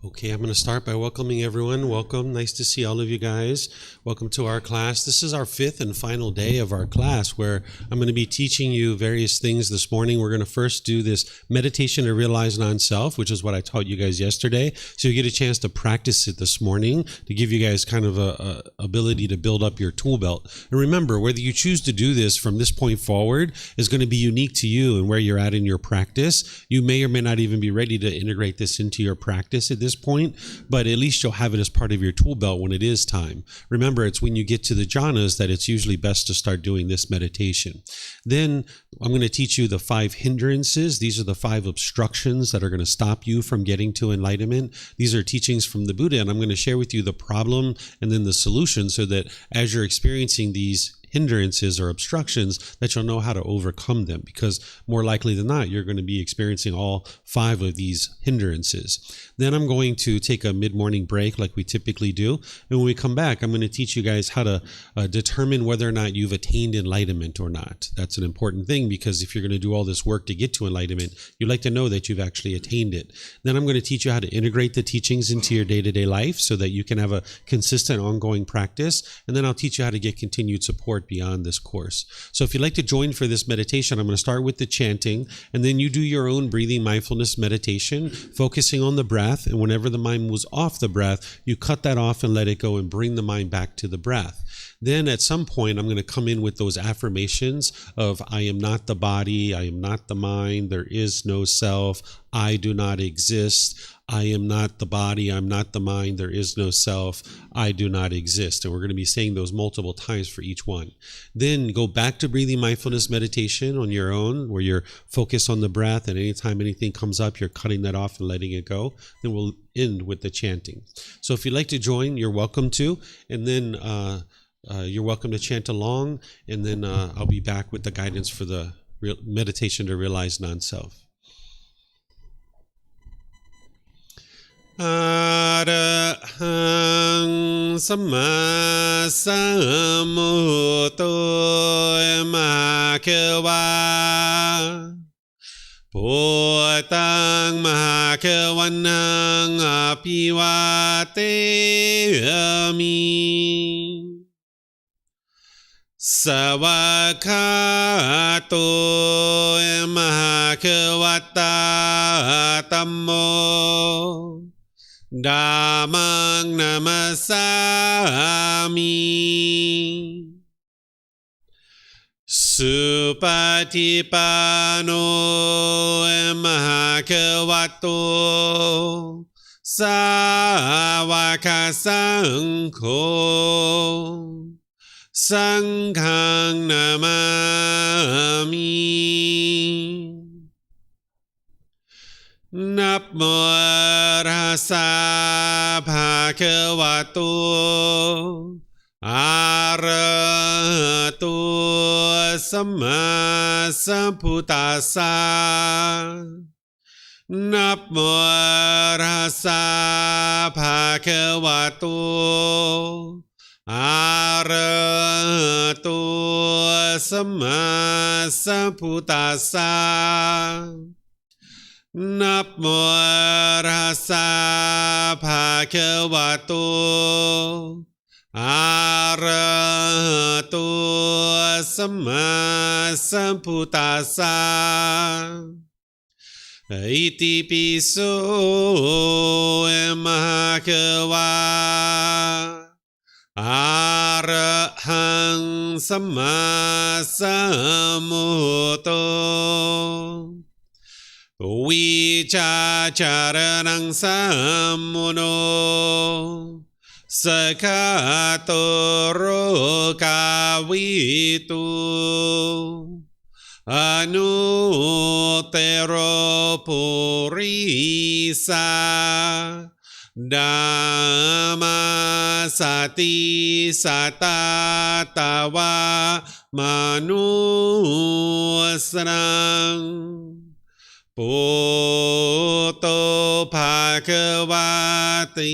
Okay, I'm going to start by welcoming everyone. Welcome. Nice to see all of you guys. Welcome to our class. This is our fifth and final day of our class where I'm going to be teaching you various things this morning. We're going to first do this meditation to realize non-self, which is what I taught you guys yesterday. So you get a chance to practice it this morning to give you guys kind of a ability to build up your tool belt. And remember, whether you choose to do this from this point forward is going to be unique to you and where you're at in your practice. You may or may not even be ready to integrate this into your practice at this point, but at least you'll have it as part of your tool belt when it is time. Remember, it's when you get to the jhanas that it's usually best to start doing this meditation. Then I'm going to teach you the 5 hindrances. These are the 5 obstructions that are going to stop you from getting to enlightenment. These are teachings from the Buddha, and I'm going to share with you the problem and then the solution so that as you're experiencing these hindrances or obstructions that you'll know how to overcome them, because more likely than not you're going to be experiencing all 5 of these hindrances. Then I'm going to take a mid-morning break like we typically do, and when we come back I'm going to teach you guys how to determine whether or not you've attained enlightenment or not. That's an important thing, because if you're going to do all this work to get to enlightenment, you'd like to know that you've actually attained it. Then I'm going to teach you how to integrate the teachings into your day-to-day life so that you can have a consistent ongoing practice, and then I'll teach you how to get continued support beyond this course. So if you'd like to join for this meditation, I'm going to start with the chanting, and then you do your own breathing mindfulness meditation, focusing on the breath, and whenever the mind moves off the breath, you cut that off and let it go and bring the mind back to the breath. Then at some point, I'm going to come in with those affirmations of I am not the body, I am not the mind, there is no self, I do not exist, I am not the body, I'm not the mind, there is no self, I do not exist. And we're going to be saying those multiple times for each one. Then go back to breathing mindfulness meditation on your own, where you're focused on the breath, and anytime anything comes up, you're cutting that off and letting it go. Then we'll end with the chanting. So if you'd like to join, you're welcome to, and then you're welcome to chant along, and then I'll be back with the guidance for the meditation to realize non-self. Arahang Samma Sambuddho Bhagava Bhutang Bhagavanang Apivateyami Savakato Bhagavata Tammo Dhammang namasami Supatipano Bhagavato Sāvaka Saṅkho Saṅghang namami Namo Tassa Bhagavato Arahato Samma Sambuddhassa Namo Tassa Bhagavato Arahato Samma Sambuddhassa Namo Tassa Bhagavato Arahato Samma Sambuddhassa Iti piso Bhagava Arahang Samma Sambuddho Vicacaranang sammuno Sakatoro kavitu Anuttaro purisa Dhamma sati satatawa manusrang Bhutto Bhagavati.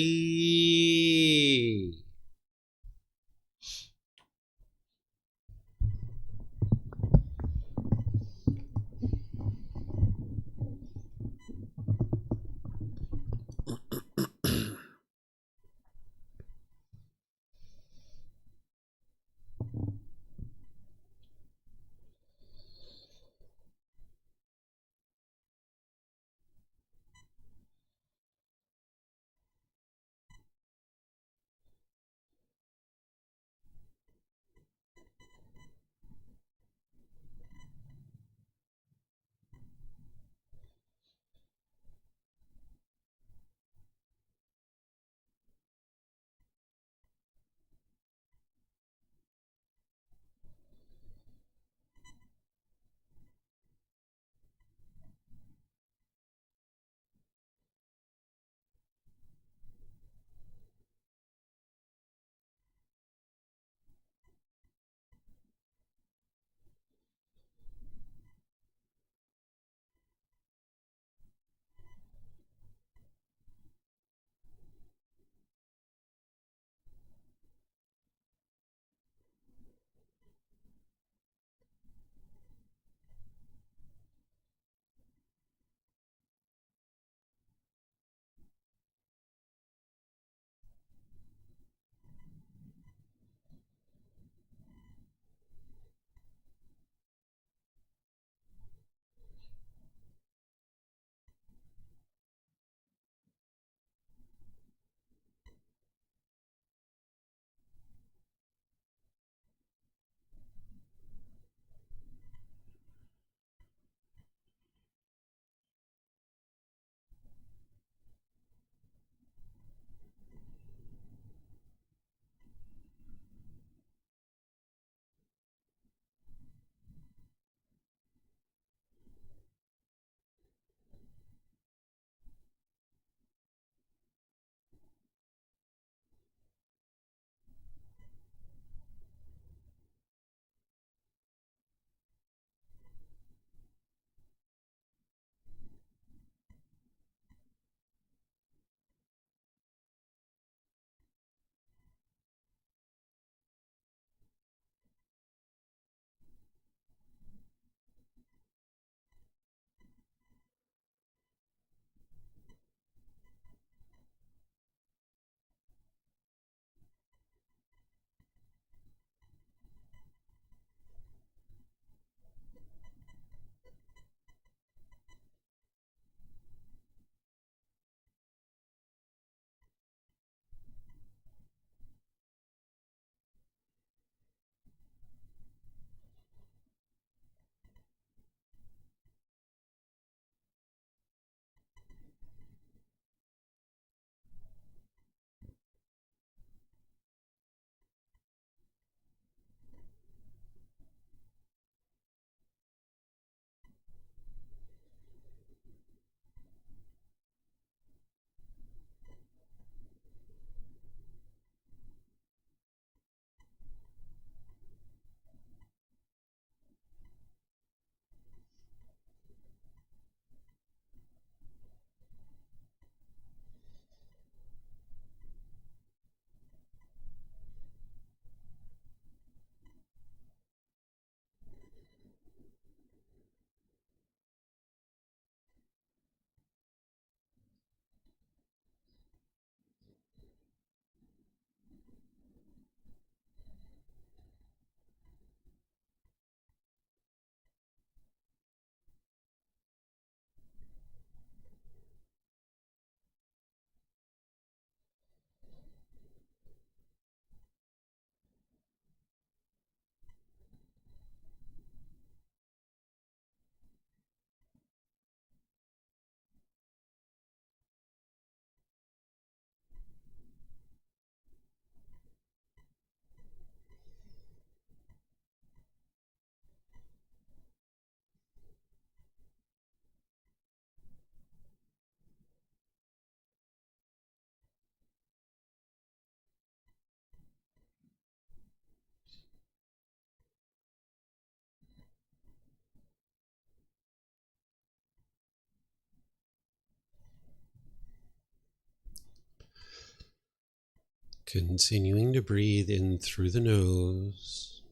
Continuing to breathe in through the nose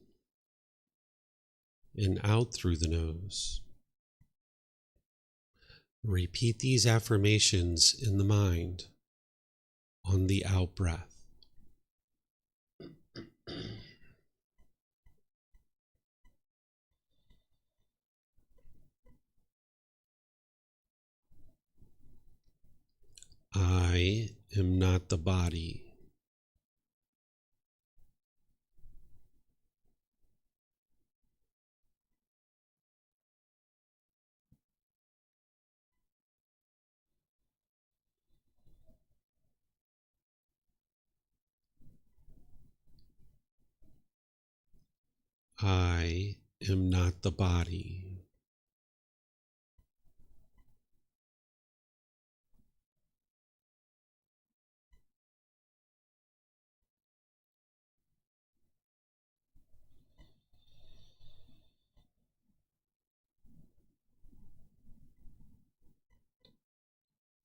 and out through the nose. Repeat these affirmations in the mind on the out breath. I am not the body. I am not the body.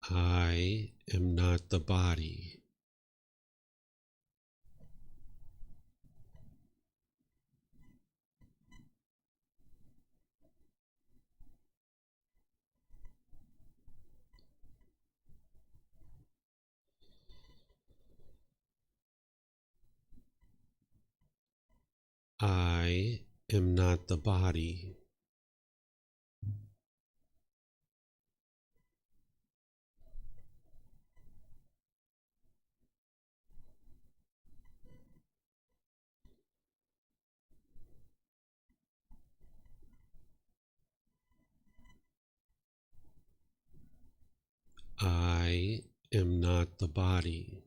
I am not the body. I am not the body. I am not the body.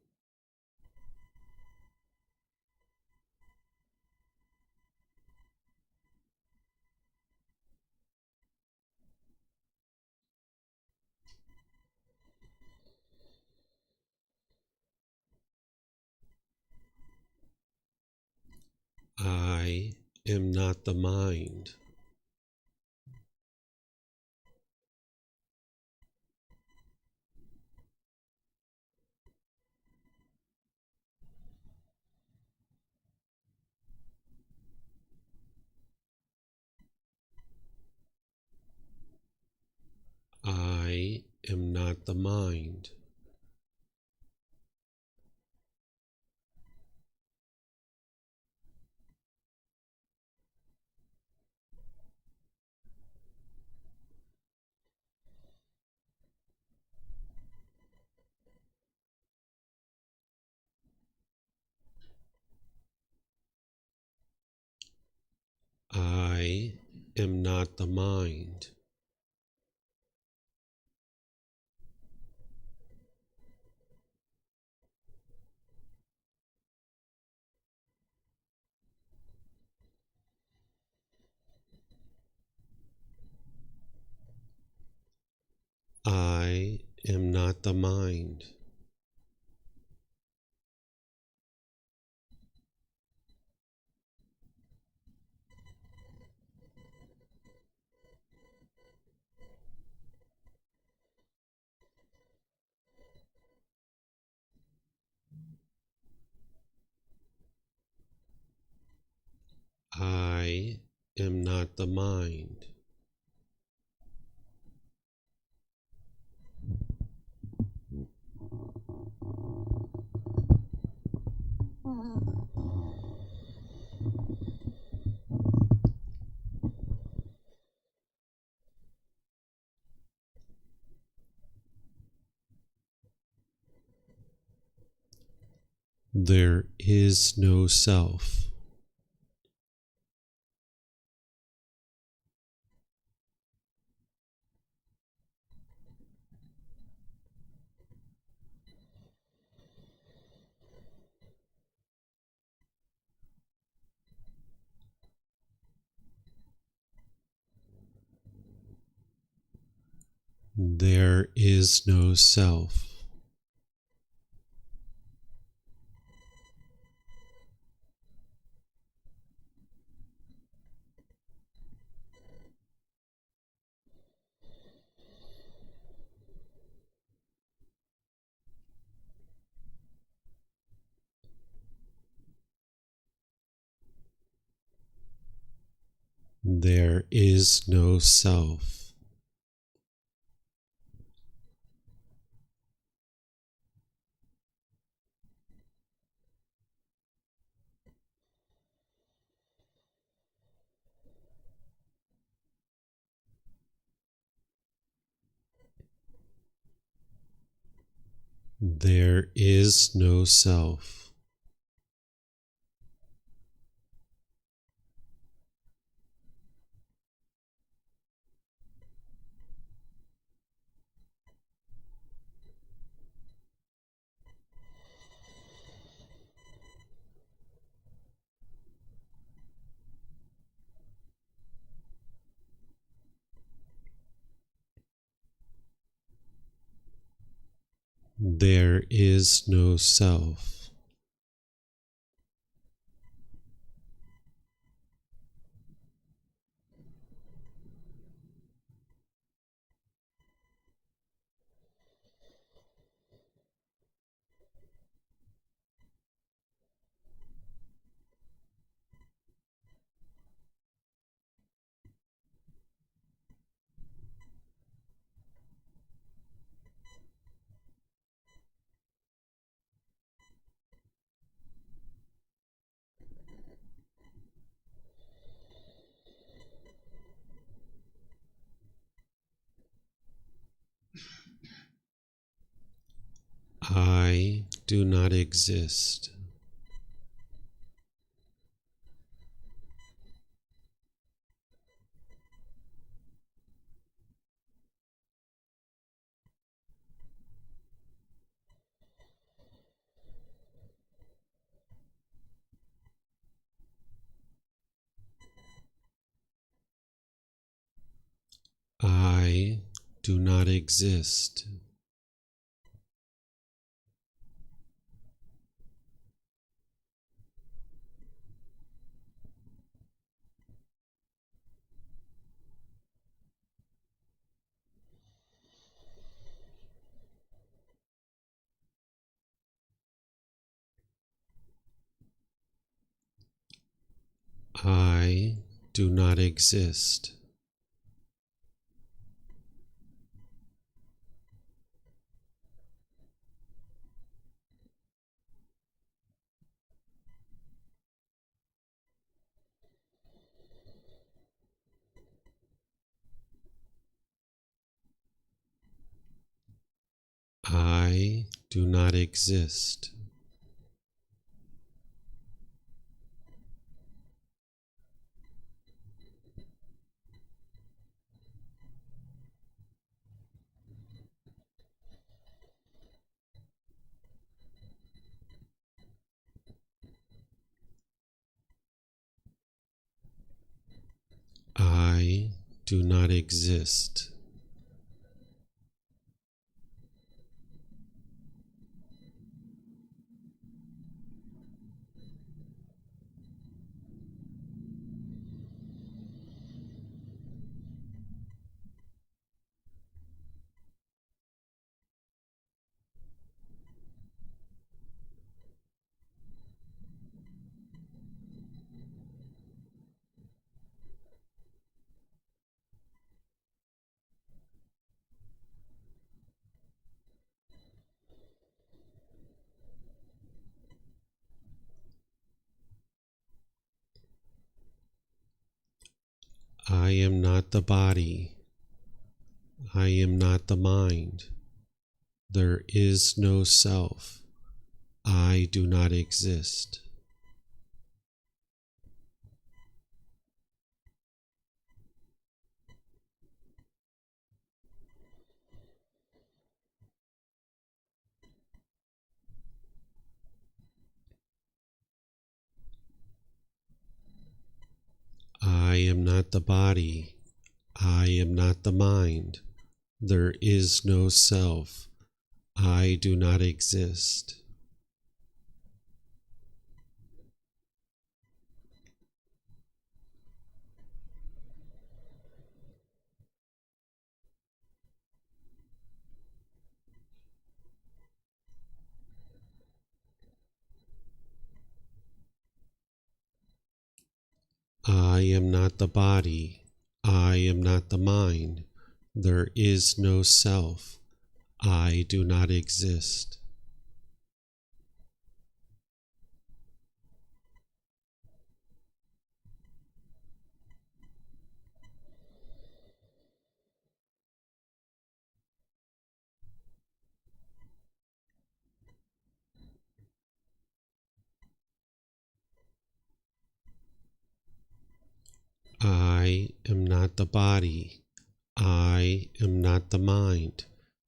I am not the mind. I am not the mind. I am not the mind. I am not the mind. I am not the mind. There is no self. There is no self. There is no self. There is no self. There is no self. I do not exist. I do not exist. I do not exist. I do not exist. I do not exist. I am not the body. I am not the mind. There is no self. I do not exist. I am not the body. I am not the mind. There is no self. I do not exist. I am not the body. I am not the mind. There is no self. I do not exist. I am not the body. I am not the mind.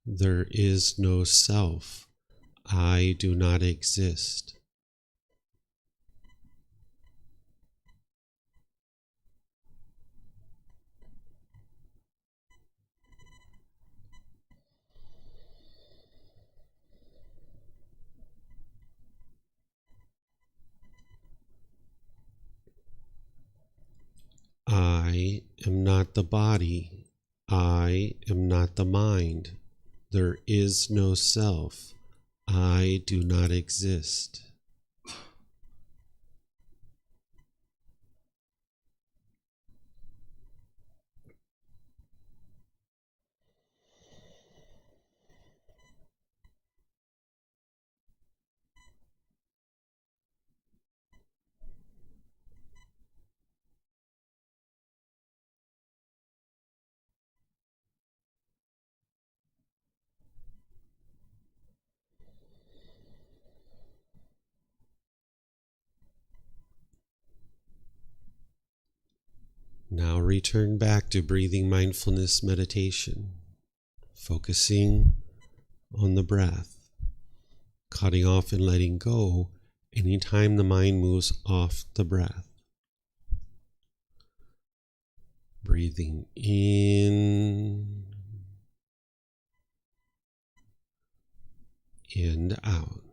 There is no self. I do not exist. I am not the body. I am not the mind. There is no self. I do not exist. Now return back to breathing mindfulness meditation, focusing on the breath, cutting off and letting go anytime the mind moves off the breath. Breathing in and out.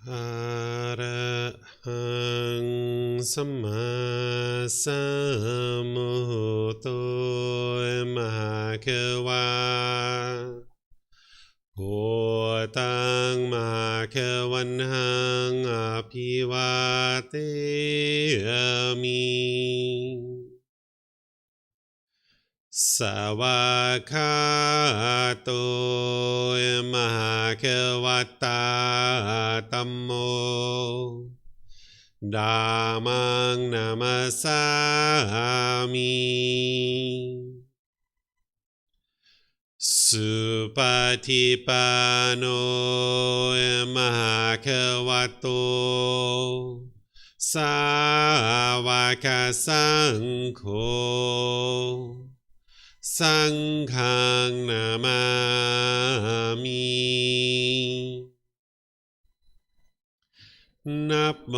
อะระหังสัมมาสัมพุทโธมหาเขวาโหตังมหาเขวันหังอภิวาเทมิสวากขาโตมหาเขวัตตาธัมโมธัมมังนามัสสามิสุปฏิปันโนมหาเขวัตโตสาวกสังโฆสังฆังนามามินะโม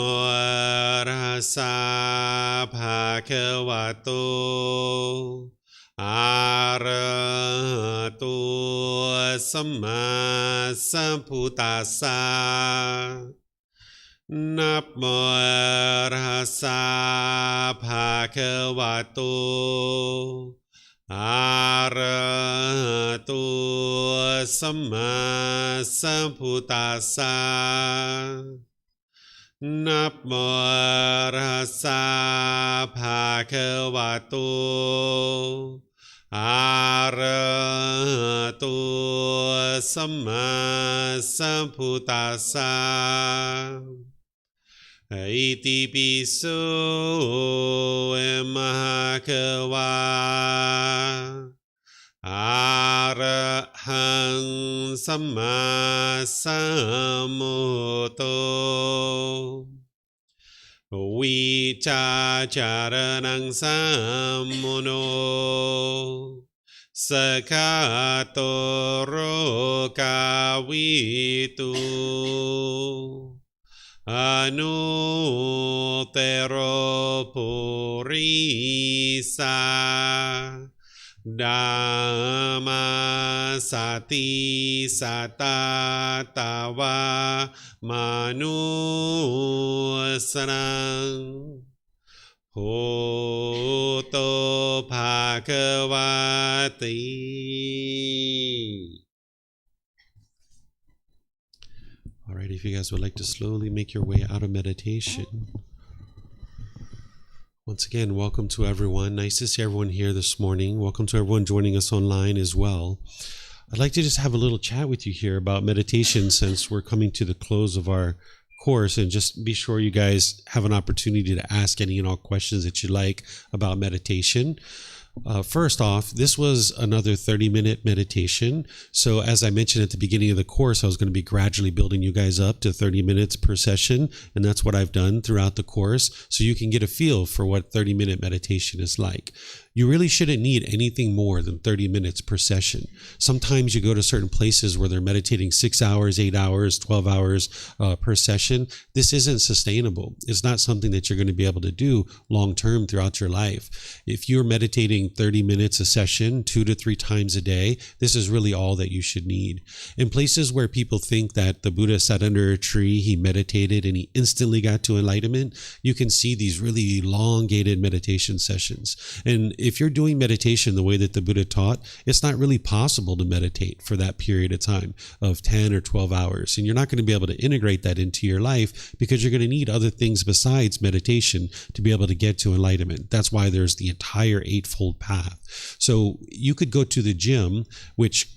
ตัสสะภะคะวะโตอะระหะโตสัมมาสัมพุทธัสสะนะโมตัสสะภะคะวะโตอะระหะโตสัมมาสัมพุทธัสสะนะโมตัสสะภะคะวะโตอะระหะโตสัมมาสัมพุทธัสสะอิติปิโสมหาเขวาอะระหังสัมมาสัมพุทโธวิชาจารณังสัมมุโนสกขาโตโรกาวิตุอนุเตโรปุริสาดัมมาสติสัตตาตาวามนุสนังโหโตภะคะวะติ All right, if you guys would like to slowly make your way out of meditation. Once again, welcome to everyone. Nice to see everyone here this morning. Welcome to everyone joining us online as well. I'd like to just have a little chat with you here about meditation since we're coming to the close of our course, and just be sure you guys have an opportunity to ask any and all questions that you like about meditation. First off, this was another 30-minute meditation. So as I mentioned at the beginning of the course, I was going to be gradually building you guys up to 30 minutes per session. And that's what I've done throughout the course. So you can get a feel for what 30-minute meditation is like. You really shouldn't need anything more than 30 minutes per session. Sometimes you go to certain places where they're meditating 6 hours, 8 hours, 12 hours per session. This isn't sustainable. It's not something that you're going to be able to do long-term throughout your life. If you're meditating 30 minutes a session, 2 to 3 times a day, this is really all that you should need. In places where people think that the Buddha sat under a tree, he meditated, and he instantly got to enlightenment, you can see these really elongated meditation sessions. And if you're doing meditation the way that the Buddha taught, it's not really possible to meditate for that period of time of 10 or 12 hours. And you're not going to be able to integrate that into your life because you're going to need other things besides meditation to be able to get to enlightenment. That's why there's the entire Eightfold Path. So you could go to the gym, which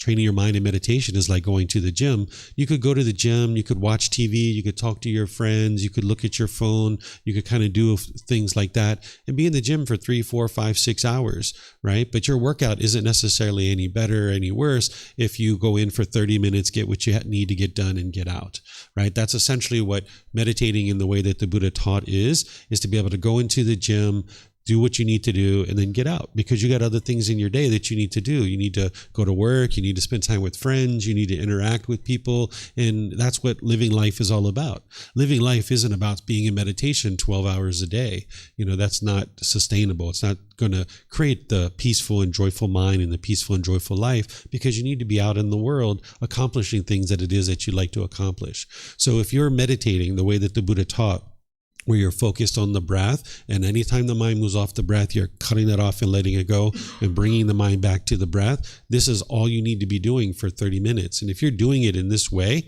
training your mind in meditation is like going to the gym. You could go to the gym, you could watch TV, you could talk to your friends, you could look at your phone, you could kind of do things like that and be in the gym for 3, 4, 5, 6 hours, right? But your workout isn't necessarily any better or any worse if you go in for 30 minutes, get what you need to get done and get out, right? That's essentially what meditating in the way that the Buddha taught is to be able to go into the gym, do what you need to do, and then get out, because you got other things in your day that you need to do. You need to go to work, you need to spend time with friends, you need to interact with people, and that's what living life is all about. Living life isn't about being in meditation 12 hours a day. That's not sustainable. It's not going to create the peaceful and joyful mind and the peaceful and joyful life, because you need to be out in the world accomplishing things that it is that you'd like to accomplish. So if you're meditating the way that the Buddha taught, where you're focused on the breath, and anytime the mind moves off the breath, you're cutting it off and letting it go and bringing the mind back to the breath, this is all you need to be doing for 30 minutes. And if you're doing it in this way,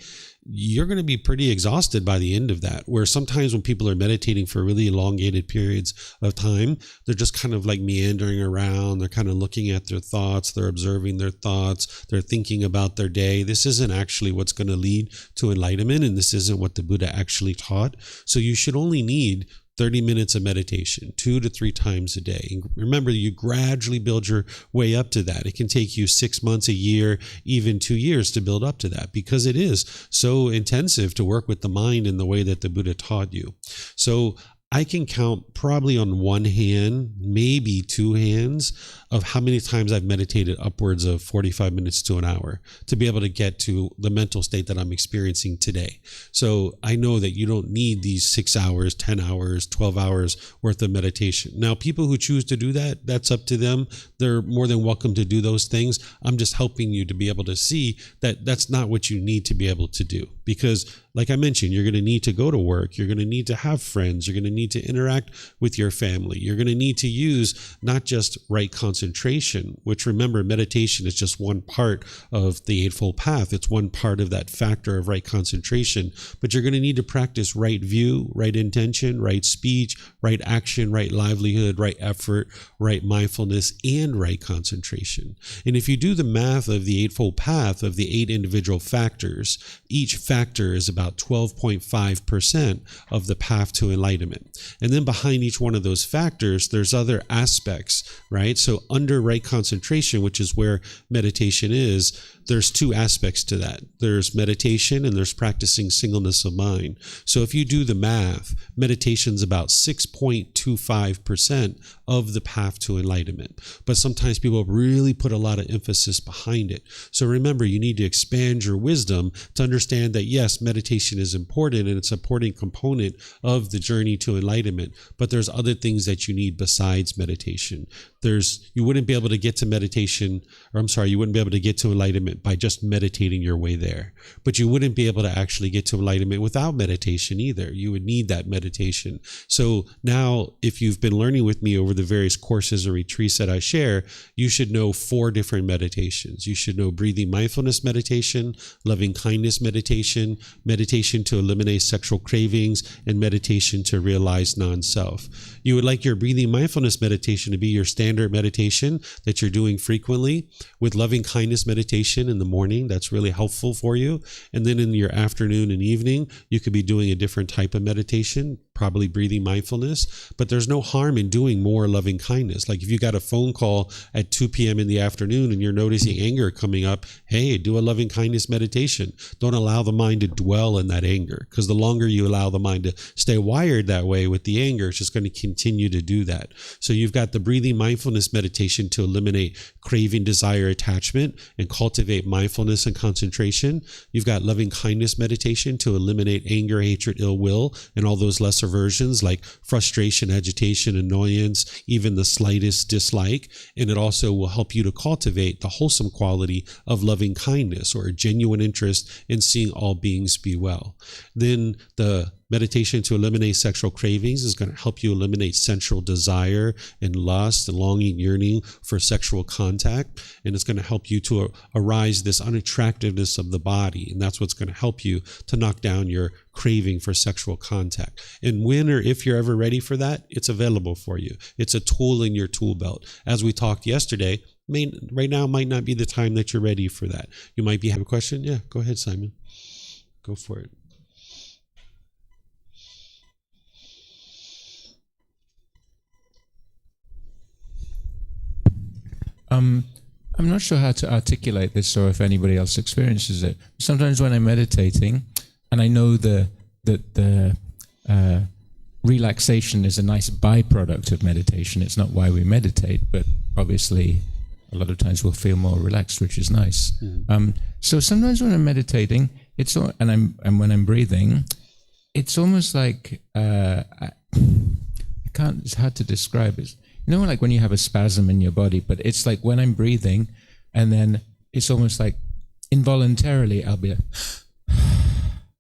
you're going to be pretty exhausted by the end of that. Where sometimes when people are meditating for really elongated periods of time, they're just kind of like meandering around. They're kind of looking at their thoughts. They're observing their thoughts. They're thinking about their day. This isn't actually what's going to lead to enlightenment, and this isn't what the Buddha actually taught. So you should only need 30 minutes of meditation 2 to 3 times a day. And remember, you gradually build your way up to that. It can take you 6 months, a year, even 2 years to build up to that, because it is so intensive to work with the mind in the way that the Buddha taught you. So I can count probably on one hand, maybe 2 hands, of how many times I've meditated upwards of 45 minutes to an hour to be able to get to the mental state that I'm experiencing today. So I know that you don't need these 6 hours, 10 hours, 12 hours worth of meditation. Now, people who choose to do that, that's up to them. They're more than welcome to do those things. I'm just helping you to be able to see that that's not what you need to be able to do. Because like I mentioned, you're going to need to go to work. You're going to need to have friends. You're going to need to interact with your family. You're going to need to use not just right concentration, which, remember, meditation is just one part of the Eightfold Path. It's one part of that factor of right concentration. But you're going to need to practice right view, right intention, right speech, right action, right livelihood, right effort, right mindfulness, and right concentration. And if you do the math of the Eightfold Path of the 8 individual factors, each factor is about 12.5% of the path to enlightenment. And then behind each one of those factors, there's other aspects, right? So under right concentration, which is where meditation is, there's 2 aspects to that. There's meditation and there's practicing singleness of mind. So if you do the math, meditation's about 6.25% of the path to enlightenment. But sometimes people really put a lot of emphasis behind it. So remember, you need to expand your wisdom to understand that yes, meditation is important and it's an important component of the journey to enlightenment, but there's other things that you need besides meditation. You wouldn't be able to get to meditation, you wouldn't be able to get to enlightenment by just meditating your way there. But you wouldn't be able to actually get to enlightenment without meditation either. You would need that meditation. So now, if you've been learning with me over the various courses or retreats that I share, you should know 4 different meditations. You should know breathing mindfulness meditation, loving kindness meditation, meditation to eliminate sexual cravings, and meditation to realize non-self. You would like your breathing mindfulness meditation to be your standard meditation that you're doing frequently, with loving kindness meditation in the morning. That's really helpful for you. And then in your afternoon and evening, you could be doing a different type of meditation, probably breathing mindfulness, but there's no harm in doing more loving kindness. Like if you got a phone call at 2 p.m. in the afternoon and you're noticing anger coming up, hey, do a loving kindness meditation. Don't allow the mind to dwell in that anger, because the longer you allow the mind to stay wired that way with the anger, it's just going to continue to do that. So you've got the breathing mindfulness meditation to eliminate craving, desire, attachment, and cultivate mindfulness and concentration. You've got loving kindness meditation to eliminate anger, hatred, ill will, and all those lesser versions like frustration, agitation, annoyance, even the slightest dislike. And it also will help you to cultivate the wholesome quality of loving kindness, or a genuine interest in seeing all beings be well. Then the meditation to eliminate sexual cravings is going to help you eliminate sensual desire and lust and longing, yearning for sexual contact. And it's going to help you to arise this unattractiveness of the body. And that's what's going to help you to knock down your craving for sexual contact. And when or if you're ever ready for that, it's available for you. It's a tool in your tool belt. As we talked yesterday, right now might not be the time that you're ready for that. You might have a question. Yeah, go ahead, Simon. Go for it. I'm not sure how to articulate this, or if anybody else experiences it. Sometimes when I'm meditating, and I know the relaxation is a nice byproduct of meditation. It's not why we meditate, but obviously a lot of times we'll feel more relaxed, which is nice. So sometimes when I'm meditating, and when I'm breathing, it's almost like it's hard to describe it. You know, like when you have a spasm in your body, but it's like when I'm breathing, and then it's almost like involuntarily I'll be like,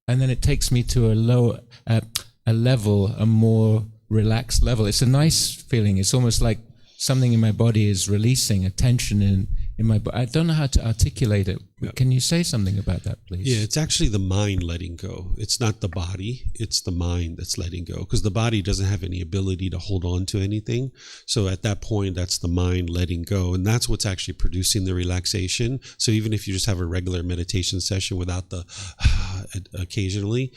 and then it takes me to a more relaxed level. It's a nice feeling. It's almost like something in my body is releasing a tension in my body. I don't know how to articulate it. Can you say something about that, please? Yeah, it's actually the mind letting go. It's not the body. It's the mind that's letting go, because the body doesn't have any ability to hold on to anything. So at that point, that's the mind letting go. And that's what's actually producing the relaxation. So even if you just have a regular meditation session without the occasionally,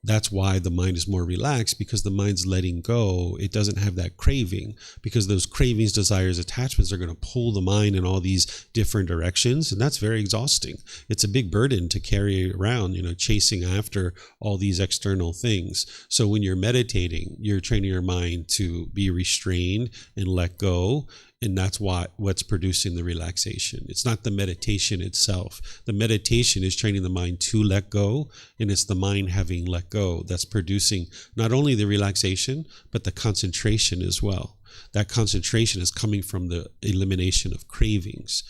that's why the mind is more relaxed, because the mind's letting go. It doesn't have that craving, because those cravings, desires, attachments are going to pull the mind in all these different directions. And that's very exhausting. It's a big burden to carry around, chasing after all these external things. So when you're meditating, you're training your mind to be restrained and let go. And that's what's producing the relaxation. It's not the meditation itself. The meditation is training the mind to let go, and it's the mind having let go that's producing not only the relaxation, but the concentration as well. That concentration is coming from the elimination of cravings.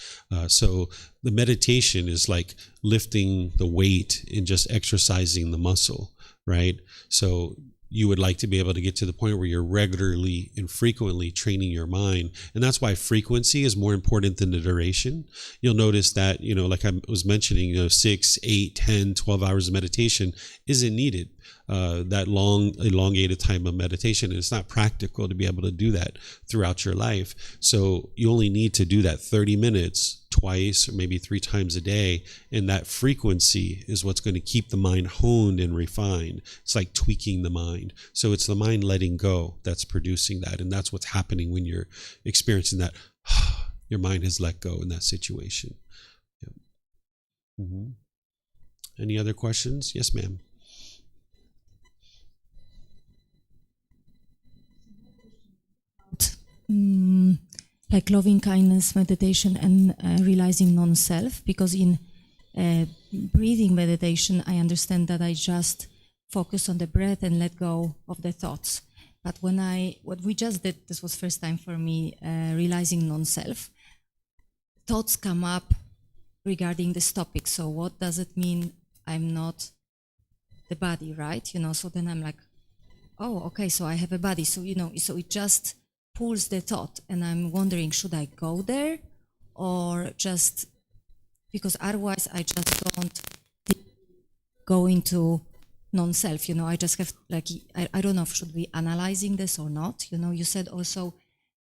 So the meditation is like lifting the weight and just exercising the muscle, right? So you would like to be able to get to the point where you're regularly and frequently training your mind. And that's why frequency is more important than the duration. You'll notice that, like I was mentioning, 6, 8, 10, 12 hours of meditation isn't needed. That long, elongated time of meditation. And it's not practical to be able to do that throughout your life. So you only need to do that 30 minutes twice or maybe 3 times a day. And that frequency is what's going to keep the mind honed and refined. It's like tweaking the mind. So it's the mind letting go that's producing that. And that's what's happening when you're experiencing that. Your mind has let go in that situation. Yep. Mm-hmm. Any other questions? Yes, ma'am. Like loving kindness meditation and realizing non-self, because in breathing meditation I understand that I just focus on the breath and let go of the thoughts. But what we just did, this was first time for me, realizing non-self, thoughts come up regarding this topic. So what does it mean I'm not the body, right? So then I'm like, oh, okay, so I have a body. So, so it just pulls the thought, and I'm wondering, should I go there or just, because otherwise I just don't go into non-self, I just have like, I don't know if should we analyzing this or not. You said also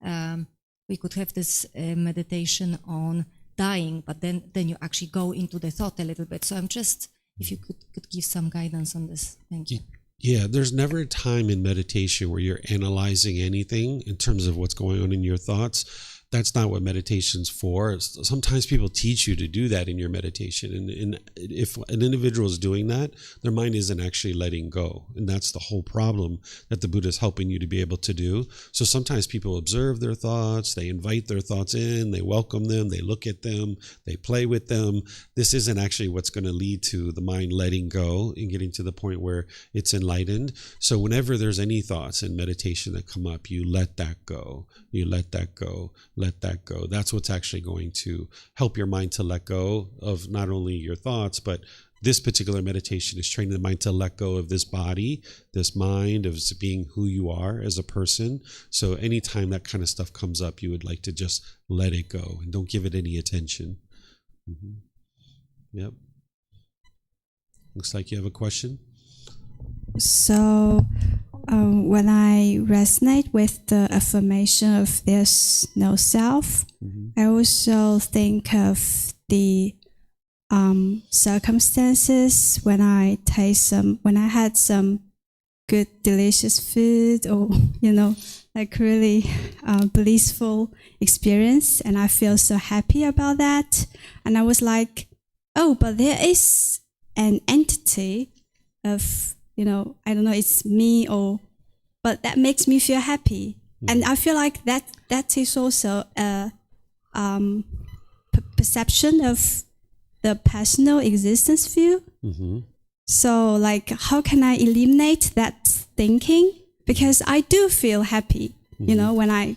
we could have this meditation on dying, but then you actually go into the thought a little bit. So I'm just, if you could give some guidance on this. Thank you. Yeah, there's never a time in meditation where you're analyzing anything in terms of what's going on in your thoughts. That's not what meditation's for. Sometimes people teach you to do that in your meditation. And if an individual is doing that, their mind isn't actually letting go. And that's the whole problem that the Buddha is helping you to be able to do. So sometimes people observe their thoughts, they invite their thoughts in, they welcome them, they look at them, they play with them. This isn't actually what's going to lead to the mind letting go and getting to the point where it's enlightened. So whenever there's any thoughts in meditation that come up, you let that go. You let that go. Let that go. That's what's actually going to help your mind to let go of not only your thoughts, but this particular meditation is training the mind to let go of this body, this mind, of being who you are as a person. So anytime that kind of stuff comes up, you would like to just let it go and don't give it any attention. Mm-hmm. Yep. Looks like you have a question. So when I resonate with the affirmation of there's no self, I also think of the circumstances when I had some good, delicious food, or like really blissful experience, and I feel so happy about that. And I was like, oh, but there is an entity of, I don't know, it's me or but that makes me feel happy. And I feel like that is also a perception of the personal existence view. So like, how can I eliminate that thinking? Because I do feel happy, you know, when I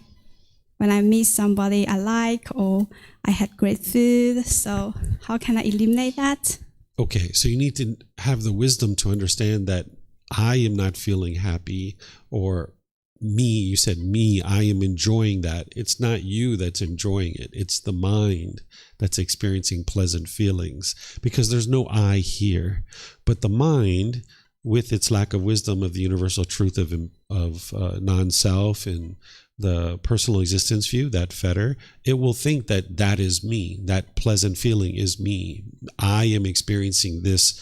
meet somebody I like, or I had great food. So how can I eliminate that? Okay, so you need to have the wisdom to understand that I am not feeling happy, or me, you said me, I am enjoying that. It's not you that's enjoying it. It's the mind that's experiencing pleasant feelings, because there's no I here. But the mind, with its lack of wisdom of the universal truth of non-self and the personal existence view, that fetter, it will think that that is me. That pleasant feeling is me. I am experiencing this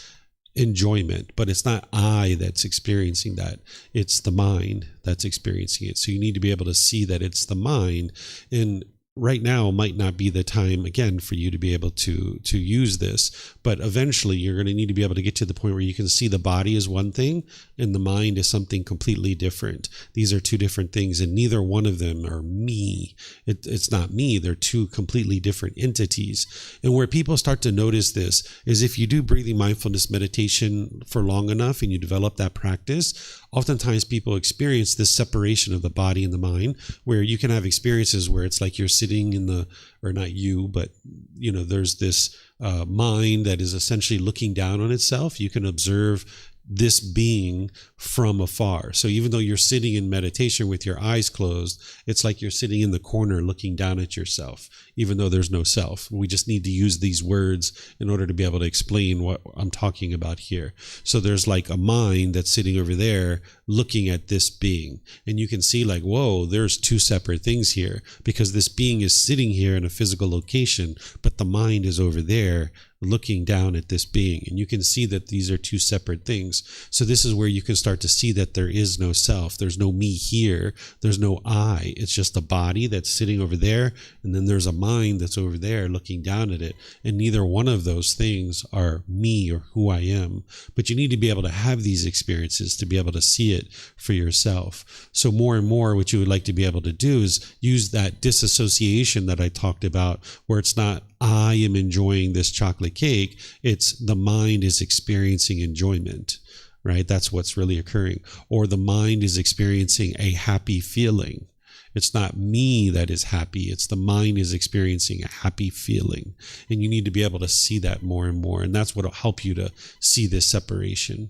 enjoyment, but it's not I that's experiencing that. It's the mind that's experiencing it. So you need to be able to see that it's the mind. And right now might not be the time, again, for you to be able to use this, but eventually you're going to need to be able to get to the point where you can see the body is one thing and the mind is something completely different. These are two different things, and neither one of them are me. It's not me. They're two completely different entities. And where people start to notice this is if you do breathing mindfulness meditation for long enough and you develop that practice, oftentimes people experience this separation of the body and the mind, where you can have experiences where it's like you're sitting in the, or not you, but you know, there's this mind that is essentially looking down on itself. You can observe this being from afar. So even though you're sitting in meditation with your eyes closed, it's like you're sitting in the corner looking down at yourself, even though there's no self. We just need to use these words in order to be able to explain what I'm talking about here. So there's like a mind that's sitting over there looking at this being, and you can see like, whoa, there's two separate things here, because this being is sitting here in a physical location, but the mind is over there looking down at this being, and you can see that these are two separate things. So this is where you can start to see that there is no self. There's no me here. There's no I. It's just a body that's sitting over there, and then there's a mind that's over there looking down at it, and neither one of those things are me or who I am. But you need to be able to have these experiences to be able to see it for yourself. So more and more what you would like to be able to do is use that disassociation that I talked about, where it's not I am enjoying this chocolate cake, it's the mind is experiencing enjoyment, right? That's what's really occurring. Or the mind is experiencing a happy feeling. It's not me that is happy, it's the mind is experiencing a happy feeling. And you need to be able to see that more and more. And that's what will help you to see this separation.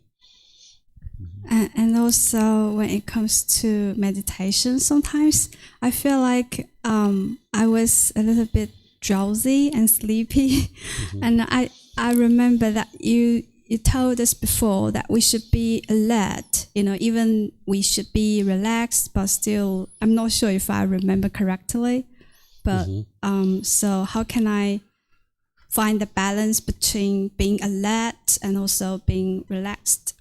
And also when it comes to meditation, sometimes I feel like I was a little bit drowsy and sleepy. And I remember that you told us before that we should be alert, you know, even we should be relaxed, but still, I'm not sure if I remember correctly. But so how can I find the balance between being alert and also being relaxed?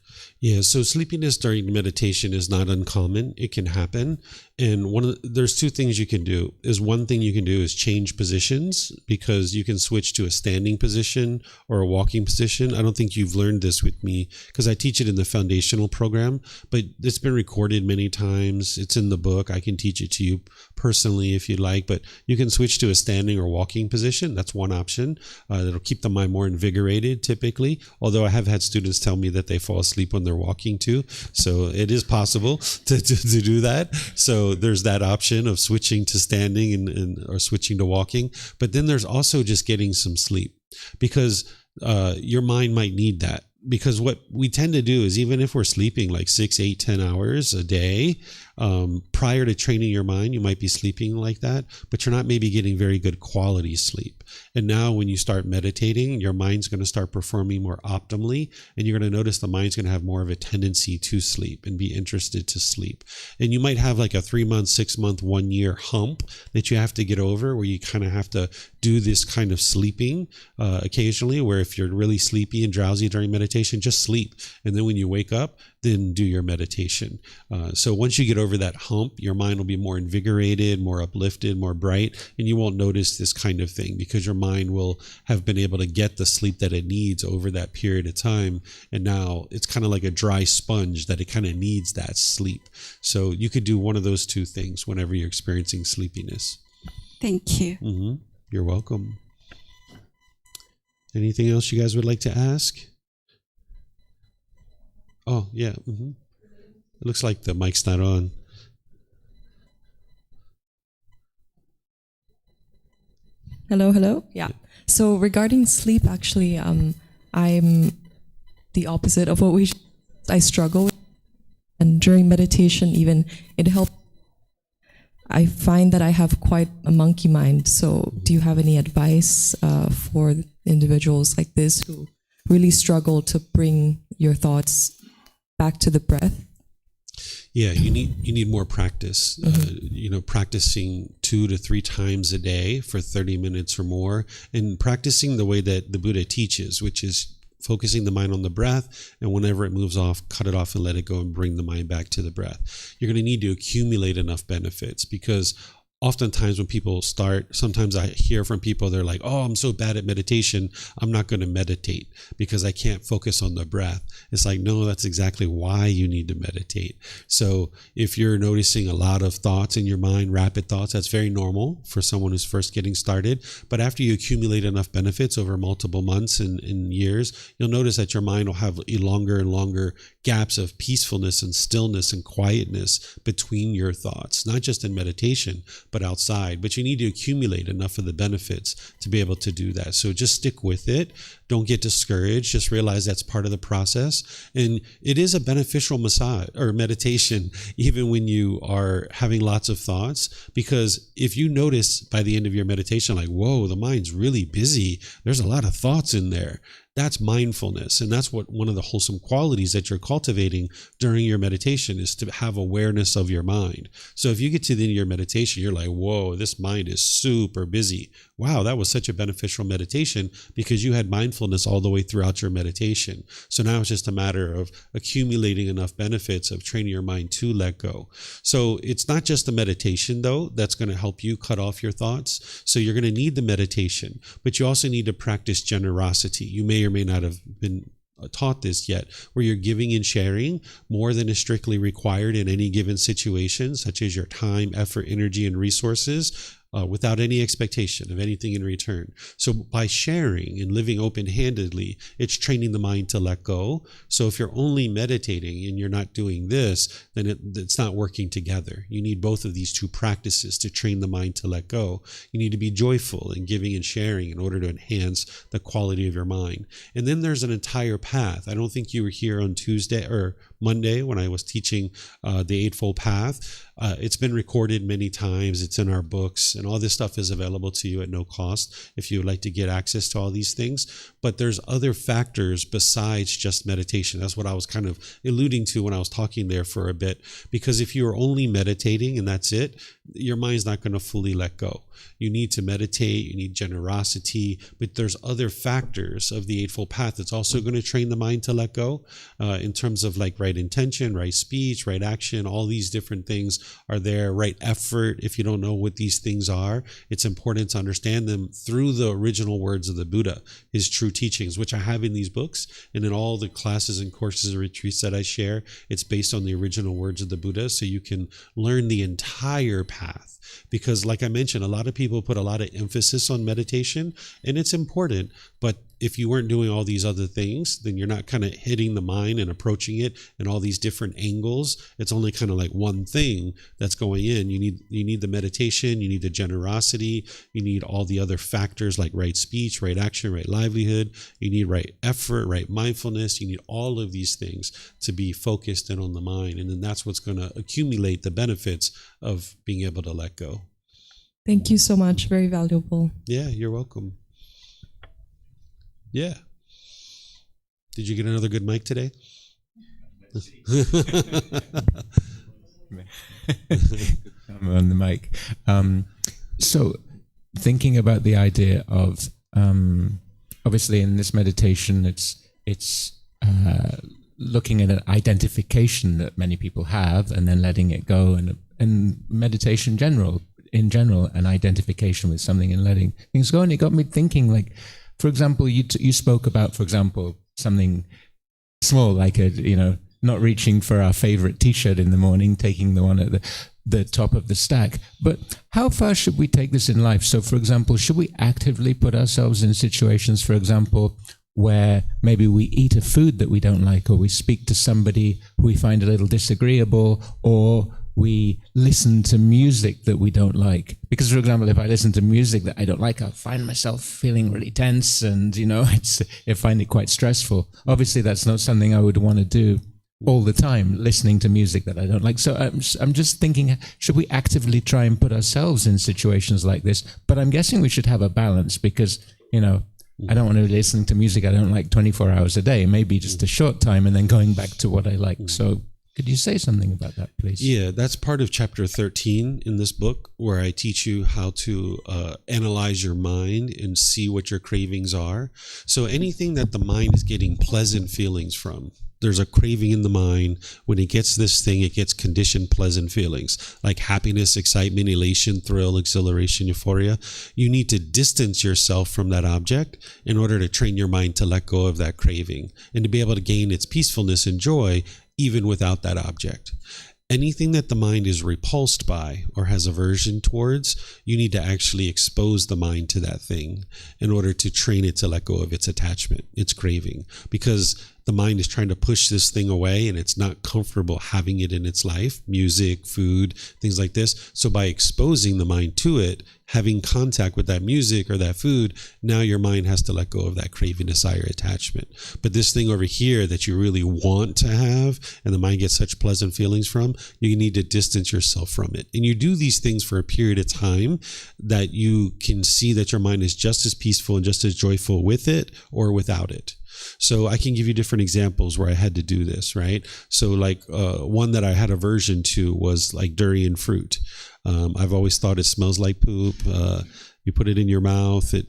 Yeah, so sleepiness during meditation is not uncommon. It can happen. And there's two things you can do. One thing you can do is change positions, because you can switch to a standing position or a walking position. I don't think you've learned this with me, because I teach it in the foundational program, but it's been recorded many times. It's in the book. I can teach it to you personally if you'd like, but you can switch to a standing or walking position. That's one option. That'll keep the mind more invigorated typically, although I have had students tell me that they fall asleep when they're walking too. So it is possible to do that. So there's that option of switching to standing or switching to walking. But then there's also just getting some sleep, because your mind might need that. Because what we tend to do is, even if we're sleeping like 6, 8, 10 hours a day, prior to training your mind, you might be sleeping like that, but you're not maybe getting very good quality sleep. And now when you start meditating, your mind's going to start performing more optimally, and you're going to notice the mind's going to have more of a tendency to sleep and be interested to sleep. And you might have like a 3-month, 6-month, 1 year hump that you have to get over, where you kind of have to do this kind of sleeping occasionally, where if you're really sleepy and drowsy during meditation, just sleep. And then when you wake up, then do your meditation. So once you get over that hump, your mind will be more invigorated, more uplifted, more bright, and you won't notice this kind of thing because your mind will have been able to get the sleep that it needs over that period of time. And now it's kind of like a dry sponge that it kind of needs that sleep. So you could do one of those two things whenever you're experiencing sleepiness. Thank you. Mm-hmm. You're welcome. Anything else you guys would like to ask? Oh, yeah. Mm-hmm. It looks like the mic's not on. Hello. Yeah. So regarding sleep, actually, I'm the opposite of what I struggle with. And during meditation, even, it helps. I find that I have quite a monkey mind. So do you have any advice for individuals like this who really struggle to bring your thoughts back to the breath? Yeah, you need more practice. Practicing 2 to 3 times a day for 30 minutes or more, and practicing the way that the Buddha teaches, which is focusing the mind on the breath, and whenever it moves off, cut it off and let it go and bring the mind back to the breath. You're going to need to accumulate enough benefits, because oftentimes when people start, sometimes I hear from people, they're like, oh, I'm so bad at meditation, I'm not going to meditate because I can't focus on the breath. It's like, no, that's exactly why you need to meditate. So if you're noticing a lot of thoughts in your mind, rapid thoughts, that's very normal for someone who's first getting started. But after you accumulate enough benefits over multiple months and years, you'll notice that your mind will have longer and longer gaps of peacefulness and stillness and quietness between your thoughts, not just in meditation, but outside. But you need to accumulate enough of the benefits to be able to do that. So just stick with it. Don't get discouraged. Just realize that's part of the process. And it is a beneficial massage or meditation, even when you are having lots of thoughts, because if you notice by the end of your meditation, like, whoa, the mind's really busy, there's a lot of thoughts in there. That's mindfulness. And that's what one of the wholesome qualities that you're cultivating during your meditation is, to have awareness of your mind. So if you get to the end of your meditation, you're like, whoa, this mind is super busy. Wow, that was such a beneficial meditation because you had mindfulness all the way throughout your meditation. So now it's just a matter of accumulating enough benefits of training your mind to let go. So it's not just the meditation, though, that's going to help you cut off your thoughts. So you're going to need the meditation, but you also need to practice generosity. You may or may not have been taught this yet, where you're giving and sharing more than is strictly required in any given situation, such as your time, effort, energy, and resources, without any expectation of anything in return. So by sharing and living open-handedly, it's training the mind to let go. So if you're only meditating and you're not doing this, then it's not working together. You need both of these two practices to train the mind to let go. You need to be joyful in giving and sharing in order to enhance the quality of your mind. And then there's an entire path. I don't think you were here on Tuesday or Monday when I was teaching the Eightfold Path. It's been recorded many times. It's in our books, and all this stuff is available to you at no cost if you would like to get access to all these things. But there's other factors besides just meditation. That's what I was kind of alluding to when I was talking there for a bit. Because if you are only meditating and that's it, your mind's not going to fully let go. You need to meditate, you need generosity, but there's other factors of the Eightfold Path that's also going to train the mind to let go, in terms of like right intention, right speech, right action. All these different things are there. Right effort. If you don't know what these things are, it's important to understand them through the original words of the Buddha, his true teachings, which I have in these books. And in all the classes and courses and retreats that I share, it's based on the original words of the Buddha, so you can learn the entire path. Because like I mentioned, a lot of people put a lot of emphasis on meditation, and it's important, but if you weren't doing all these other things, then you're not kind of hitting the mind and approaching it in all these different angles. It's only kind of like one thing that's going in. You need the meditation, you need the generosity, you need all the other factors like right speech, right action, right livelihood, you need right effort, right mindfulness, you need all of these things to be focused in on the mind. And then that's what's going to accumulate the benefits of being able to let go. Thank you so much. Very valuable. Yeah, you're welcome. Yeah. Did you get another good mic today? I'm on the mic. So thinking about the idea of, obviously in this meditation, it's looking at an identification that many people have and then letting it go, and meditation in general, an identification with something and letting things go. And it got me thinking, like, for example, you spoke about, for example, something small, like not reaching for our favorite t-shirt in the morning, taking the one at the top of the stack. But how far should we take this in life? So, for example, should we actively put ourselves in situations, for example, where maybe we eat a food that we don't like, or we speak to somebody who we find a little disagreeable, or we listen to music that we don't like? Because, for example, if I listen to music that I don't like, I'll find myself feeling really tense, and I find it quite stressful. Obviously, that's not something I would want to do all the time, listening to music that I don't like. So I'm just thinking, should we actively try and put ourselves in situations like this? But I'm guessing we should have a balance, because I don't want to be listening to music I don't like 24 hours a day. Maybe just a short time and then going back to what I like. So could you say something about that, please? Yeah, that's part of chapter 13 in this book, where I teach you how to analyze your mind and see what your cravings are. So anything that the mind is getting pleasant feelings from, there's a craving in the mind. When it gets this thing, it gets conditioned pleasant feelings like happiness, excitement, elation, thrill, exhilaration, euphoria. You need to distance yourself from that object in order to train your mind to let go of that craving and to be able to gain its peacefulness and joy even without that object. Anything that the mind is repulsed by or has aversion towards, you need to actually expose the mind to that thing in order to train it to let go of its attachment, its craving, because the mind is trying to push this thing away and it's not comfortable having it in its life, music, food, things like this. So by exposing the mind to it, having contact with that music or that food, now your mind has to let go of that craving, desire, attachment. But this thing over here that you really want to have and the mind gets such pleasant feelings from, you need to distance yourself from it. And you do these things for a period of time that you can see that your mind is just as peaceful and just as joyful with it or without it. So I can give you different examples where I had to do this, right? So like one that I had aversion to was like durian fruit. I've always thought it smells like poop. You put it in your mouth. I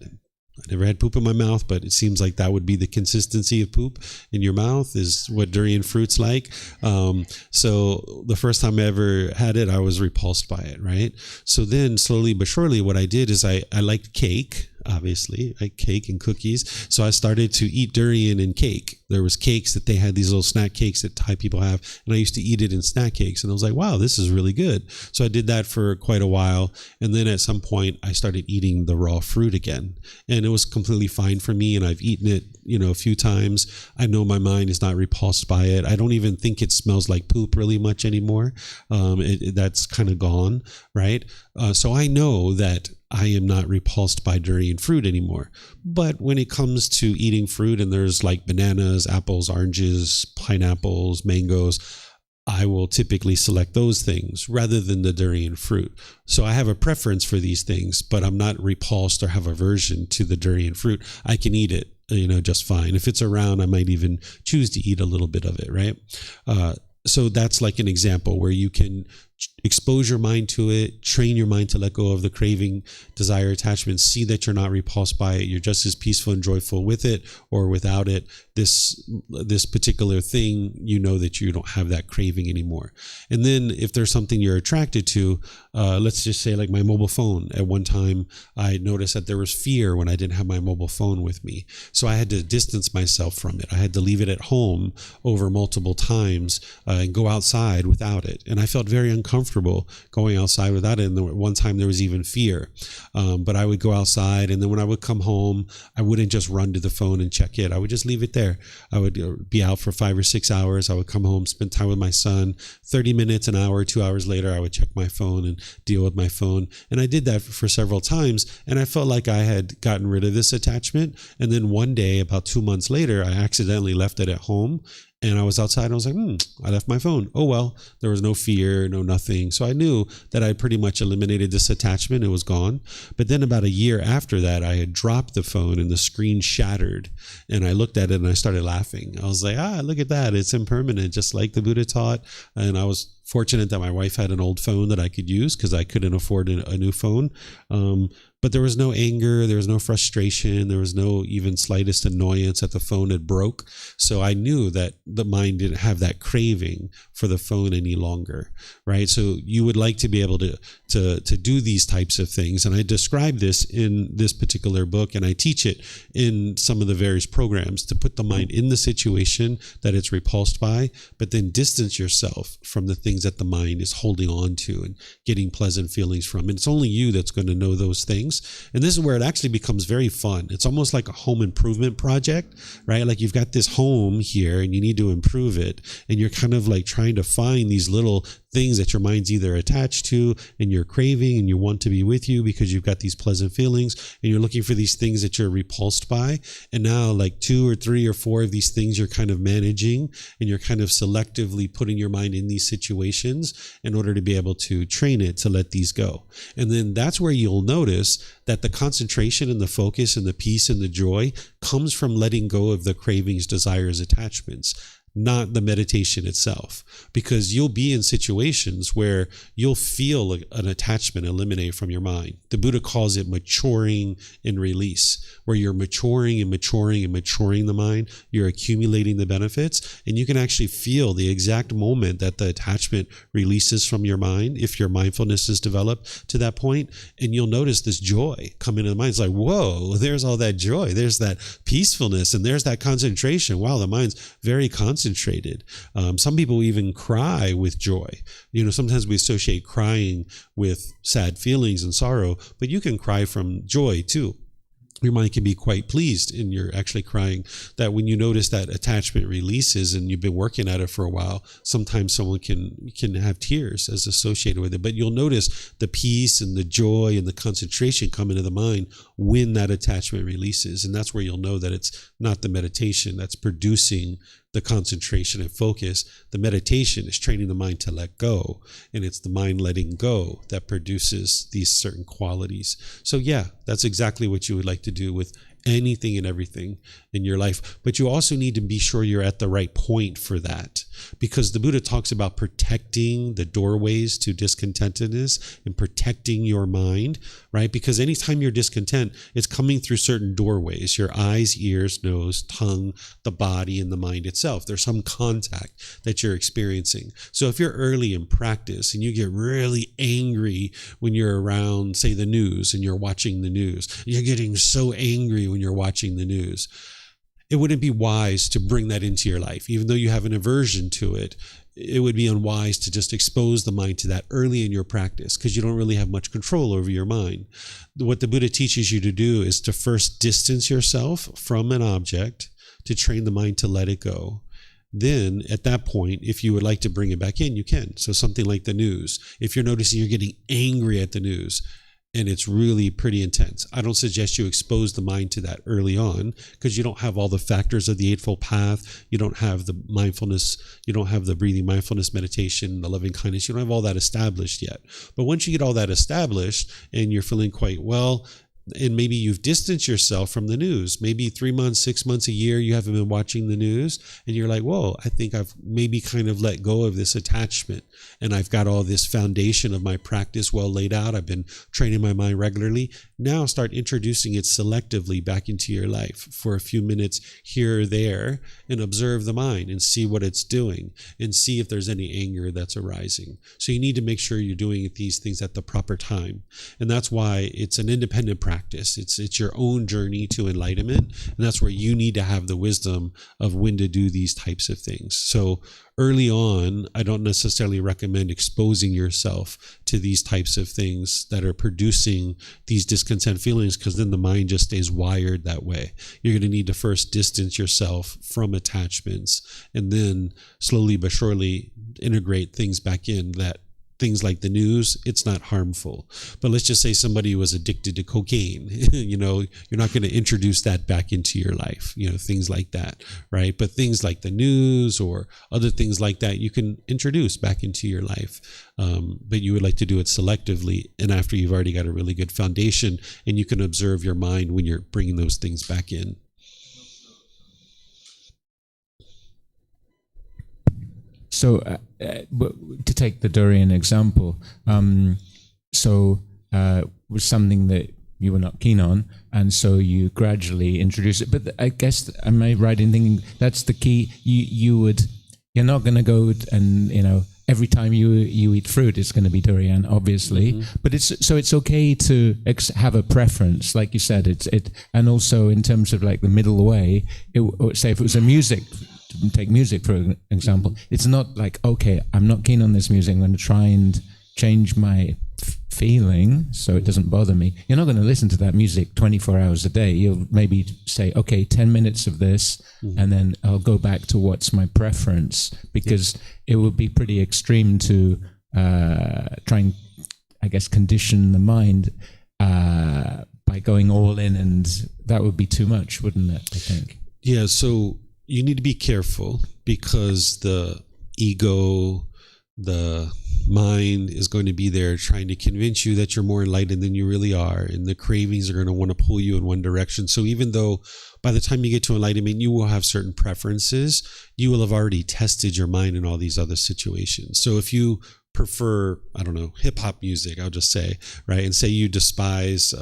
never had poop in my mouth, but it seems like that would be the consistency of poop in your mouth is what durian fruit's like. So the first time I ever had it, I was repulsed by it, right? So then slowly but surely what I did is I liked cake. Obviously, like cake and cookies. So I started to eat durian in cake. There was cakes that they had, these little snack cakes that Thai people have, and I used to eat it in snack cakes. And I was like, wow, this is really good. So I did that for quite a while. And then at some point, I started eating the raw fruit again. And it was completely fine for me. And I've eaten it, a few times. I know my mind is not repulsed by it. I don't even think it smells like poop really much anymore. That's kind of gone, right? So I know that I am not repulsed by durian fruit anymore. But when it comes to eating fruit and there's like bananas, apples, oranges, pineapples, mangoes, I will typically select those things rather than the durian fruit. So I have a preference for these things, but I'm not repulsed or have aversion to the durian fruit. I can eat it, just fine. If it's around, I might even choose to eat a little bit of it, right? So that's like an example where you can expose your mind to it, train your mind to let go of the craving, desire, attachment, see that you're not repulsed by it. You're just as peaceful and joyful with it or without it. This particular thing, that you don't have that craving anymore. And then if there's something you're attracted to, let's just say like my mobile phone. At one time, I noticed that there was fear when I didn't have my mobile phone with me. So I had to distance myself from it. I had to leave it at home over multiple times and go outside without it. And I felt very uncomfortable going outside without it. And one time there was even fear. But I would go outside, and then when I would come home, I wouldn't just run to the phone and check it. I would just leave it there. I would be out for 5 or 6 hours. I would come home, spend time with my son. 30 minutes, an hour, 2 hours later, I would check my phone and deal with my phone. And I did that for several times. And I felt like I had gotten rid of this attachment. And then one day, about 2 months later, I accidentally left it at home. And I was outside and I was like, I left my phone. Oh, well, there was no fear, no nothing. So I knew that I pretty much eliminated this attachment. It was gone. But then about a year after that, I had dropped the phone and the screen shattered. And I looked at it and I started laughing. I was like, look at that. It's impermanent, just like the Buddha taught. And I was fortunate that my wife had an old phone that I could use because I couldn't afford a new phone. But there was no anger, there was no frustration, there was no even slightest annoyance that the phone had broke. So I knew that the mind didn't have that craving for the phone any longer, right? So you would like to be able to do these types of things. And I describe this in this particular book, and I teach it in some of the various programs, to put the mind in the situation that it's repulsed by, but then distance yourself from the things that the mind is holding on to and getting pleasant feelings from. And it's only you that's going to know those things. And this is where it actually becomes very fun. It's almost like a home improvement project, right? Like you've got this home here and you need to improve it. And you're kind of like trying to find these little things that your mind's either attached to and you're craving and you want to be with you because you've got these pleasant feelings, and you're looking for these things that you're repulsed by. And now like 2 or 3 or 4 of these things you're kind of managing, and you're kind of selectively putting your mind in these situations in order to be able to train it to let these go. And then that's where you'll notice that the concentration and the focus and the peace and the joy comes from letting go of the cravings, desires, attachments, not the meditation itself, because you'll be in situations where you'll feel an attachment eliminate from your mind. The Buddha calls it maturing and release, where you're maturing and maturing and maturing the mind. You're accumulating the benefits, and you can actually feel the exact moment that the attachment releases from your mind if your mindfulness is developed to that point. And you'll notice this joy come into the mind. It's like, whoa, there's all that joy. There's that peacefulness, and there's that concentration. Wow, the mind's very concentrated. Some people even cry with joy. You know, sometimes we associate crying with sad feelings and sorrow, but you can cry from joy too. Your mind can be quite pleased, and you're actually crying. That when you notice that attachment releases and you've been working at it for a while, sometimes someone can have tears as associated with it. But you'll notice the peace and the joy and the concentration come into the mind when that attachment releases. And that's where you'll know that it's not the meditation that's producing the concentration and focus. The meditation is training the mind to let go, and it's the mind letting go that produces these certain qualities. So yeah, that's exactly what you would like to do with anything and everything in your life. But you also need to be sure you're at the right point for that, because the Buddha talks about protecting the doorways to discontentedness and protecting your mind, right? Because anytime you're discontent, it's coming through certain doorways: your eyes, ears, nose, tongue, the body, and the mind itself. There's some contact that you're experiencing. So if you're early in practice and you get really angry when you're around, say, the news, and you're watching the news, you're getting so angry when you're watching the news, it wouldn't be wise to bring that into your life. Even though you have an aversion to it, it would be unwise to just expose the mind to that early in your practice, because you don't really have much control over your mind. What the Buddha teaches you to do is to first distance yourself from an object to train the mind to let it go. Then at that point, if you would like to bring it back in, you can. So something like the news. If you're noticing you're getting angry at the news, and it's really pretty intense, I don't suggest you expose the mind to that early on, because you don't have all the factors of the Eightfold Path. You don't have the mindfulness. You don't have the breathing mindfulness meditation, the loving kindness. You don't have all that established yet. But once you get all that established and you're feeling quite well, and maybe you've distanced yourself from the news, maybe 3 months, 6 months, a year, you haven't been watching the news, and you're like, whoa, I think I've maybe kind of let go of this attachment, and I've got all this foundation of my practice well laid out. I've been training my mind regularly. Now start introducing it selectively back into your life for a few minutes here or there, and observe the mind and see what it's doing, and see if there's any anger that's arising. So you need to make sure you're doing these things at the proper time. And that's why it's an independent practice. It's your own journey to enlightenment, and that's where you need to have the wisdom of when to do these types of things. So early on, I don't necessarily recommend exposing yourself to these types of things that are producing these discontent feelings, because then the mind just stays wired that way. You're going to need to first distance yourself from attachments, and then slowly but surely integrate things back in. That things like the news, it's not harmful. But let's just say somebody was addicted to cocaine, you're not going to introduce that back into your life, things like that, right? But things like the news or other things like that, you can introduce back into your life. But you would like to do it selectively, and after you've already got a really good foundation, and you can observe your mind when you're bringing those things back in. To take the durian example, was something that you were not keen on, and so you gradually introduce it. But I guess, am I right in thinking that's the key? You're not going to go and every time you eat fruit, it's going to be durian, obviously. Mm-hmm. But it's okay to have a preference, like you said. And also in terms of like the middle way. Say if it was take music for example. It's not like, okay, I'm not keen on this music. I'm going to try and change my feeling so it doesn't bother me. You're not going to listen to that music 24 hours a day. You'll maybe say, okay, 10 minutes of this, and then I'll go back to what's my preference, because it would be pretty extreme to try and, I guess, condition the mind by going all in, and that would be too much, wouldn't it, I think? Yeah, so you need to be careful, because the ego, the mind is going to be there trying to convince you that you're more enlightened than you really are, and the cravings are going to want to pull you in one direction. So even though by the time you get to enlightenment, you will have certain preferences, you will have already tested your mind in all these other situations. So if you prefer, I don't know, hip-hop music, I'll just say, right, and say you despise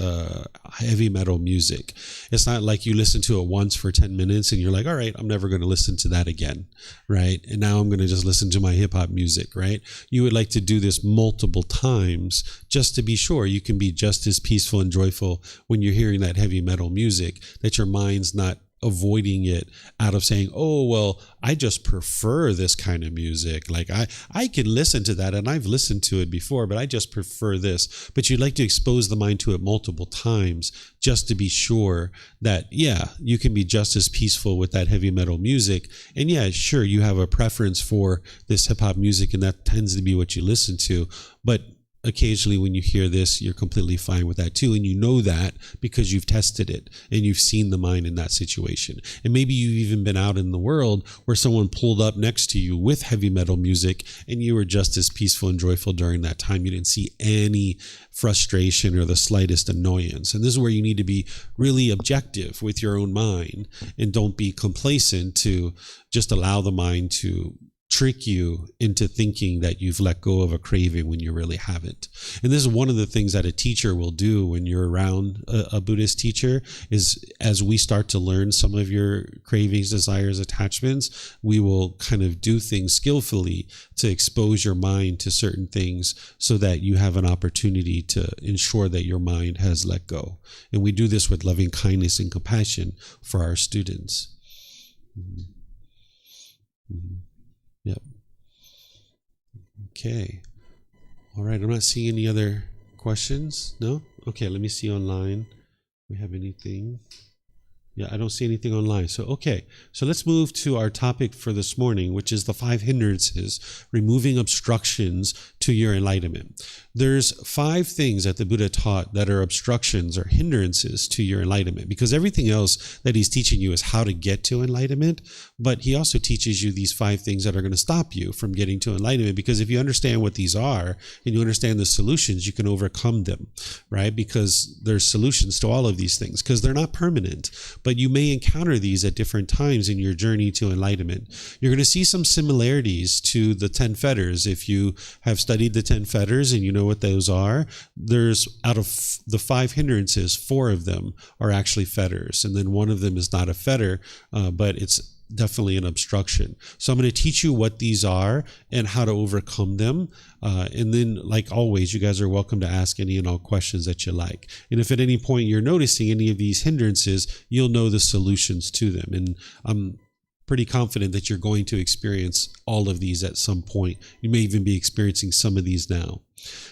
heavy metal music, it's not like you listen to it once for 10 minutes and you're like, all right, I'm never going to listen to that again, right? And now I'm going to just listen to my hip-hop music, right? You would like to do this multiple times just to be sure you can be just as peaceful and joyful when you're hearing that heavy metal music, that your mind's not avoiding it out of saying, oh, well, I just prefer this kind of music. Like I can listen to that, and I've listened to it before, but I just prefer this. But you'd like to expose the mind to it multiple times just to be sure that, yeah, you can be just as peaceful with that heavy metal music. And yeah, sure, you have a preference for this hip hop music, and that tends to be what you listen to. But occasionally when you hear this, you're completely fine with that too. And you know that because you've tested it and you've seen the mind in that situation. And maybe you've even been out in the world where someone pulled up next to you with heavy metal music and you were just as peaceful and joyful during that time. You didn't see any frustration or the slightest annoyance. And this is where you need to be really objective with your own mind, and don't be complacent to just allow the mind to trick you into thinking that you've let go of a craving when you really haven't. And this is one of the things that a teacher will do when you're around a Buddhist teacher, is as we start to learn some of your cravings, desires, attachments, we will kind of do things skillfully to expose your mind to certain things so that you have an opportunity to ensure that your mind has let go. And we do this with loving kindness and compassion for our students. Mm-hmm. Mm-hmm. Yep. Okay. All right. I'm not seeing any other questions. No? Okay. Let me see online. Do we have anything? Yeah, I don't see anything online. So, okay. So let's move to our topic for this morning, which is the 5 hindrances, removing obstructions to your enlightenment. There's 5 things that the Buddha taught that are obstructions or hindrances to your enlightenment, because everything else that he's teaching you is how to get to enlightenment, but he also teaches you these 5 things that are going to stop you from getting to enlightenment, because if you understand what these are and you understand the solutions, you can overcome them, right? Because there's solutions to all of these things, because they're not permanent, but you may encounter these at different times in your journey to enlightenment. You're going to see some similarities to the 10 fetters. If you have studied the 10 fetters and you know what those are, there's, out of the 5 hindrances, 4 of them are actually fetters. And then one of them is not a fetter, but it's definitely an obstruction. So I'm going to teach you what these are and how to overcome them. And then, like always, you guys are welcome to ask any and all questions that you like. And if at any point you're noticing any of these hindrances, you'll know the solutions to them. And I'm pretty confident that you're going to experience all of these at some point. You may even be experiencing some of these now.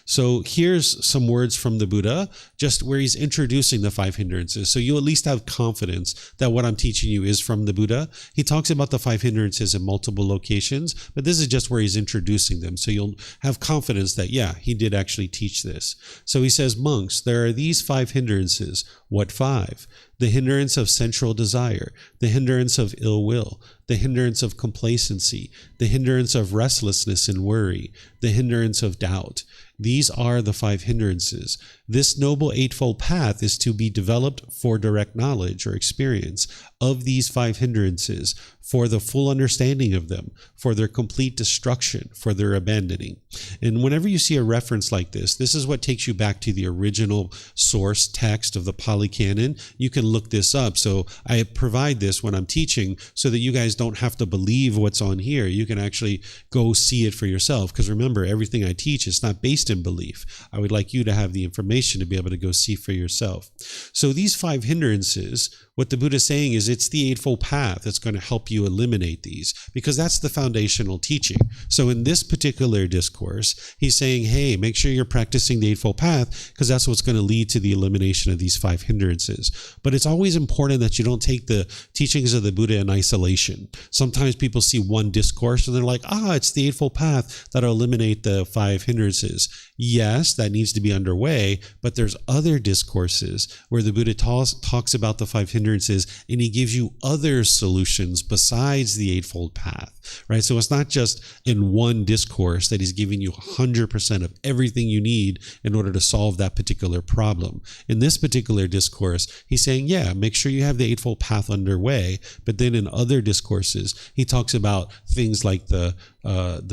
So here's some words from the Buddha, just where he's introducing the 5 hindrances. So you'll at least have confidence that what I'm teaching you is from the Buddha. He talks about the 5 hindrances in multiple locations, but this is just where he's introducing them. So you'll have confidence that, yeah, he did actually teach this. So he says, monks, there are these 5 hindrances. What 5? The hindrance of sensual desire, the hindrance of ill will, the hindrance of complacency, the hindrance of restlessness and worry, the hindrance of doubt, These are the 5 hindrances. This Noble Eightfold Path is to be developed for direct knowledge or experience of these 5 hindrances, for the full understanding of them, for their complete destruction, for their abandoning. And whenever you see a reference like this is what takes you back to the original source text of the Pali Canon. You can look this up. So I provide this when I'm teaching so that you guys don't have to believe what's on here. You can actually go see it for yourself. Because remember, everything I teach is not based in belief. I would like you to have the information to be able to go see for yourself. So these 5 hindrances, what the Buddha is saying is it's the Eightfold Path that's going to help you eliminate these, because that's the foundational teaching. So in this particular discourse, he's saying, hey, make sure you're practicing the Eightfold Path, because that's what's going to lead to the elimination of these 5 hindrances. But it's always important that you don't take the teachings of the Buddha in isolation. Sometimes people see one discourse and they're like, it's the Eightfold Path that'll eliminate the 5 hindrances. Yes, that needs to be underway, but there's other discourses where the Buddha talks about the 5 hindrances, and he gives you other solutions besides the Eightfold Path, right? So it's not just in one discourse that he's giving you 100% of everything you need in order to solve that particular problem. In this particular discourse, he's saying, yeah, make sure you have the Eightfold Path underway, but then in other discourses, he talks about things like the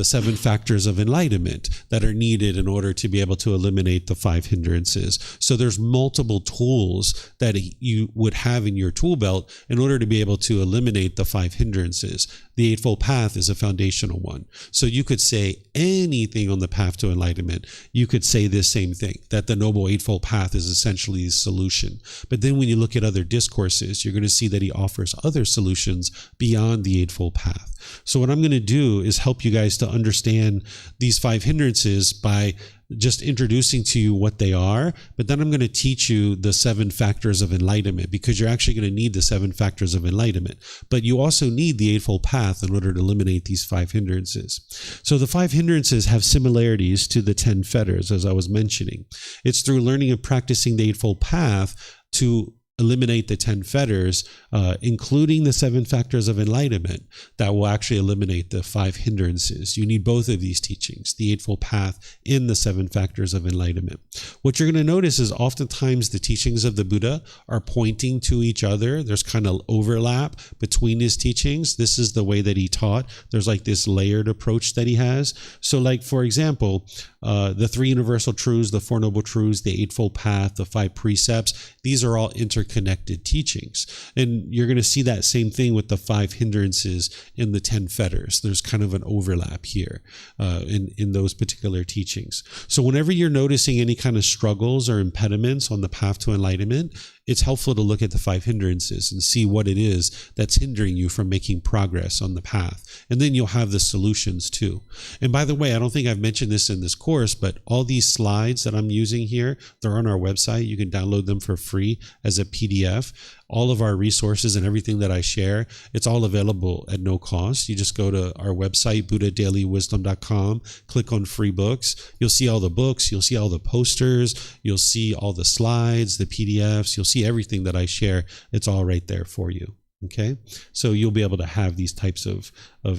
7 factors of enlightenment that are needed in order to be able to eliminate the 5 hindrances. So there's multiple tools that you would have in your tool belt in order to be able to eliminate the 5 hindrances. The Eightfold Path is a foundational one. So you could say anything on the path to enlightenment. You could say this same thing, that the Noble Eightfold Path is essentially the solution. But then when you look at other discourses, you're going to see that he offers other solutions beyond the Eightfold Path. So what I'm going to do is help you guys to understand these 5 hindrances by just introducing to you what they are, but then I'm going to teach you the 7 factors of enlightenment, because you're actually going to need the 7 factors of enlightenment, but you also need the Eightfold Path in order to eliminate these 5 hindrances. So the 5 hindrances have similarities to the 10 fetters, as I was mentioning. It's through learning and practicing the Eightfold Path to eliminate the 10 fetters, including the 7 factors of enlightenment, that will actually eliminate the 5 hindrances. You need both of these teachings, the Eightfold Path and the 7 factors of enlightenment. What you're going to notice is oftentimes the teachings of the Buddha are pointing to each other. There's kind of overlap between his teachings. This is the way that he taught. There's like this layered approach that he has. So like, for example, the 3 universal truths, the 4 noble truths, the Eightfold Path, the 5 precepts, these are all interconnected teachings. And you're going to see that same thing with the 5 hindrances in the 10 fetters. There's kind of an overlap here in those particular teachings. So whenever you're noticing any kind of struggles or impediments on the path to enlightenment, it's helpful to look at the 5 hindrances and see what it is that's hindering you from making progress on the path. And then you'll have the solutions too. And by the way, I don't think I've mentioned this in this course, but all these slides that I'm using here, they're on our website. You can download them for free as a PDF. All of our resources and everything that I share, it's all available at no cost. You just go to our website, buddhadailywisdom.com, click on free books. You'll see all the books. You'll see all the posters. You'll see all the slides, the PDFs. You'll see everything that I share. It's all right there for you. Okay, so you'll be able to have these types of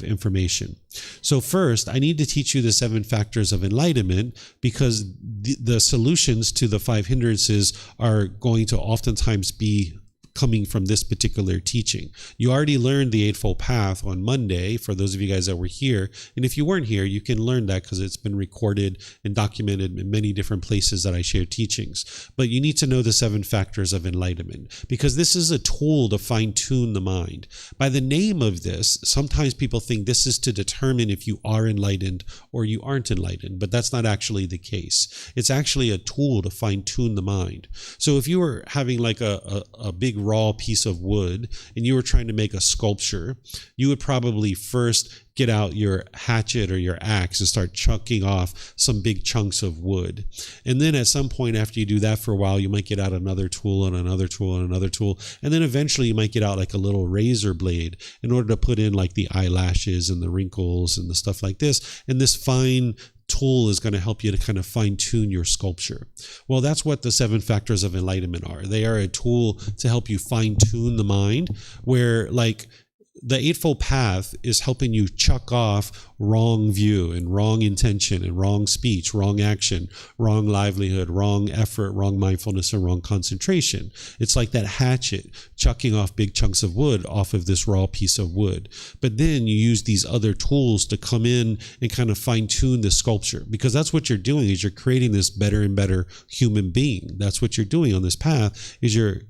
information. So first, I need to teach you the 7 factors of enlightenment, because the solutions to the 5 hindrances are going to oftentimes be coming from this particular teaching. You already learned the Eightfold Path on Monday, for those of you guys that were here. And if you weren't here, you can learn that because it's been recorded and documented in many different places that I share teachings. But you need to know the 7 factors of enlightenment, because this is a tool to fine-tune the mind. By the name of this, sometimes people think this is to determine if you are enlightened or you aren't enlightened, but that's not actually the case. It's actually a tool to fine-tune the mind. So if you were having like a big raw piece of wood and you were trying to make a sculpture, you would probably first get out your hatchet or your axe and start chunking off some big chunks of wood. And then at some point after you do that for a while, you might get out another tool and another tool and another tool. And then eventually you might get out like a little razor blade in order to put in like the eyelashes and the wrinkles and the stuff like this. And this fine tool is going to help you to kind of fine-tune your sculpture. Well, that's what the 7 factors of enlightenment are. They are a tool to help you fine-tune the mind, where like the Eightfold Path is helping you chuck off wrong view and wrong intention and wrong speech, wrong action, wrong livelihood, wrong effort, wrong mindfulness, and wrong concentration. It's like that hatchet chucking off big chunks of wood off of this raw piece of wood. But then you use these other tools to come in and kind of fine tune the sculpture, because that's what you're doing, is you're creating this better and better human being. That's what you're doing on this path, is you're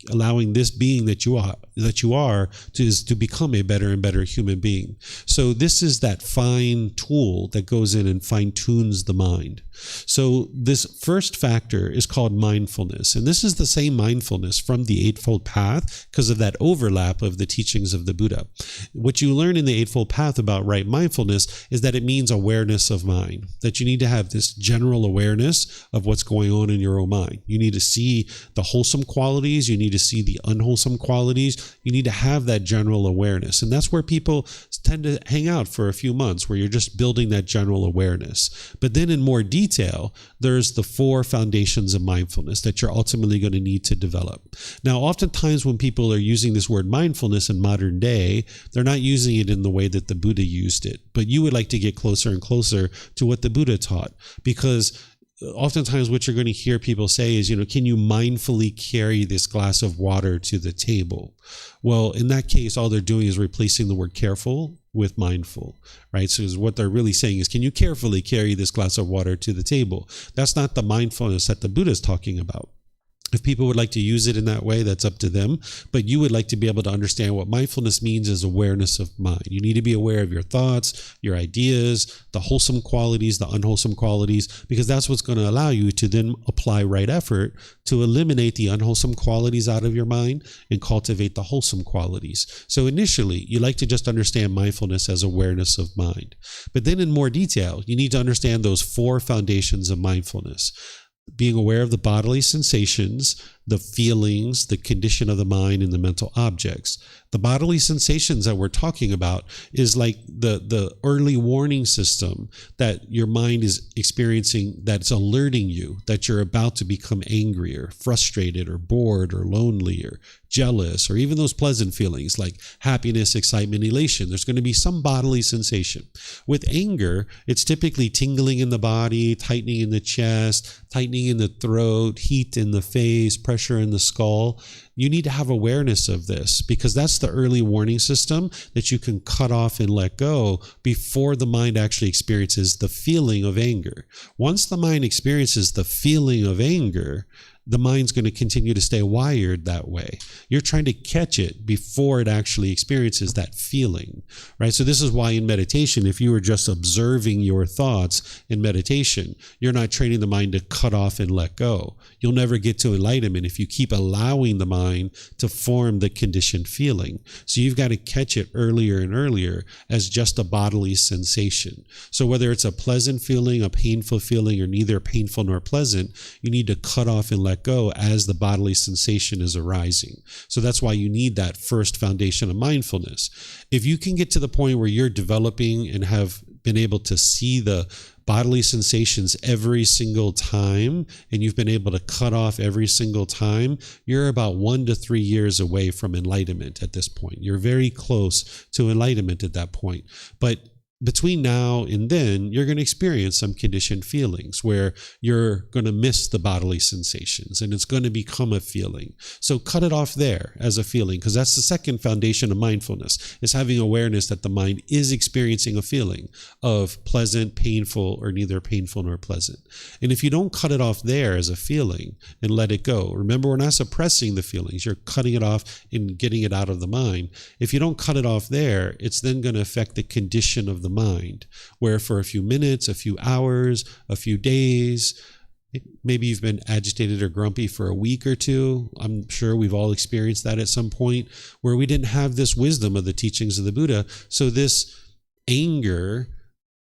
allowing this being that you are to become a better and better human being. So this is that fine tool that goes in and fine tunes the mind. So this first factor is called mindfulness, and this is the same mindfulness from the Eightfold Path because of that overlap of the teachings of the Buddha. What you learn in the Eightfold Path about right mindfulness is that it means awareness of mind, that you need to have this general awareness of what's going on in your own mind. You need to see the wholesome qualities, you need to see the unwholesome qualities, you need to have that general awareness. And that's where people tend to hang out for a few months, where you're just building that general awareness. But then in more detail, there's the 4 foundations of mindfulness that you're ultimately going to need to develop. Now, oftentimes when people are using this word mindfulness in modern day, they're not using it in the way that the Buddha used it. But you would like to get closer and closer to what the Buddha taught, because oftentimes what you're going to hear people say is, can you mindfully carry this glass of water to the table? Well, in that case, all they're doing is replacing the word careful with mindful, right? So what they're really saying is, can you carefully carry this glass of water to the table? That's not the mindfulness that the Buddha is talking about. If people would like to use it in that way, that's up to them. But you would like to be able to understand what mindfulness means is awareness of mind. You need to be aware of your thoughts, your ideas, the wholesome qualities, the unwholesome qualities, because that's what's going to allow you to then apply right effort to eliminate the unwholesome qualities out of your mind and cultivate the wholesome qualities. So initially, you like to just understand mindfulness as awareness of mind. But then in more detail, you need to understand those 4 foundations of mindfulness. Being aware of the bodily sensations, the feelings, the condition of the mind, and the mental objects. The bodily sensations that we're talking about is like the early warning system that your mind is experiencing, that's alerting you that you're about to become angry or frustrated or bored or lonely or jealous, or even those pleasant feelings like happiness, excitement, elation. There's going to be some bodily sensation. With anger, it's typically tingling in the body, tightening in the chest, tightening in the throat, heat in the face, pressure in the skull. You need to have awareness of this, because that's the early warning system that you can cut off and let go before the mind actually experiences the feeling of anger. Once the mind experiences the feeling of anger, the mind's going to continue to stay wired that way. You're trying to catch it before it actually experiences that feeling, right? So this is why in meditation, if you were just observing your thoughts in meditation, you're not training the mind to cut off and let go. You'll never get to enlightenment if you keep allowing the mind to form the conditioned feeling. So you've got to catch it earlier and earlier as just a bodily sensation. So whether it's a pleasant feeling, a painful feeling, or neither painful nor pleasant, you need to cut off and let go as the bodily sensation is arising. So that's why you need that first foundation of mindfulness. If you can get to the point where you're developing and have been able to see the bodily sensations every single time, and you've been able to cut off every single time, you're about 1 to 3 years away from enlightenment at this point. You're very close to enlightenment at that point. But between now and then, you're going to experience some conditioned feelings where you're going to miss the bodily sensations and it's going to become a feeling. So cut it off there as a feeling, because that's the second foundation of mindfulness, is having awareness that the mind is experiencing a feeling of pleasant, painful, or neither painful nor pleasant. And if you don't cut it off there as a feeling and let it go, remember, we're not suppressing the feelings, you're cutting it off and getting it out of the mind. If you don't cut it off there, it's then going to affect the condition of the mind, where for a few minutes, a few hours, a few days, maybe you've been agitated or grumpy for a week or two. I'm sure we've all experienced that at some point, where we didn't have this wisdom of the teachings of the Buddha. So this anger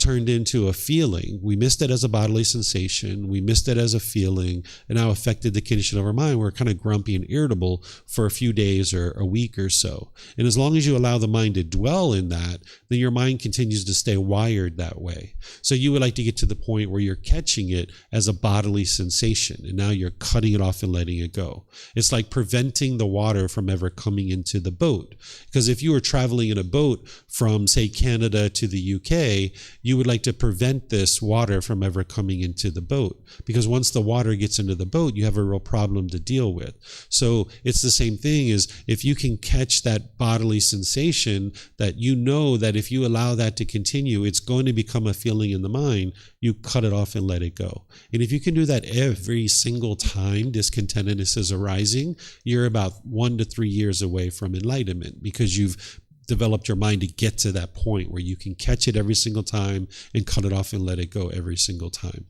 turned into a feeling. We missed it as a bodily sensation. We missed it as a feeling, and now affected the condition of our mind. We're kind of grumpy and irritable for a few days or a week or so. And as long as you allow the mind to dwell in that, then your mind continues to stay wired that way. So you would like to get to the point where you're catching it as a bodily sensation, and now you're cutting it off and letting it go. It's like preventing the water from ever coming into the boat. Because if you were traveling in a boat from, say, Canada to the UK, you would like to prevent this water from ever coming into the boat. Because once the water gets into the boat, you have a real problem to deal with. So it's the same thing as if you can catch that bodily sensation that you know that if you allow that to continue, it's going to become a feeling in the mind, you cut it off and let it go. And if you can do that every single time discontentedness is arising, you're about 1 to 3 years away from enlightenment, because you've developed your mind to get to that point where you can catch it every single time and cut it off and let it go every single time.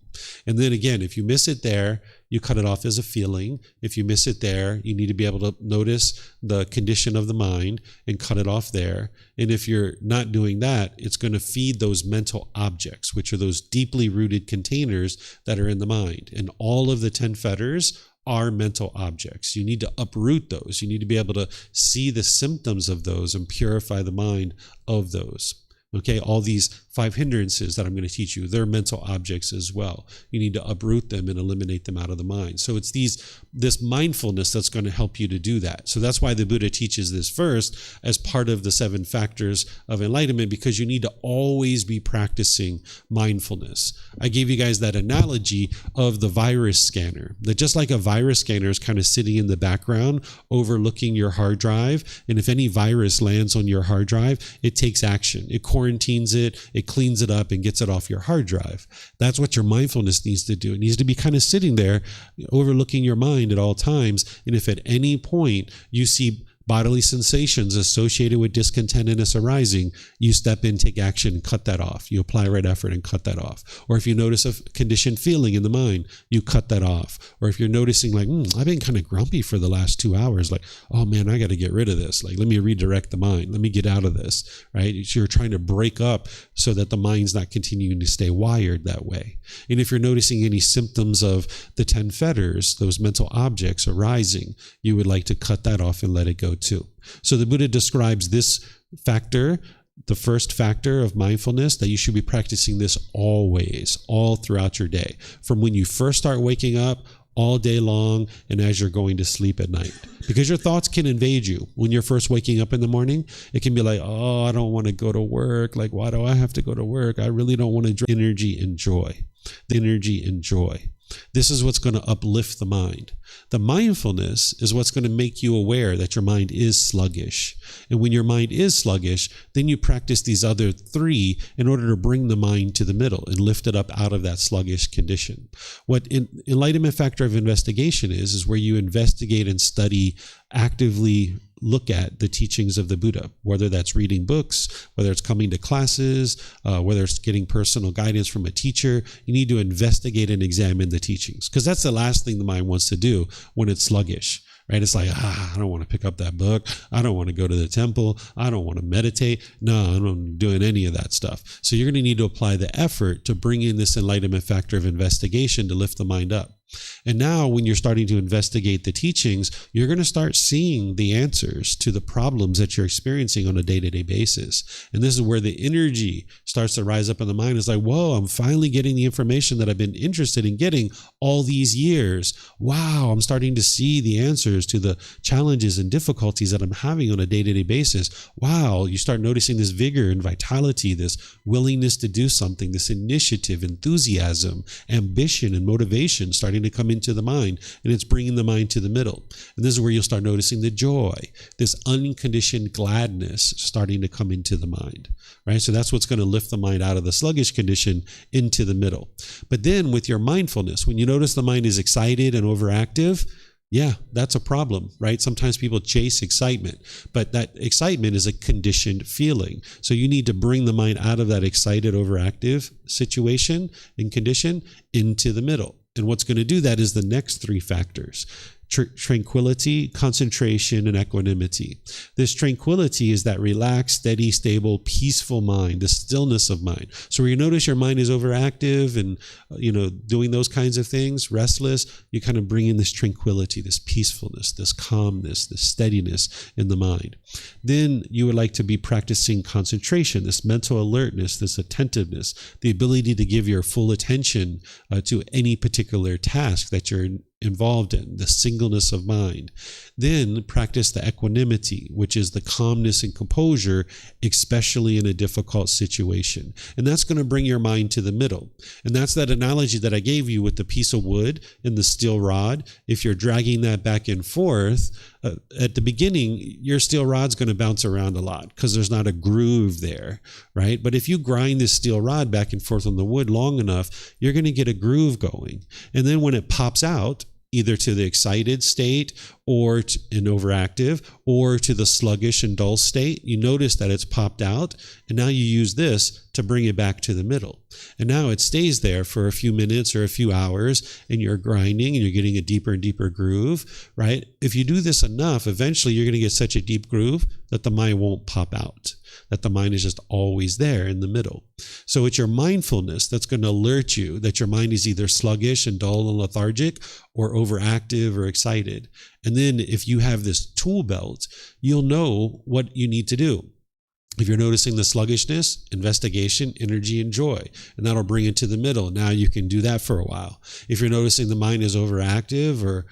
And then again, if you miss it there, you cut it off as a feeling. If you miss it there, you need to be able to notice the condition of the mind and cut it off there. And if you're not doing that, it's going to feed those mental objects, which are those deeply rooted containers that are in the mind. And all of the 10 fetters are mental objects. You need to uproot those. You need to be able to see the symptoms of those and purify the mind of those. Okay, all these 5 hindrances that I'm going to teach you, they're mental objects as well. You need to uproot them and eliminate them out of the mind. So it's this mindfulness that's going to help you to do that. So that's why the Buddha teaches this first as part of the 7 factors of enlightenment, because you need to always be practicing mindfulness. I gave you guys that analogy of the virus scanner, that just like a virus scanner is kind of sitting in the background overlooking your hard drive, and if any virus lands on your hard drive, it takes action. It quarantines it, it cleans it up, and gets it off your hard drive. That's what your mindfulness needs to do. It needs to be kind of sitting there overlooking your mind at all times. And if at any point you see bodily sensations associated with discontentedness arising, you step in, take action, and cut that off. You apply right effort and cut that off. Or if you notice a conditioned feeling in the mind, you cut that off. Or if you're noticing like, I've been kind of grumpy for the last 2 hours, like, oh man, I got to get rid of this. Like, let me redirect the mind. Let me get out of this, right? You're trying to break up so that the mind's not continuing to stay wired that way. And if you're noticing any symptoms of the 10 fetters, those mental objects arising, you would like to cut that off and let it go too. So the Buddha describes this factor, the first factor of mindfulness, that you should be practicing this always, all throughout your day, from when you first start waking up, all day long, and as you're going to sleep at night. Because your thoughts can invade you. When you're first waking up in the morning, it can be like, oh, I don't want to go to work. Like, why do I have to go to work? I really don't want to drink. Energy and joy. The energy and joy. This is what's going to uplift the mind. The mindfulness is what's going to make you aware that your mind is sluggish. And when your mind is sluggish, then you practice these other 3 in order to bring the mind to the middle and lift it up out of that sluggish condition. What enlightenment factor of investigation is where you investigate and study, actively look at the teachings of the Buddha, whether that's reading books, whether it's coming to classes, whether it's getting personal guidance from a teacher. You need to investigate and examine the teachings, because that's the last thing the mind wants to do when it's sluggish, right? It's like, I don't want to pick up that book. I don't want to go to the temple. I don't want to meditate. No, I'm not doing any of that stuff. So you're going to need to apply the effort to bring in this enlightenment factor of investigation to lift the mind up. And now when you're starting to investigate the teachings, you're going to start seeing the answers to the problems that you're experiencing on a day-to-day basis. And this is where the energy starts to rise up in the mind. It's like, whoa, I'm finally getting the information that I've been interested in getting all these years. Wow, I'm starting to see the answers to the challenges and difficulties that I'm having on a day-to-day basis. Wow, you start noticing this vigor and vitality, this willingness to do something, this initiative, enthusiasm, ambition, and motivation starting to come into the mind, and it's bringing the mind to the middle. And this is where you'll start noticing the joy, this unconditioned gladness starting to come into the mind, right? So that's what's going to lift the mind out of the sluggish condition into the middle. But then with your mindfulness, when you notice the mind is excited and overactive, yeah, that's a problem, right? Sometimes people chase excitement, but that excitement is a conditioned feeling. So you need to bring the mind out of that excited, overactive situation and condition into the middle. And what's going to do that is the next 3 factors. tranquility, concentration, and equanimity. This tranquility is that relaxed, steady, stable, peaceful mind, the stillness of mind. So where you notice your mind is overactive and, doing those kinds of things, restless, you kind of bring in this tranquility, this peacefulness, this calmness, this steadiness in the mind. Then you would like to be practicing concentration, this mental alertness, this attentiveness, the ability to give your full attention to any particular task that you're involved in, the singleness of mind. Then practice the equanimity, which is the calmness and composure, especially in a difficult situation. And that's going to bring your mind to the middle. And that's that analogy that I gave you with the piece of wood and the steel rod. If you're dragging that back and forth, at the beginning, your steel rod's going to bounce around a lot because there's not a groove there, right? But if you grind this steel rod back and forth on the wood long enough, you're going to get a groove going. And then when it pops out, either to the excited state or an overactive, or to the sluggish and dull state, you notice that it's popped out, and now you use this to bring it back to the middle. And now it stays there for a few minutes or a few hours, and you're grinding and you're getting a deeper and deeper groove, right? If you do this enough, eventually you're going to get such a deep groove that the mind won't pop out, that the mind is just always there in the middle. So it's your mindfulness that's going to alert you that your mind is either sluggish and dull and lethargic, or overactive or excited. And then if you have this tool belt, you'll know what you need to do. If you're noticing the sluggishness, investigation, energy, and joy, and that'll bring it to the middle. Now you can do that for a while. If you're noticing the mind is overactive or,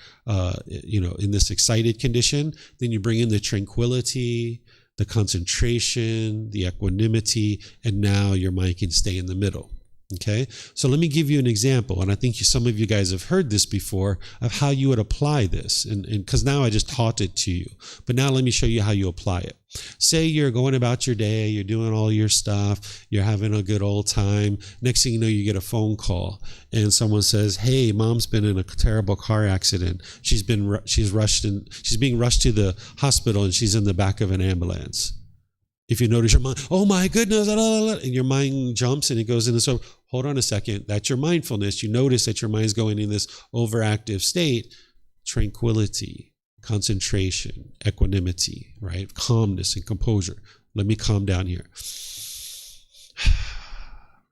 in this excited condition, then you bring in the tranquility, the concentration, the equanimity, and now your mind can stay in the middle. Okay, so let me give you an example, and I think some of you guys have heard this before, of how you would apply this, and because now I just taught it to you, but now let me show you how you apply it. Say you're going about your day, you're doing all your stuff, you're having a good old time. Next thing you know, you get a phone call, and someone says, "Hey, mom's been in a terrible car accident. She's being rushed to the hospital, and she's in the back of an ambulance." If you notice your mind, oh my goodness, and your mind jumps and it goes into so, hold on a second, that's your mindfulness. You notice that your mind is going in this overactive state. Tranquility, concentration, equanimity, right? Calmness and composure. Let me calm down here.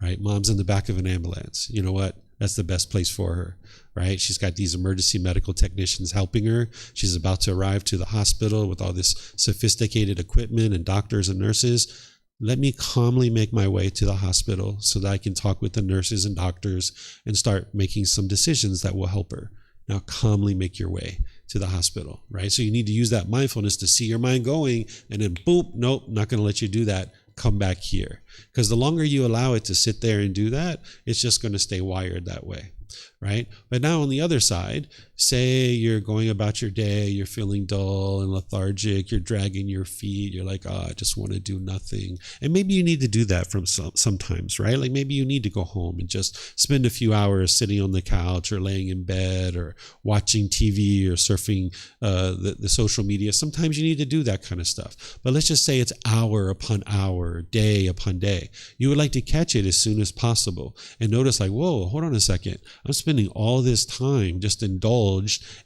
Right? Mom's in the back of an ambulance. You know what? That's the best place for her, right? She's got these emergency medical technicians helping her. She's about to arrive to the hospital with all this sophisticated equipment and doctors and nurses. Let me calmly make my way to the hospital so that I can talk with the nurses and doctors and start making some decisions that will help her. Now calmly make your way to the hospital, right? So you need to use that mindfulness to see your mind going, and then boop, nope, not going to let you do that. Come back here. Because the longer you allow it to sit there and do that, it's just going to stay wired that way, right? But now on the other side, say you're going about your day, you're feeling dull and lethargic, you're dragging your feet, you're like, I just want to do nothing. And maybe you need to do that sometimes, right? Like maybe you need to go home and just spend a few hours sitting on the couch or laying in bed or watching TV or surfing the social media. Sometimes you need to do that kind of stuff. But let's just say it's hour upon hour, day upon day. You would like to catch it as soon as possible and notice like, whoa, hold on a second. I'm spending all this time just indulged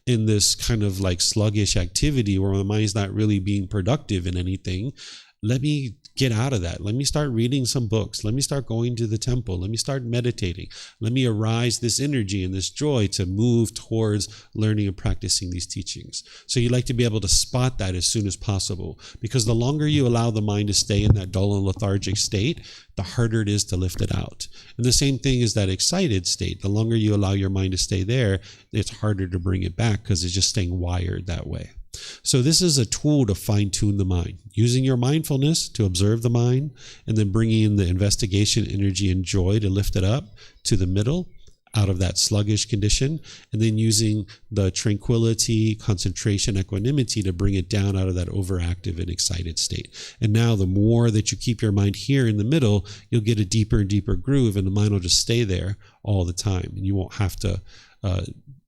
in this kind of like sluggish activity where my mind's not really being productive in anything. Let me get out of that. Let me start reading some books. Let me start going to the temple. Let me start meditating. Let me arise this energy and this joy to move towards learning and practicing these teachings. So you like to be able to spot that as soon as possible, because the longer you allow the mind to stay in that dull and lethargic state, the harder it is to lift it out. And the same thing is that excited state. The longer you allow your mind to stay there, it's harder to bring it back because it's just staying wired that way. So this is a tool to fine-tune the mind, using your mindfulness to observe the mind, and then bringing in the investigation, energy, and joy to lift it up to the middle, out of that sluggish condition, and then using the tranquility, concentration, equanimity to bring it down out of that overactive and excited state. And now the more that you keep your mind here in the middle, you'll get a deeper and deeper groove, and the mind will just stay there all the time, and you won't have to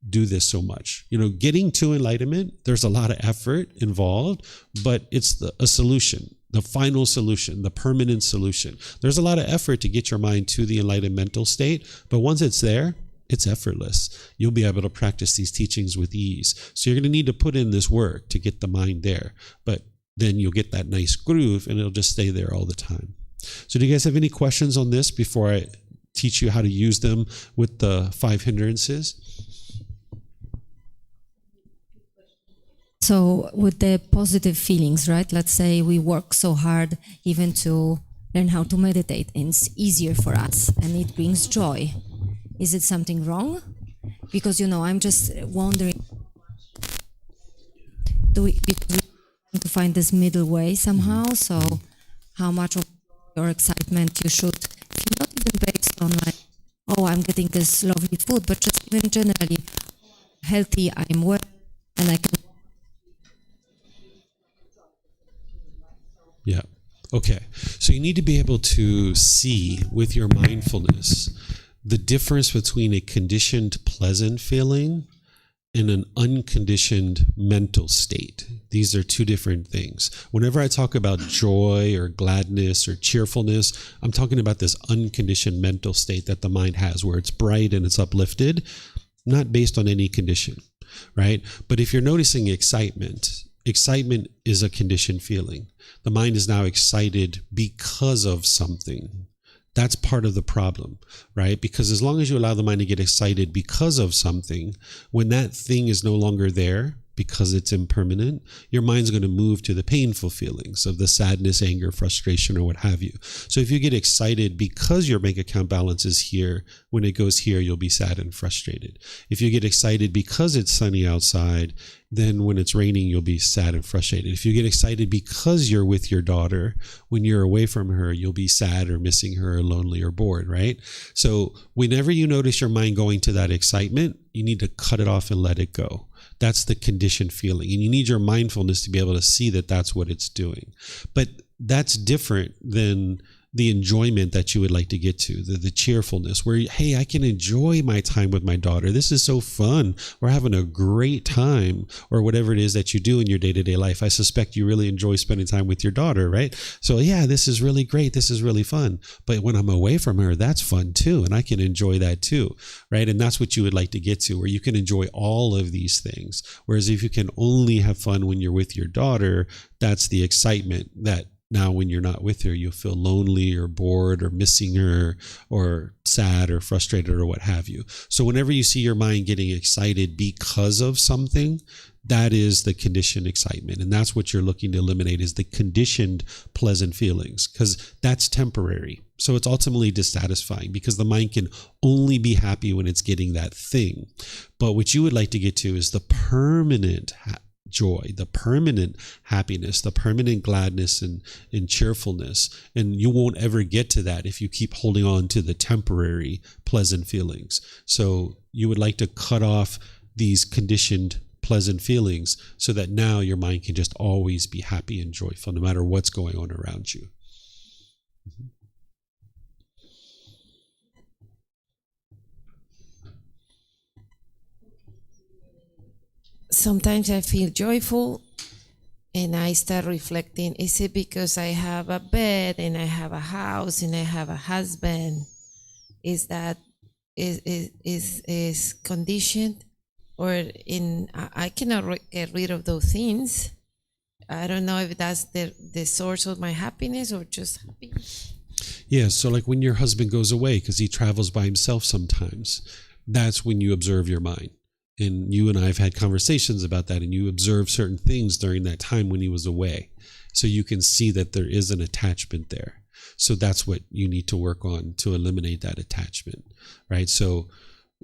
do this so much. Getting to enlightenment, there's a lot of effort involved, but it's a solution, the final solution, the permanent solution. There's a lot of effort to get your mind to the enlightened mental state, but once it's there, it's effortless. You'll be able to practice these teachings with ease. So you're going to need to put in this work to get the mind there. But then you'll get that nice groove and it'll just stay there all the time. So do you guys have any questions on this before I teach you how to use them with the 5 hindrances? So with the positive feelings, right? Let's say we work so hard even to learn how to meditate, and it's easier for us and it brings joy. Is it something wrong? Because, I'm just wondering, because we want to find this middle way somehow. So how much of your excitement you should, not even based on like, oh, I'm getting this lovely food, but just even generally healthy, I'm well, and I can. Yeah. Okay. So you need to be able to see with your mindfulness the difference between a conditioned pleasant feeling and an unconditioned mental state. These are two different things. Whenever I talk about joy or gladness or cheerfulness, I'm talking about this unconditioned mental state that the mind has where it's bright and it's uplifted, not based on any condition, right? But if you're noticing excitement is a conditioned feeling. The mind is now excited because of something. That's part of the problem, right? Because as long as you allow the mind to get excited because of something, when that thing is no longer there, because it's impermanent, your mind's going to move to the painful feelings of the sadness, anger, frustration, or what have you. So if you get excited because your bank account balance is here, when it goes here, you'll be sad and frustrated. If you get excited because it's sunny outside, then when it's raining, you'll be sad and frustrated. If you get excited because you're with your daughter, when you're away from her, you'll be sad or missing her or lonely or bored, right? So whenever you notice your mind going to that excitement, you need to cut it off and let it go. That's the conditioned feeling. And you need your mindfulness to be able to see that that's what it's doing. But that's different than the enjoyment that you would like to get to, the cheerfulness where, hey, I can enjoy my time with my daughter. This is so fun. We're having a great time, or whatever it is that you do in your day-to-day life. I suspect you really enjoy spending time with your daughter, right? So yeah, this is really great. This is really fun. But when I'm away from her, that's fun too. And I can enjoy that too, right? And that's what you would like to get to, where you can enjoy all of these things. Whereas if you can only have fun when you're with your daughter, that's the excitement that now when you're not with her, you'll feel lonely or bored or missing her or sad or frustrated or what have you. So whenever you see your mind getting excited because of something, that is the conditioned excitement. And that's what you're looking to eliminate, is the conditioned pleasant feelings, because that's temporary. So it's ultimately dissatisfying because the mind can only be happy when it's getting that thing. But what you would like to get to is the permanent joy, the permanent happiness, the permanent gladness and cheerfulness. And you won't ever get to that if you keep holding on to the temporary pleasant feelings. So you would like to cut off these conditioned pleasant feelings so that now your mind can just always be happy and joyful no matter what's going on around you. Mm-hmm. Sometimes I feel joyful and I start reflecting, is it because I have a bed and I have a house and I have a husband? Is that is conditioned? Or I cannot get rid of those things. I don't know if that's the source of my happiness or just happiness. Yeah, so like when your husband goes away because he travels by himself sometimes, that's when you observe your mind. And you and I have had conversations about that, and you observe certain things during that time when he was away. So you can see that there is an attachment there. So that's what you need to work on to eliminate that attachment, right? So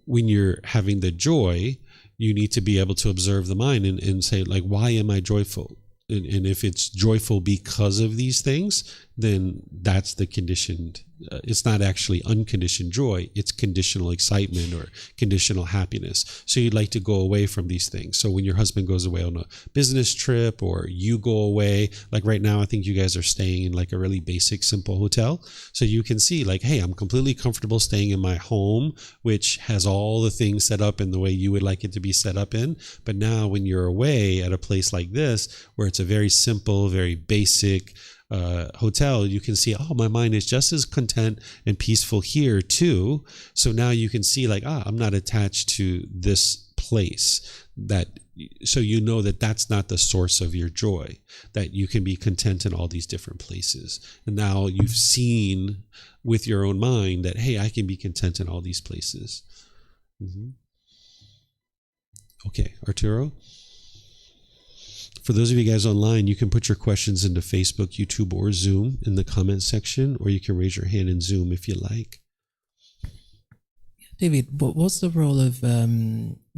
when you're having the joy, you need to be able to observe the mind and say, like, why am I joyful? And if it's joyful because of these things, then that's the conditioned. It's not actually unconditioned joy. It's conditional excitement or conditional happiness. So you'd like to go away from these things. So when your husband goes away on a business trip or you go away, like right now, I think you guys are staying in like a really basic, simple hotel. So you can see like, hey, I'm completely comfortable staying in my home, which has all the things set up in the way you would like it to be set up in. But now when you're away at a place like this, where it's a very simple, very basic, hotel, you can see, oh, my mind is just as content and peaceful here too. So now you can see like, I'm not attached to this place. So you know that that's not the source of your joy, that you can be content in all these different places. And now you've seen with your own mind that, hey, I can be content in all these places. Okay, Arturo? For those of you guys online, you can put your questions into Facebook, YouTube, or Zoom in the comment section, or you can raise your hand in Zoom if you like. David, what's the role of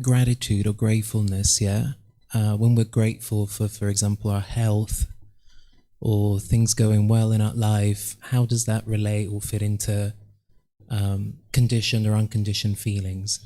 gratitude or gratefulness, when we're grateful for example, our health or things going well in our life, how does that relate or fit into conditioned or unconditioned feelings?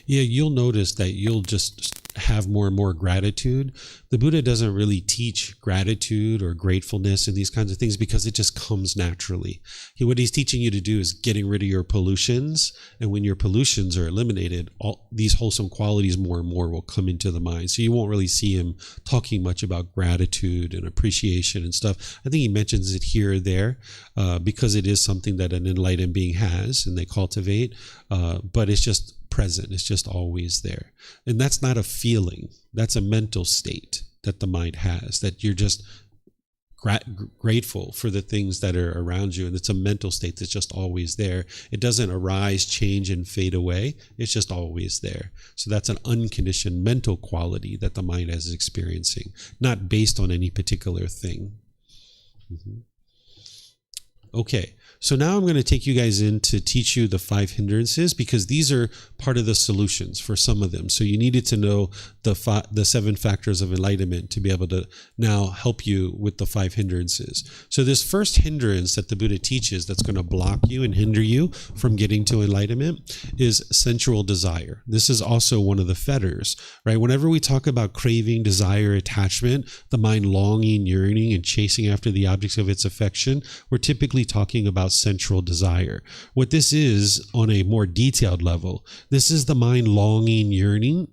Yeah, you'll notice that you'll just have more and more gratitude. The Buddha doesn't really teach gratitude or gratefulness and these kinds of things because it just comes naturally. What he's teaching you to do is getting rid of your pollutions. And when your pollutions are eliminated, all these wholesome qualities more and more will come into the mind. So you won't really see him talking much about gratitude and appreciation and stuff. I think he mentions it here or there because it is something that an enlightened being has and they cultivate, but it's just present. It's just always there. And that's not a feeling. That's a mental state that the mind has, that you're just grateful for the things that are around you. And it's a mental state that's just always there. It doesn't arise, change, and fade away. It's just always there. So that's an unconditioned mental quality that the mind is experiencing, not based on any particular thing. Okay. So now I'm going to take you guys in to teach you the 5 hindrances, because these are part of the solutions for some of them. So you needed to know the 7 factors of enlightenment to be able to now help you with the 5 hindrances. So this first hindrance that the Buddha teaches that's going to block you and hinder you from getting to enlightenment is sensual desire. This is also one of the fetters, right? Whenever we talk about craving, desire, attachment, the mind longing, yearning, and chasing after the objects of its affection, we're typically talking about sensual desire. What this is on a more detailed level, this is the mind longing, yearning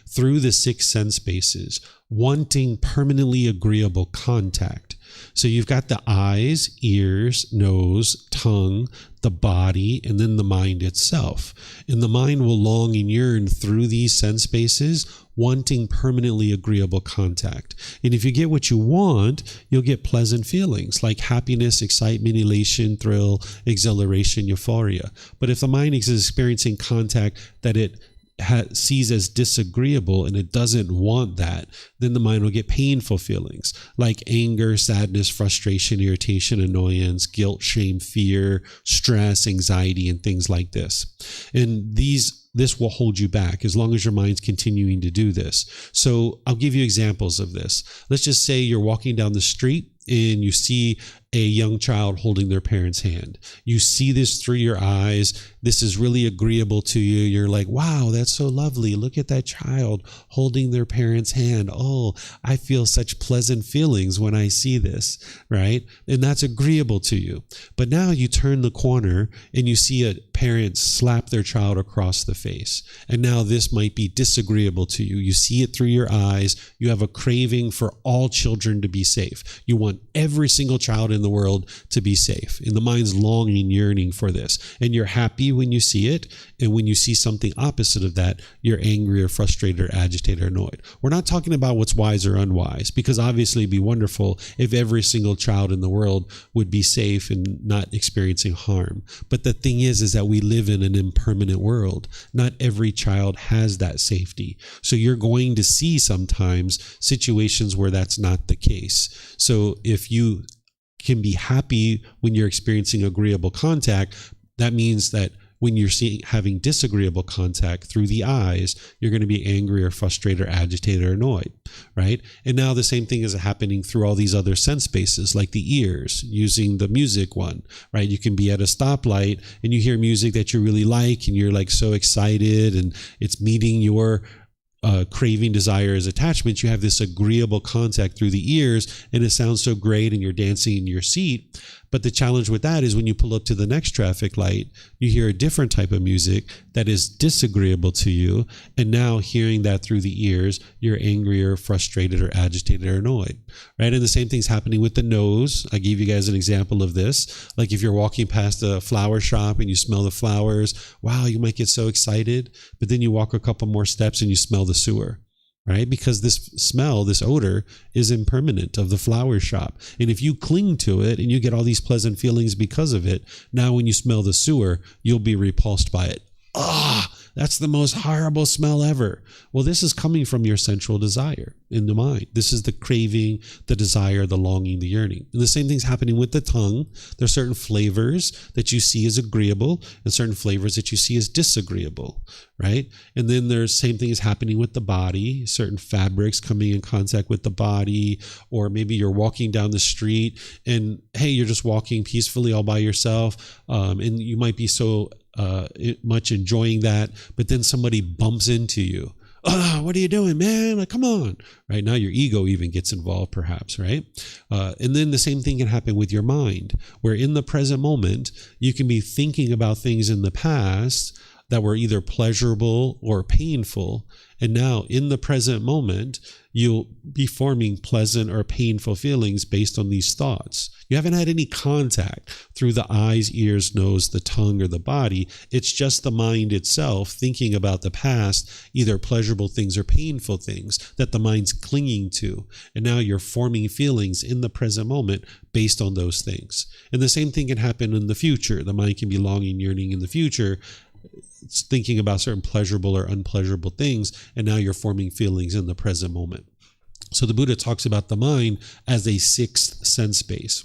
through the 6 sense bases, wanting permanently agreeable contact. So you've got the eyes, ears, nose, tongue, the body, and then the mind itself. And the mind will long and yearn through these sense bases, wanting permanently agreeable contact. And if you get what you want, you'll get pleasant feelings like happiness, excitement, elation, thrill, exhilaration, euphoria. But if the mind is experiencing contact that it sees as disagreeable and it doesn't want that, then the mind will get painful feelings like anger, sadness, frustration, irritation, annoyance, guilt, shame, fear, stress, anxiety, and things like this. And this will hold you back as long as your mind's continuing to do this. So I'll give you examples of this. Let's just say you're walking down the street and you see a young child holding their parent's hand. You see this through your eyes. This is really agreeable to you. You're like, wow, that's so lovely. Look at that child holding their parent's hand. Oh, I feel such pleasant feelings when I see this, right? And that's agreeable to you. But now you turn the corner and you see a parent slap their child across the face. And now this might be disagreeable to you. You see it through your eyes. You have a craving for all children to be safe. You want every single child in the world to be safe. And the mind's longing, yearning for this. And you're happy when you see it. And when you see something opposite of that, you're angry or frustrated or agitated or annoyed. We're not talking about what's wise or unwise, because obviously it'd be wonderful if every single child in the world would be safe and not experiencing harm. But the thing is that we live in an impermanent world. Not every child has that safety. So you're going to see sometimes situations where that's not the case. So if you can be happy when you're experiencing agreeable contact, that means that when you're having disagreeable contact through the eyes, you're going to be angry or frustrated or agitated or annoyed, right? And now the same thing is happening through all these other sense spaces, like the ears, using the music one, right? You can be at a stoplight and you hear music that you really like and you're like so excited and it's meeting your craving, desires, attachments. You have this agreeable contact through the ears and it sounds so great and you're dancing in your seat. But the challenge with that is when you pull up to the next traffic light, you hear a different type of music that is disagreeable to you. And now hearing that through the ears, you're angry or frustrated or agitated or annoyed, right? And the same thing's happening with the nose. I gave you guys an example of this. Like if you're walking past a flower shop and you smell the flowers, wow, you might get so excited. But then you walk a couple more steps and you smell the sewer. Right? Because this smell, this odor is impermanent of the flower shop. And if you cling to it and you get all these pleasant feelings because of it, now when you smell the sewer, you'll be repulsed by it. That's the most horrible smell ever. Well, this is coming from your sensual desire in the mind. This is the craving, the desire, the longing, the yearning. And the same thing's happening with the tongue. There are certain flavors that you see as agreeable and certain flavors that you see as disagreeable, right? And then there's same thing is happening with the body, certain fabrics coming in contact with the body, or maybe you're walking down the street and, hey, you're just walking peacefully all by yourself, and you might be so much enjoying that, but then somebody bumps into you. What are you doing, man? Like, come on. Right now, your ego even gets involved, perhaps, right? And then the same thing can happen with your mind, where in the present moment, you can be thinking about things in the past that were either pleasurable or painful. And now in the present moment, you'll be forming pleasant or painful feelings based on these thoughts. You haven't had any contact through the eyes, ears, nose, the tongue, or the body. It's just the mind itself thinking about the past, either pleasurable things or painful things that the mind's clinging to. And now you're forming feelings in the present moment based on those things. And the same thing can happen in the future. The mind can be longing, yearning in the future, thinking about certain pleasurable or unpleasurable things, and now you're forming feelings in the present moment. So the Buddha talks about the mind as a sixth sense base.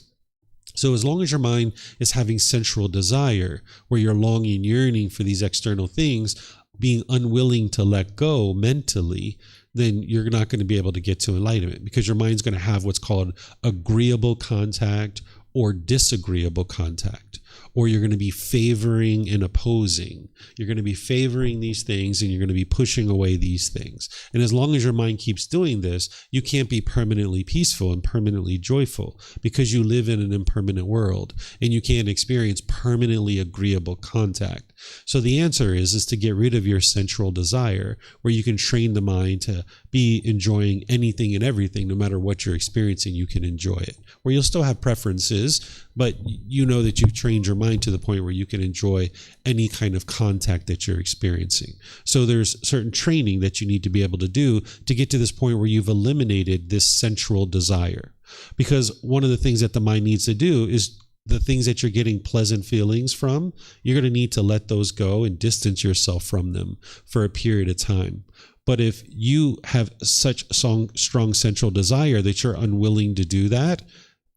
So as long as your mind is having sensual desire, where you're longing, yearning for these external things, being unwilling to let go mentally, then you're not going to be able to get to enlightenment, because your mind's going to have what's called agreeable contact or disagreeable contact. Or you're going to be favoring and opposing. You're going to be favoring these things and you're going to be pushing away these things. And as long as your mind keeps doing this, you can't be permanently peaceful and permanently joyful, because you live in an impermanent world and you can't experience permanently agreeable contact. So the answer is to get rid of your sensual desire, where you can train the mind to be enjoying anything and everything. No matter what you're experiencing, you can enjoy it. Where you'll still have preferences, but you know that you've trained your mind to the point where you can enjoy any kind of contact that you're experiencing. So there's certain training that you need to be able to do to get to this point where you've eliminated this sensual desire. Because one of the things that the mind needs to do is the things that you're getting pleasant feelings from, you're going to need to let those go and distance yourself from them for a period of time. But if you have such strong sensual desire that you're unwilling to do that,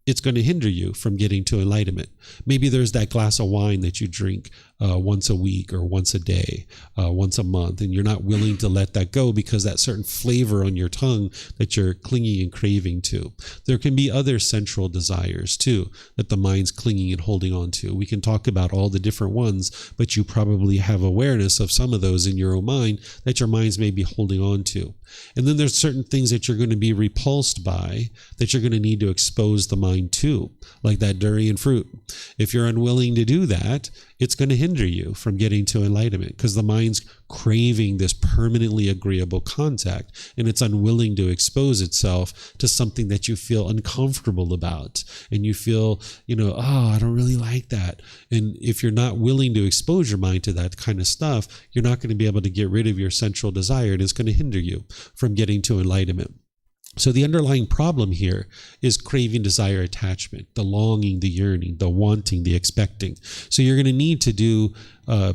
it's going to hinder you from getting to enlightenment. Maybe there's that glass of wine that you drink once a week or once a day, once a month, and you're not willing to let that go because that certain flavor on your tongue that you're clinging and craving to. There can be other sensual desires too that the mind's clinging and holding on to. We can talk about all the different ones, but you probably have awareness of some of those in your own mind that your mind's maybe holding on to. And then there's certain things that you're going to be repulsed by that you're going to need to expose the mind to, like that durian fruit. If you're unwilling to do that, it's going to hinder you from getting to enlightenment, because the mind's craving this permanently agreeable contact and it's unwilling to expose itself to something that you feel uncomfortable about and you feel, I don't really like that. And if you're not willing to expose your mind to that kind of stuff, you're not going to be able to get rid of your sensual desire, and it's going to hinder you from getting to enlightenment. So the underlying problem here is craving, desire, attachment, the longing, the yearning, the wanting, the expecting. So you're going to need to do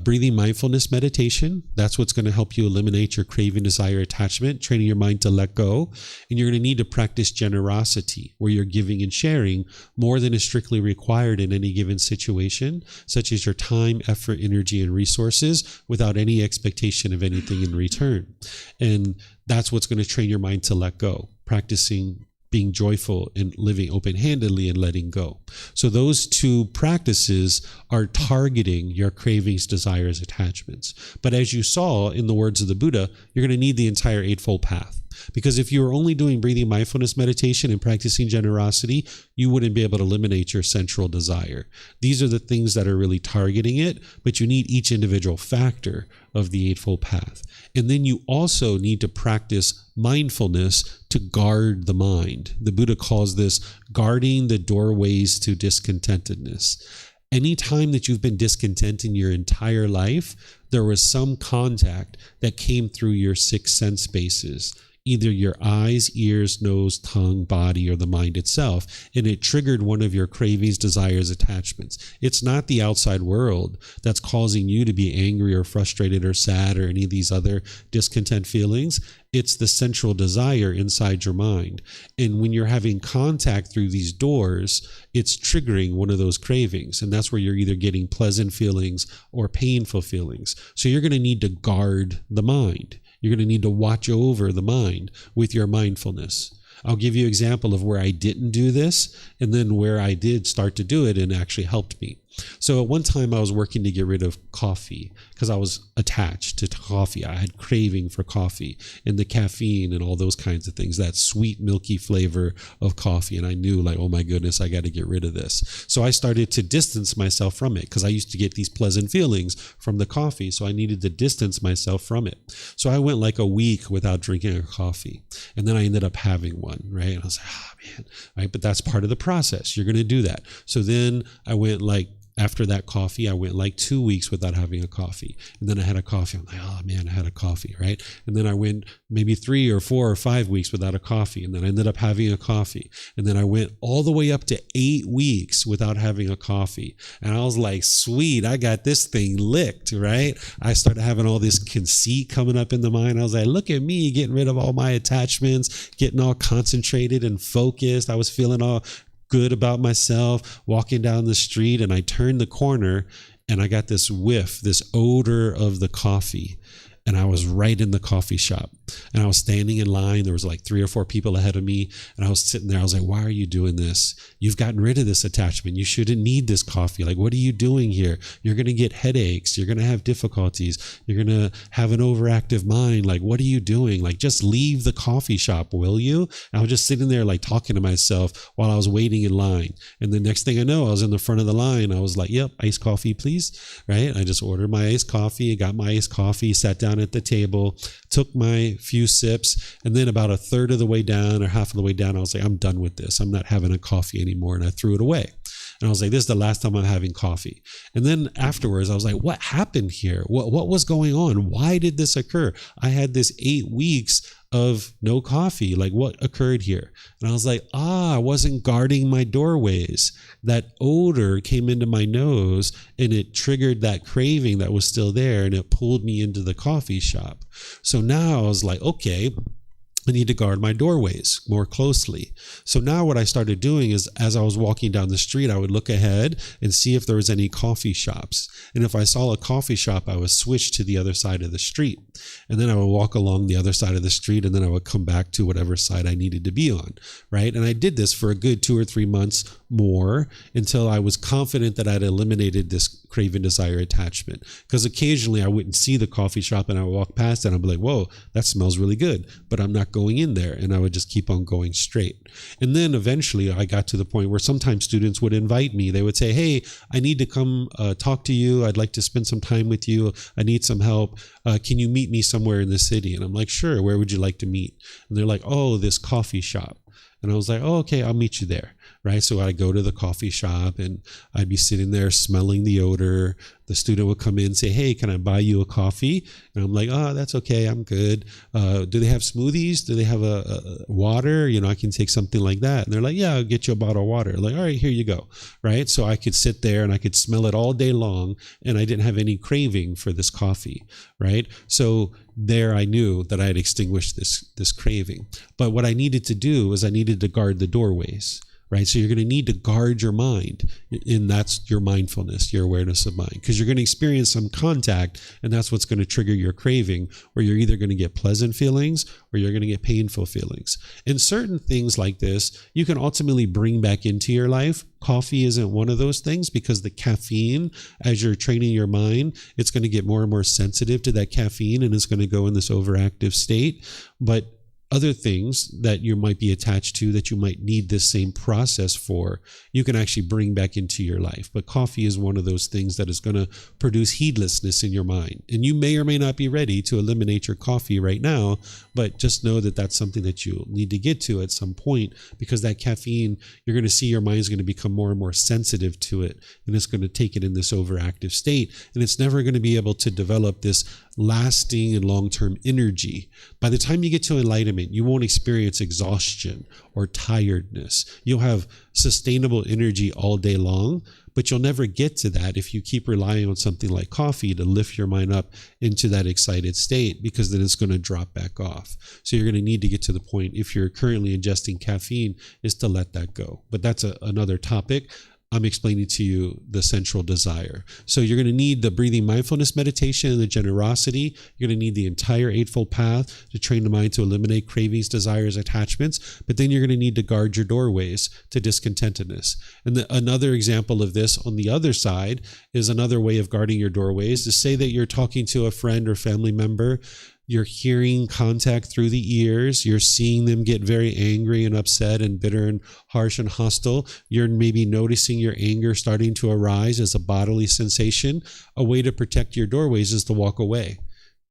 breathing mindfulness meditation. That's what's going to help you eliminate your craving, desire, attachment, training your mind to let go. And you're going to need to practice generosity, where you're giving and sharing more than is strictly required in any given situation, such as your time, effort, energy, and resources, without any expectation of anything in return. And that's what's going to train your mind to let go, practicing being joyful and living open-handedly and letting go. So those two practices are targeting your cravings, desires, attachments. But as you saw in the words of the Buddha, you're going to need the entire Eightfold Path. Because if you were only doing breathing mindfulness meditation and practicing generosity, you wouldn't be able to eliminate your central desire. These are the things that are really targeting it, but you need each individual factor of the Eightfold Path. And then you also need to practice mindfulness to guard the mind. The Buddha calls this guarding the doorways to discontentedness. Anytime that you've been discontent in your entire life, there was some contact that came through your six sense spaces, either your eyes, ears, nose, tongue, body, or the mind itself, and it triggered one of your cravings, desires, attachments. It's not the outside world that's causing you to be angry or frustrated or sad or any of these other discontent feelings. It's the central desire inside your mind. And when you're having contact through these doors, it's triggering one of those cravings. And that's where you're either getting pleasant feelings or painful feelings. So you're going to need to guard the mind. You're going to need to watch over the mind with your mindfulness. I'll give you an example of where I didn't do this and then where I did start to do it and actually helped me. So at one time I was working to get rid of coffee because I was attached to coffee. I had craving for coffee and the caffeine and all those kinds of things, that sweet milky flavor of coffee. And I knew like, oh my goodness, I got to get rid of this. So I started to distance myself from it because I used to get these pleasant feelings from the coffee. So I needed to distance myself from it. So I went like a week without drinking a coffee. And then I ended up having one, right? And I was like, oh man, right? But that's part of the process. You're going to do that. So then I went like, after that coffee, I went like 2 weeks without having a coffee. And then I had a coffee. I'm like, oh man, I had a coffee, right? And then I went maybe 3 or 4 or 5 weeks without a coffee. And then I ended up having a coffee. And then I went all the way up to 8 weeks without having a coffee. And I was like, sweet, I got this thing licked, right? I started having all this conceit coming up in the mind. I was like, look at me getting rid of all my attachments, getting all concentrated and focused. I was feeling all good about myself, walking down the street, and I turned the corner and I got this whiff, this odor of the coffee. And I was right in the coffee shop and I was standing in line. There was like 3 or 4 people ahead of me and I was sitting there. I was like, why are you doing this? You've gotten rid of this attachment. You shouldn't need this coffee. Like, what are you doing here? You're going to get headaches. You're going to have difficulties. You're going to have an overactive mind. Like, what are you doing? Like, just leave the coffee shop, will you? And I was just sitting there like talking to myself while I was waiting in line. And the next thing I know, I was in the front of the line. I was like, yep, iced coffee, please. Right? I just ordered my iced coffee, got my iced coffee, sat down at the table, took my few sips, and then about a third of the way down or half of the way down, I was like, I'm done with this. I'm not having a coffee anymore. And I threw it away. And I was like, this is the last time I'm having coffee. And then afterwards, I was like, what happened here? What was going on? Why did this occur? I had this 8 weeks of no coffee. Like, what occurred here? And I was like, I wasn't guarding my doorways. That odor came into my nose and it triggered that craving that was still there and it pulled me into the coffee shop. So now I was like, okay, I need to guard my doorways more closely. So now what I started doing is as I was walking down the street, I would look ahead and see if there was any coffee shops. And if I saw a coffee shop, I would switch to the other side of the street. And then I would walk along the other side of the street and then I would come back to whatever side I needed to be on, right? And I did this for a good 2 or 3 months more until I was confident that I'd eliminated this craving, desire, attachment. Because occasionally I wouldn't see the coffee shop and I would walk past it and I'd be like, whoa, that smells really good. But I'm not going in there, and I would just keep on going straight. And then eventually I got to the point where sometimes students would invite me. They would say, hey, I need to come talk to you. I'd like to spend some time with you. I need some help. Can you meet me somewhere in the city? And I'm like, sure. Where would you like to meet? And they're like, oh, this coffee shop. And I was like, oh, okay, I'll meet you there, right? So I'd go to the coffee shop and I'd be sitting there smelling the odor. The student would come in and say, hey, can I buy you a coffee? And I'm like, oh, that's okay, I'm good. Do they have smoothies? Do they have a water? You know, I can take something like that. And they're like, yeah, I'll get you a bottle of water. Like, all right, here you go, right? So I could sit there and I could smell it all day long and I didn't have any craving for this coffee, right? So there I knew that I had extinguished this craving. But what I needed to do is I needed to guard the doorways, right? So you're going to need to guard your mind, and that's your mindfulness, your awareness of mind, because you're going to experience some contact, and that's what's going to trigger your craving, where you're either going to get pleasant feelings or you're going to get painful feelings. And certain things like this, you can ultimately bring back into your life. Coffee isn't one of those things because the caffeine, as you're training your mind, it's going to get more and more sensitive to that caffeine and it's going to go in this overactive state. But other things that you might be attached to that you might need this same process for, you can actually bring back into your life. But coffee is one of those things that is going to produce heedlessness in your mind. And you may or may not be ready to eliminate your coffee right now, but just know that that's something that you'll need to get to at some point, because that caffeine, you're going to see your mind's going to become more and more sensitive to it, and it's going to take it in this overactive state, and it's never going to be able to develop this lasting and long-term energy. By the time you get to enlightenment, you won't experience exhaustion or tiredness. You'll have sustainable energy all day long, but you'll never get to that if you keep relying on something like coffee to lift your mind up into that excited state, because then it's going to drop back off. So you're going to need to get to the point, if you're currently ingesting caffeine, is to let that go. But that's another topic. I'm explaining to you the central desire. So you're going to need the breathing mindfulness meditation and the generosity. You're going to need the entire Eightfold Path to train the mind to eliminate cravings, desires, attachments. But then you're going to need to guard your doorways to discontentedness. And another example of this on the other side is another way of guarding your doorways. To say that you're talking to a friend or family member, you're hearing contact through the ears. You're seeing them get very angry and upset and bitter and harsh and hostile. You're maybe noticing your anger starting to arise as a bodily sensation. A way to protect your doorways is to walk away.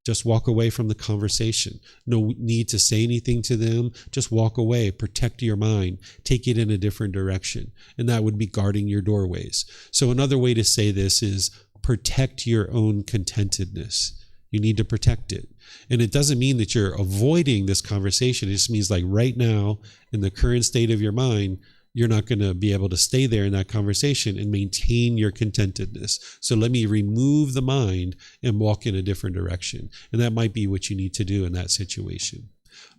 Just walk away from the conversation. No need to say anything to them. Just walk away. Protect your mind. Take it in a different direction. And that would be guarding your doorways. So another way to say this is protect your own contentedness. You need to protect it. And it doesn't mean that you're avoiding this conversation. It just means, like, right now, in the current state of your mind, you're not going to be able to stay there in that conversation and maintain your contentedness. So let me remove the mind and walk in a different direction. And that might be what you need to do in that situation.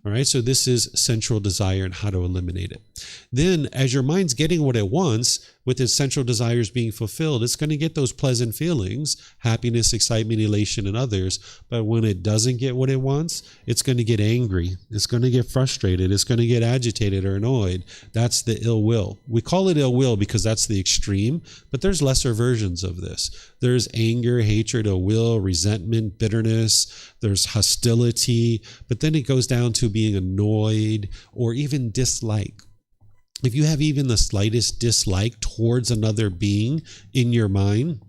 All right, so this is central desire and how to eliminate it. Then, as your mind's getting what it wants, with its central desires being fulfilled, it's going to get those pleasant feelings, happiness, excitement, elation, and others. But when it doesn't get what it wants, it's going to get angry. It's going to get frustrated. It's going to get agitated or annoyed. That's the ill will. We call it ill will because that's the extreme, but there's lesser versions of this. There's anger, hatred, ill will, resentment, bitterness. There's hostility, but then it goes down to being annoyed or even dislike. If you have even the slightest dislike towards another being in your mind,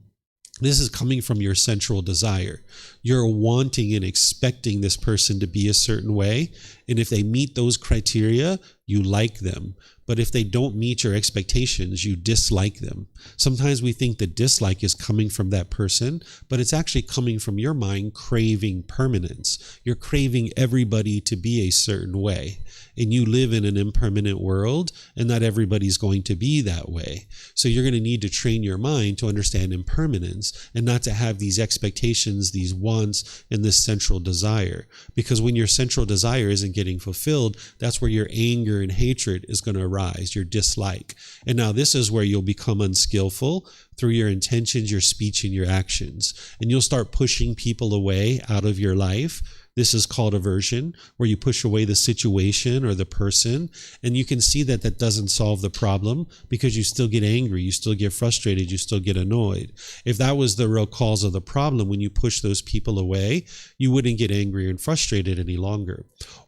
this is coming from your central desire. You're wanting and expecting this person to be a certain way. And if they meet those criteria, you like them. But if they don't meet your expectations, you dislike them. Sometimes we think the dislike is coming from that person, but it's actually coming from your mind craving permanence. You're craving everybody to be a certain way. And you live in an impermanent world, and not everybody's going to be that way. So you're going to need to train your mind to understand impermanence and not to have these expectations, these wants, and this central desire. Because when your central desire isn't getting fulfilled, that's where your anger and hatred is going to arise, your dislike. And now this is where you'll become unskillful through your intentions, your speech, and your actions. And you'll start pushing people away out of your life. This is called aversion, where you push away the situation or the person, and you can see that that doesn't solve the problem because you still get angry, you still get frustrated, you still get annoyed. If that was the real cause of the problem, when you push those people away, you wouldn't get angry and frustrated any longer.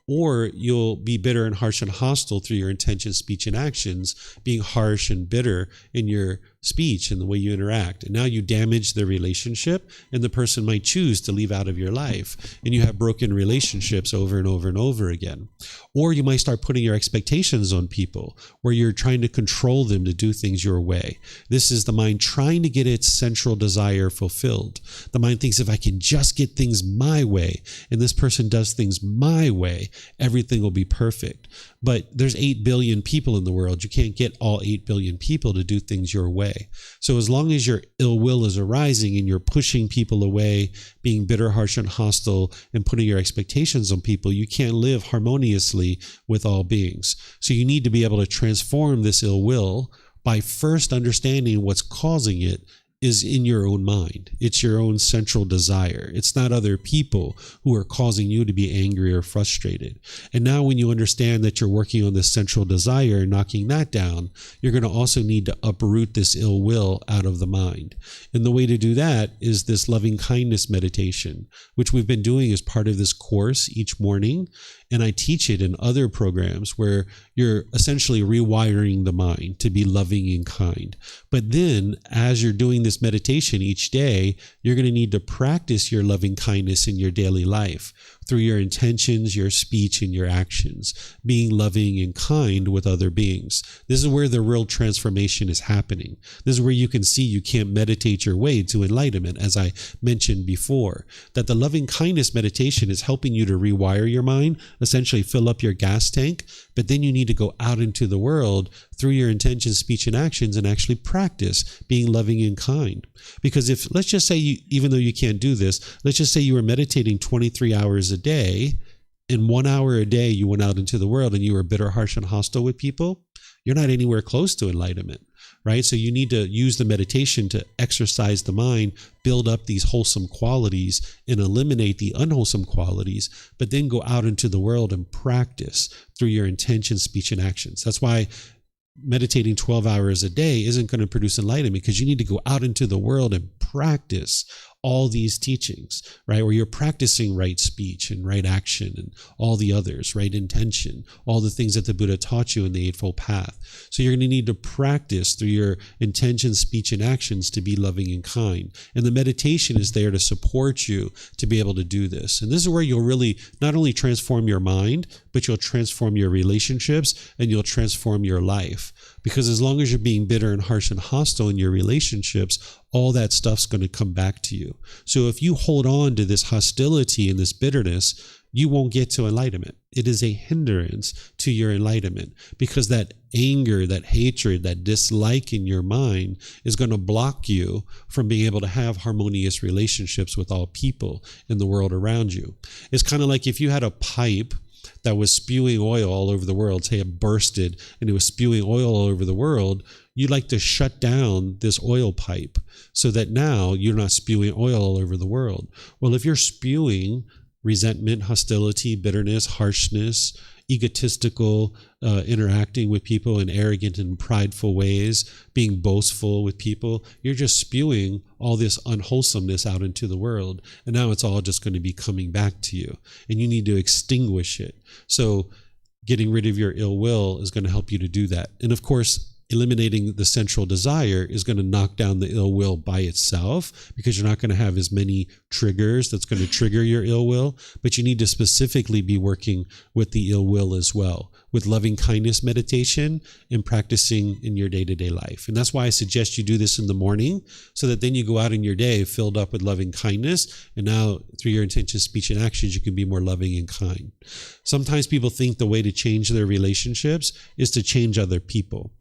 Or you'll be bitter and harsh and hostile through your intention, speech, and actions, being harsh and bitter in your speech and the way you interact. And now you damage the relationship, and the person might choose to leave out of your life. And you have broken relationships over and over and over again. Or you might start putting your expectations on people, where you're trying to control them to do things your way. This is the mind trying to get its central desire fulfilled. The mind thinks, if I can just get things my way, and this person does things my way, everything will be perfect. But there's 8 billion people in the world. You can't get all 8 billion people to do things your way. So as long as your ill will is arising and you're pushing people away, being bitter, harsh, and hostile, and putting your expectations on people, you can't live harmoniously with all beings. So you need to be able to transform this ill will by first understanding what's causing it is in your own mind. It's your own central desire. It's not other people who are causing you to be angry or frustrated. And now when you understand that you're working on this central desire and knocking that down, you're going to also need to uproot this ill will out of the mind. And the way to do that is this loving kindness meditation, which we've been doing as part of this course each morning. And I teach it in other programs where you're essentially rewiring the mind to be loving and kind. But then as you're doing this meditation each day, you're going to need to practice your loving kindness in your daily life through your intentions, your speech, and your actions, being loving and kind with other beings. This is where the real transformation is happening. This is where you can see you can't meditate your way to enlightenment, as I mentioned before, that the loving kindness meditation is helping you to rewire your mind, essentially fill up your gas tank, but then you need to go out into the world through your intentions, speech, and actions and actually practice being loving and kind. Because if, let's just say, even though you can't do this, let's just say you were meditating 23 hours a day, and 1 hour a day you went out into the world and you were bitter, harsh, and hostile with people, you're not anywhere close to enlightenment, right? So you need to use the meditation to exercise the mind, build up these wholesome qualities and eliminate the unwholesome qualities, but then go out into the world and practice through your intention, speech, and actions. That's why meditating 12 hours a day isn't going to produce enlightenment, because you need to go out into the world and practice all these teachings, right? Where you're practicing right speech and right action and all the others, right intention, all the things that the Buddha taught you in the Eightfold Path. So you're going to need to practice through your intention, speech, and actions to be loving and kind. And the meditation is there to support you to be able to do this. And this is where you'll really not only transform your mind, but you'll transform your relationships and you'll transform your life. Because as long as you're being bitter and harsh and hostile in your relationships, all that stuff's going to come back to you. So if you hold on to this hostility and this bitterness, you won't get to enlightenment. It is a hindrance to your enlightenment, because that anger, that hatred, that dislike in your mind is going to block you from being able to have harmonious relationships with all people in the world around you. It's kind of like if you had a pipe that was spewing oil all over the world, say it bursted and it was spewing oil all over the world, you'd like to shut down this oil pipe so that now you're not spewing oil all over the world. Well, if you're spewing resentment, hostility, bitterness, harshness, egotistical, interacting with people in arrogant and prideful ways, being boastful with people, you're just spewing all this unwholesomeness out into the world. And now it's all just going to be coming back to you. And you need to extinguish it. So getting rid of your ill will is going to help you to do that. And of course, eliminating the central desire is going to knock down the ill will by itself, because you're not going to have as many triggers that's going to trigger your ill will, but you need to specifically be working with the ill will as well, with loving kindness meditation and practicing in your day-to-day life. And that's why I suggest you do this in the morning, so that then you go out in your day filled up with loving kindness, and now through your intention, speech, and actions, you can be more loving and kind. Sometimes people think the way to change their relationships is to change other people.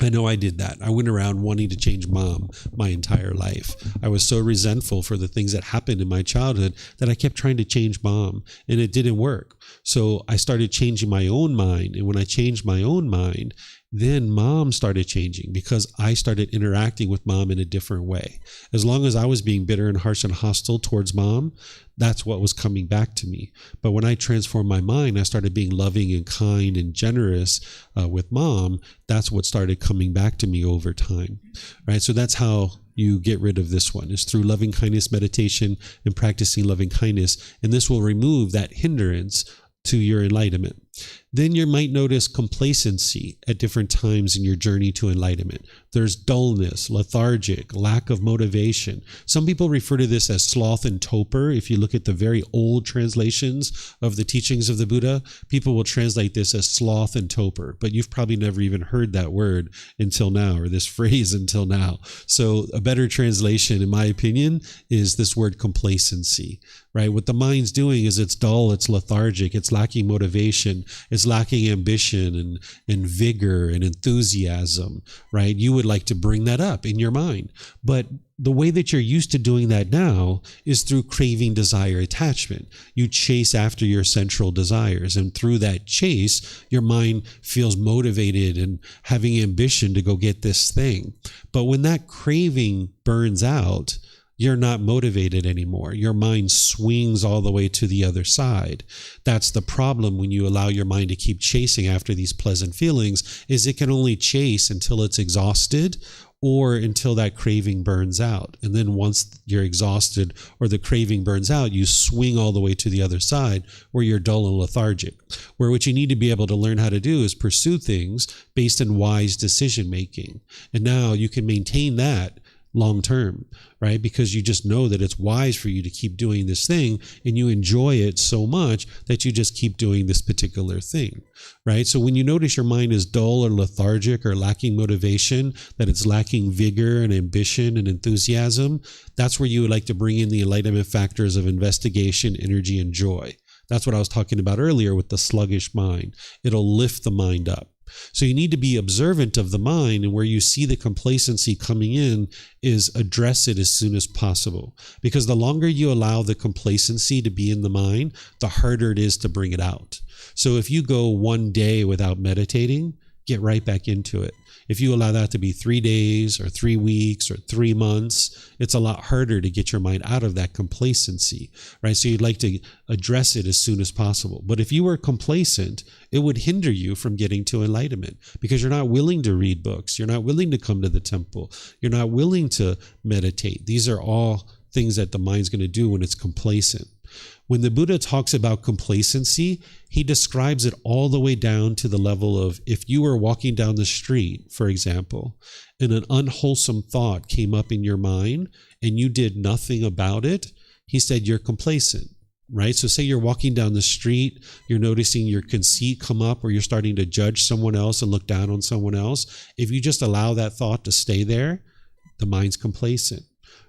I know I did that. I went around wanting to change mom my entire life. I was so resentful for the things that happened in my childhood that I kept trying to change mom, and it didn't work. So I started changing my own mind. And when I changed my own mind, then mom started changing, because I started interacting with mom in a different way. As long as I was being bitter and harsh and hostile towards mom, that's what was coming back to me. But when I transformed my mind, I started being loving and kind and generous with mom. That's what started coming back to me over time, right? So that's how you get rid of this one, is through loving kindness meditation and practicing loving kindness. And this will remove that hindrance to your enlightenment. Then you might notice complacency at different times in your journey to enlightenment. There's dullness, lethargic, lack of motivation. Some people refer to this as sloth and torpor. If you look at the very old translations of the teachings of the Buddha, people will translate this as sloth and torpor, but you've probably never even heard that word until now, or this phrase until now. So a better translation, in my opinion, is this word complacency, right? What the mind's doing is it's dull, it's lethargic, it's lacking motivation, it's lacking ambition and vigor and enthusiasm, right? You would like to bring that up in your mind. But the way that you're used to doing that now is through craving, desire, attachment. You chase after your central desires, and through that chase, your mind feels motivated and having ambition to go get this thing. But when that craving burns out, you're not motivated anymore. Your mind swings all the way to the other side. That's the problem when you allow your mind to keep chasing after these pleasant feelings, is it can only chase until it's exhausted or until that craving burns out. And then once you're exhausted or the craving burns out, you swing all the way to the other side where you're dull and lethargic. Where what you need to be able to learn how to do is pursue things based on wise decision making. And now you can maintain that long term, right? Because you just know that it's wise for you to keep doing this thing, and you enjoy it so much that you just keep doing this particular thing, right? So when you notice your mind is dull or lethargic or lacking motivation, that it's lacking vigor and ambition and enthusiasm, that's where you would like to bring in the enlightenment factors of investigation, energy, and joy. That's what I was talking about earlier with the sluggish mind. It'll lift the mind up. So you need to be observant of the mind, and where you see the complacency coming in is address it as soon as possible. Because the longer you allow the complacency to be in the mind, the harder it is to bring it out. So if you go one day without meditating, get right back into it. If you allow that to be 3 days or 3 weeks or 3 months, it's a lot harder to get your mind out of that complacency, right? So you'd like to address it as soon as possible. But if you were complacent, it would hinder you from getting to enlightenment, because you're not willing to read books. You're not willing to come to the temple. You're not willing to meditate. These are all things that the mind's going to do when it's complacent. When the Buddha talks about complacency, he describes it all the way down to the level of, if you were walking down the street, for example, and an unwholesome thought came up in your mind and you did nothing about it, he said you're complacent, right? So say you're walking down the street, you're noticing your conceit come up, or you're starting to judge someone else and look down on someone else. If you just allow that thought to stay there, the mind's complacent.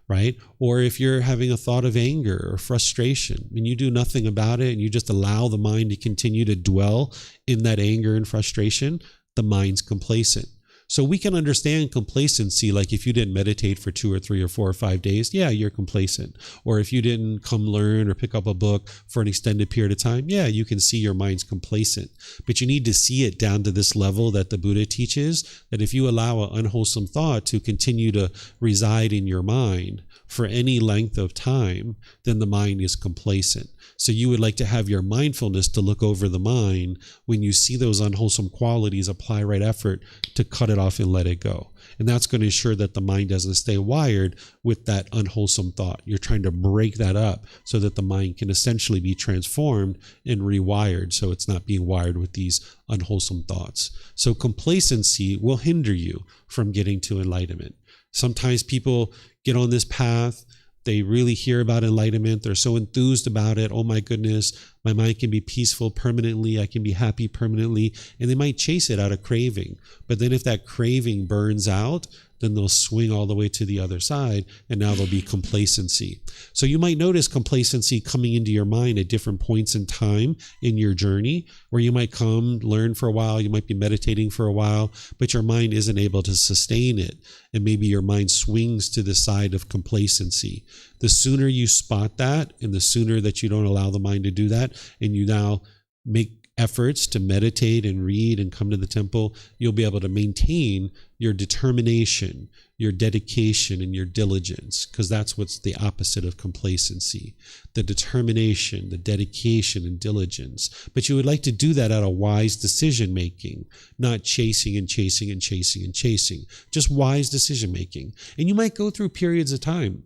Right? Or if you're having a thought of anger or frustration and you do nothing about it and you just allow the mind to continue to dwell in that anger and frustration, the mind's complacent. So we can understand complacency, like if you didn't meditate for 2 or 3 or 4 or 5 days, yeah, you're complacent. Or if you didn't come learn or pick up a book for an extended period of time, yeah, you can see your mind's complacent. But you need to see it down to this level that the Buddha teaches, that if you allow an unwholesome thought to continue to reside in your mind for any length of time, then the mind is complacent. So you would like to have your mindfulness to look over the mind. When you see those unwholesome qualities, apply right effort to cut it off and let it go. And that's going to ensure that the mind doesn't stay wired with that unwholesome thought. You're trying to break that up so that the mind can essentially be transformed and rewired, so it's not being wired with these unwholesome thoughts. So complacency will hinder you from getting to enlightenment. Sometimes people get on this path, they really hear about enlightenment, they're so enthused about it, oh my goodness, my mind can be peaceful permanently, I can be happy permanently, and they might chase it out of craving. But then if that craving burns out, then they'll swing all the way to the other side, and now there'll be complacency. So you might notice complacency coming into your mind at different points in time in your journey, where you might come, learn for a while, you might be meditating for a while, but your mind isn't able to sustain it, and maybe your mind swings to the side of complacency. The sooner you spot that, and the sooner that you don't allow the mind to do that, and you now make efforts to meditate and read and come to the temple, you'll be able to maintain your determination, your dedication, and your diligence, because that's what's the opposite of complacency. The determination, the dedication, and diligence. But you would like to do that out of wise decision making, not chasing and chasing and chasing and chasing. Just wise decision making. And you might go through periods of time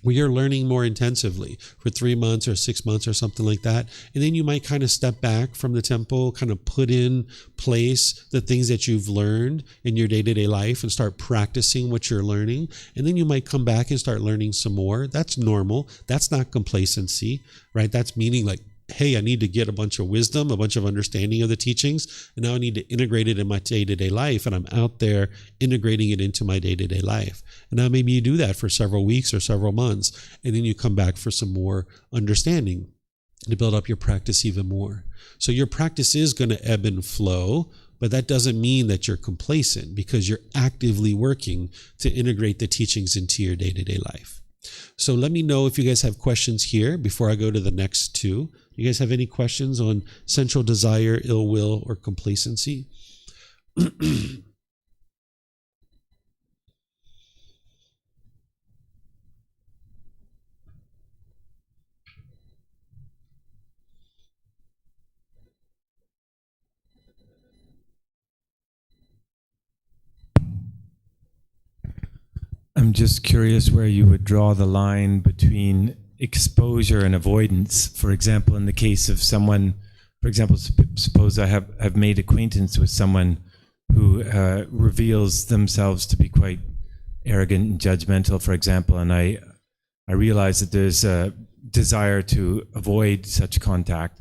where you're learning more intensively for 3 months or 6 months or something like that. And then you might kind of step back from the temple, kind of put in place the things that you've learned in your day-to-day life and start practicing what you're learning. And then you might come back and start learning some more. That's normal. That's not complacency, right? That's meaning like, hey, I need to get a bunch of wisdom, a bunch of understanding of the teachings, and now I need to integrate it in my day-to-day life, and I'm out there integrating it into my day-to-day life. And now maybe you do that for several weeks or several months, and then you come back for some more understanding. to build up your practice even more. So your practice is going to ebb and flow, but that doesn't mean that you're complacent, because you're actively working to integrate the teachings into your day-to-day life. So let me know if you guys have questions here before I go to the next two. You guys have any questions on sensual desire, ill will, or complacency? I'm just curious where you would draw the line between exposure and avoidance. For example, in the case of someone, for example, suppose I have made acquaintance with someone who reveals themselves to be quite arrogant and judgmental, for example, and I realize that there's a desire to avoid such contact.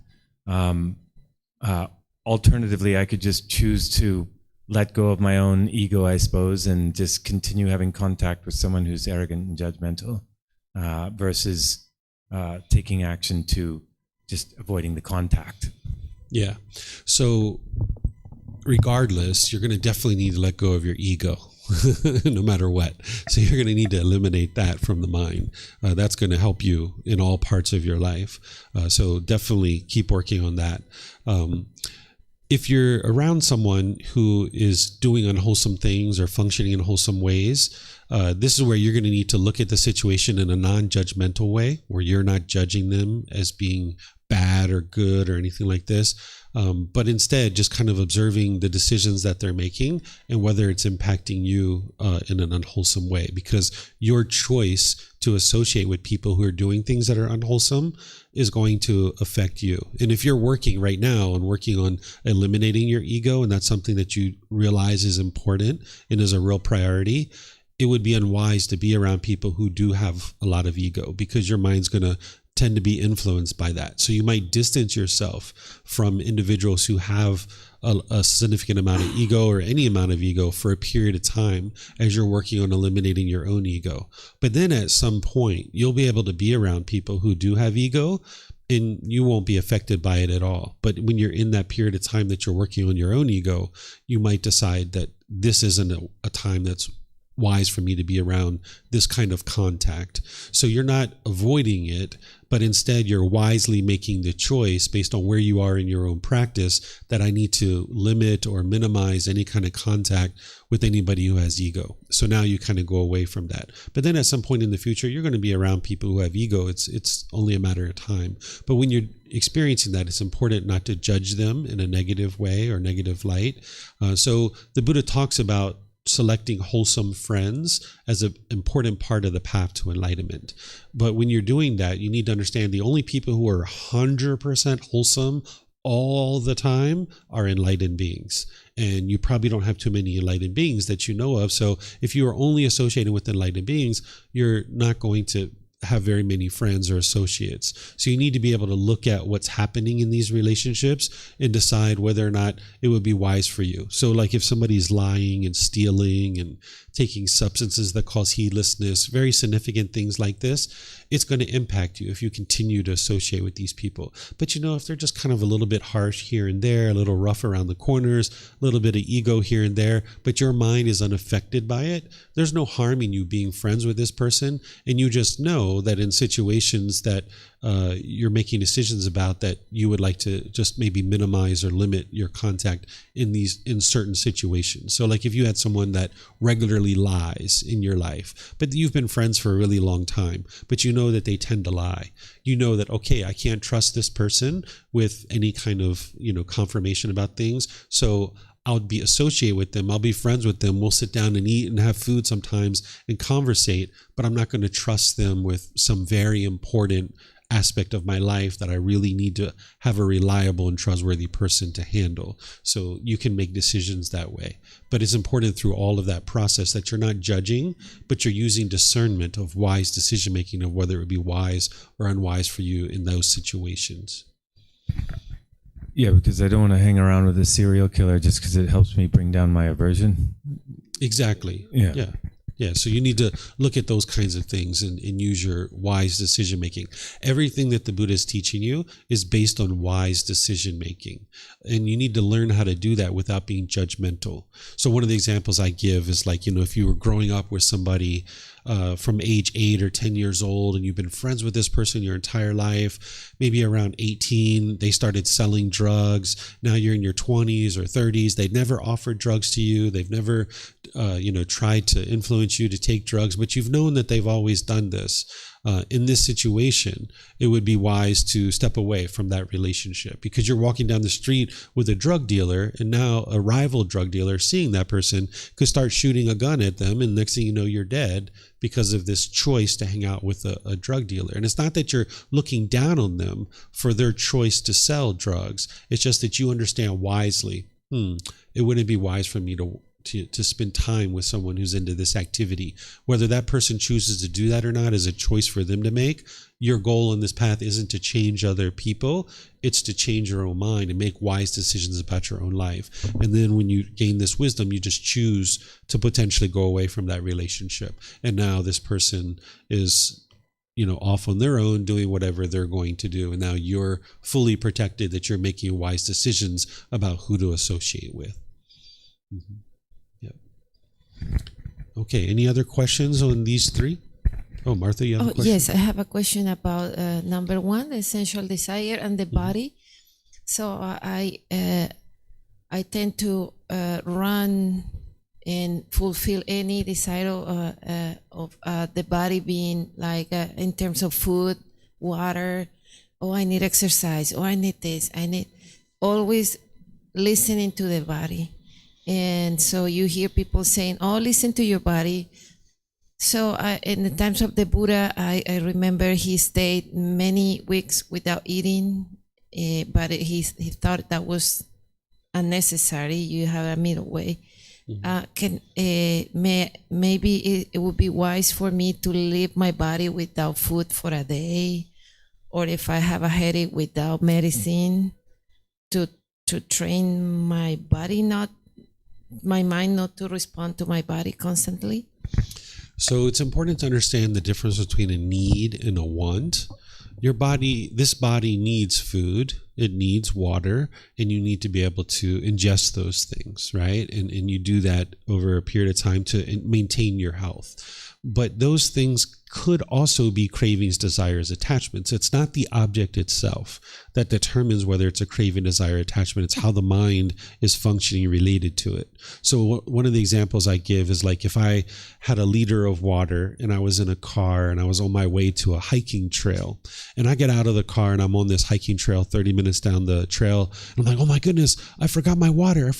Alternatively, I could just choose to let go of my own ego, I suppose, and just continue having contact with someone who's arrogant and judgmental, versus taking action to just avoiding the contact. Yeah. So regardless, you're going to definitely need to let go of your ego, no matter what. So you're going to need to eliminate that from the mind. That's going to help you in all parts of your life. So definitely keep working on that. If you're around someone who is doing unwholesome things or functioning in wholesome ways, this is where you're going to need to look at the situation in a non-judgmental way, where you're not judging them as being bad or good or anything like this, but instead just kind of observing the decisions that they're making and whether it's impacting you in an unwholesome way, because your choice to associate with people who are doing things that are unwholesome is going to affect you. And if you're working right now and working on eliminating your ego, and that's something that you realize is important and is a real priority, it would be unwise to be around people who do have a lot of ego, because your mind's going to tend to be influenced by that. So you might distance yourself from individuals who have a significant amount of ego or any amount of ego for a period of time as you're working on eliminating your own ego. But then at some point, you'll be able to be around people who do have ego, and you won't be affected by it at all. But when you're in that period of time that you're working on your own ego, you might decide that this isn't a time that's wise for me to be around this kind of contact. So you're not avoiding it, but instead you're wisely making the choice based on where you are in your own practice that I need to limit or minimize any kind of contact with anybody who has ego. So now you kind of go away from that. But then at some point in the future, you're going to be around people who have ego. It's only a matter of time. But when you're experiencing that, it's important not to judge them in a negative way or negative light. So the Buddha talks about selecting wholesome friends as an important part of the path to enlightenment. But when you're doing that, you need to understand the only people who are 100% wholesome all the time are enlightened beings. And you probably don't have too many enlightened beings that you know of. So if you are only associating with enlightened beings, you're not going to have very many friends or associates. So you need to be able to look at what's happening in these relationships and decide whether or not it would be wise for you. So like if somebody's lying and stealing and taking substances that cause heedlessness, very significant things like this, it's going to impact you if you continue to associate with these people. But if they're just kind of a little bit harsh here and there, a little rough around the corners, a little bit of ego here and there, but your mind is unaffected by it, there's no harm in you being friends with this person. And you just know that in situations that you're making decisions about, that you would like to just maybe minimize or limit your contact in certain situations. So like if you had someone that regularly lies in your life, but you've been friends for a really long time, but you know that they tend to lie, you know that, okay, I can't trust this person with any kind of confirmation about things, so I'll be associated with them. I'll be friends with them. We'll sit down and eat and have food sometimes and conversate, but I'm not going to trust them with some very important aspect of my life that I really need to have a reliable and trustworthy person to handle. So you can make decisions that way. But it's important through all of that process that you're not judging, but you're using discernment of wise decision making of whether it would be wise or unwise for you in those situations. Yeah, because I don't want to hang around with a serial killer just because it helps me bring down my aversion. Exactly. Yeah. Yeah, so you need to look at those kinds of things and use your wise decision making. Everything that the Buddha is teaching you is based on wise decision making. And you need to learn how to do that without being judgmental. So one of the examples I give is like, if you were growing up with somebody from age 8 or 10 years old, and you've been friends with this person your entire life, maybe around 18, they started selling drugs. Now you're in your 20s or 30s. They've never offered drugs to you. They've never, tried to influence you to take drugs, but you've known that they've always done this. In this situation, it would be wise to step away from that relationship, because you're walking down the street with a drug dealer, and now a rival drug dealer, seeing that person, could start shooting a gun at them, and next thing you know, you're dead because of this choice to hang out with a drug dealer. And it's not that you're looking down on them for their choice to sell drugs. It's just that you understand wisely, it wouldn't be wise for me to spend time with someone who's into this activity. Whether that person chooses to do that or not is a choice for them to make. Your goal in this path isn't to change other people. It's to change your own mind and make wise decisions about your own life. And then when you gain this wisdom, you just choose to potentially go away from that relationship. And now this person is, off on their own, doing whatever they're going to do. And now you're fully protected, that you're making wise decisions about who to associate with. Mm-hmm. Okay, any other questions on these three? Oh, Martha, you have a question? Yes, I have a question about number 1, the sensual desire and the body. So I tend to run and fulfill any desire of the body, being like in terms of food, water. Oh, I need exercise. Oh, I need this. I need always listening to the body. And so you hear people saying, oh, listen to your body. So in the times of the Buddha, I remember he stayed many weeks without eating, but he thought that was unnecessary. You have a middle way. Maybe it would be wise for me to leave my body without food for a day, or if I have a headache, without medicine, to train my body, my mind not to respond to my body constantly. So it's important to understand the difference between a need and a want. This body needs food, it needs water, and you need to be able to ingest those things, right? And you do that over a period of time to maintain your health. But those things could also be cravings, desires, attachments. It's not the object itself that determines whether it's a craving, desire, attachment. It's how the mind is functioning related to it. So one of the examples I give is like if I had a liter of water and I was in a car and I was on my way to a hiking trail, and I get out of the car and I'm on this hiking trail 30 minutes down the trail, and I'm like, oh my goodness, I forgot my water.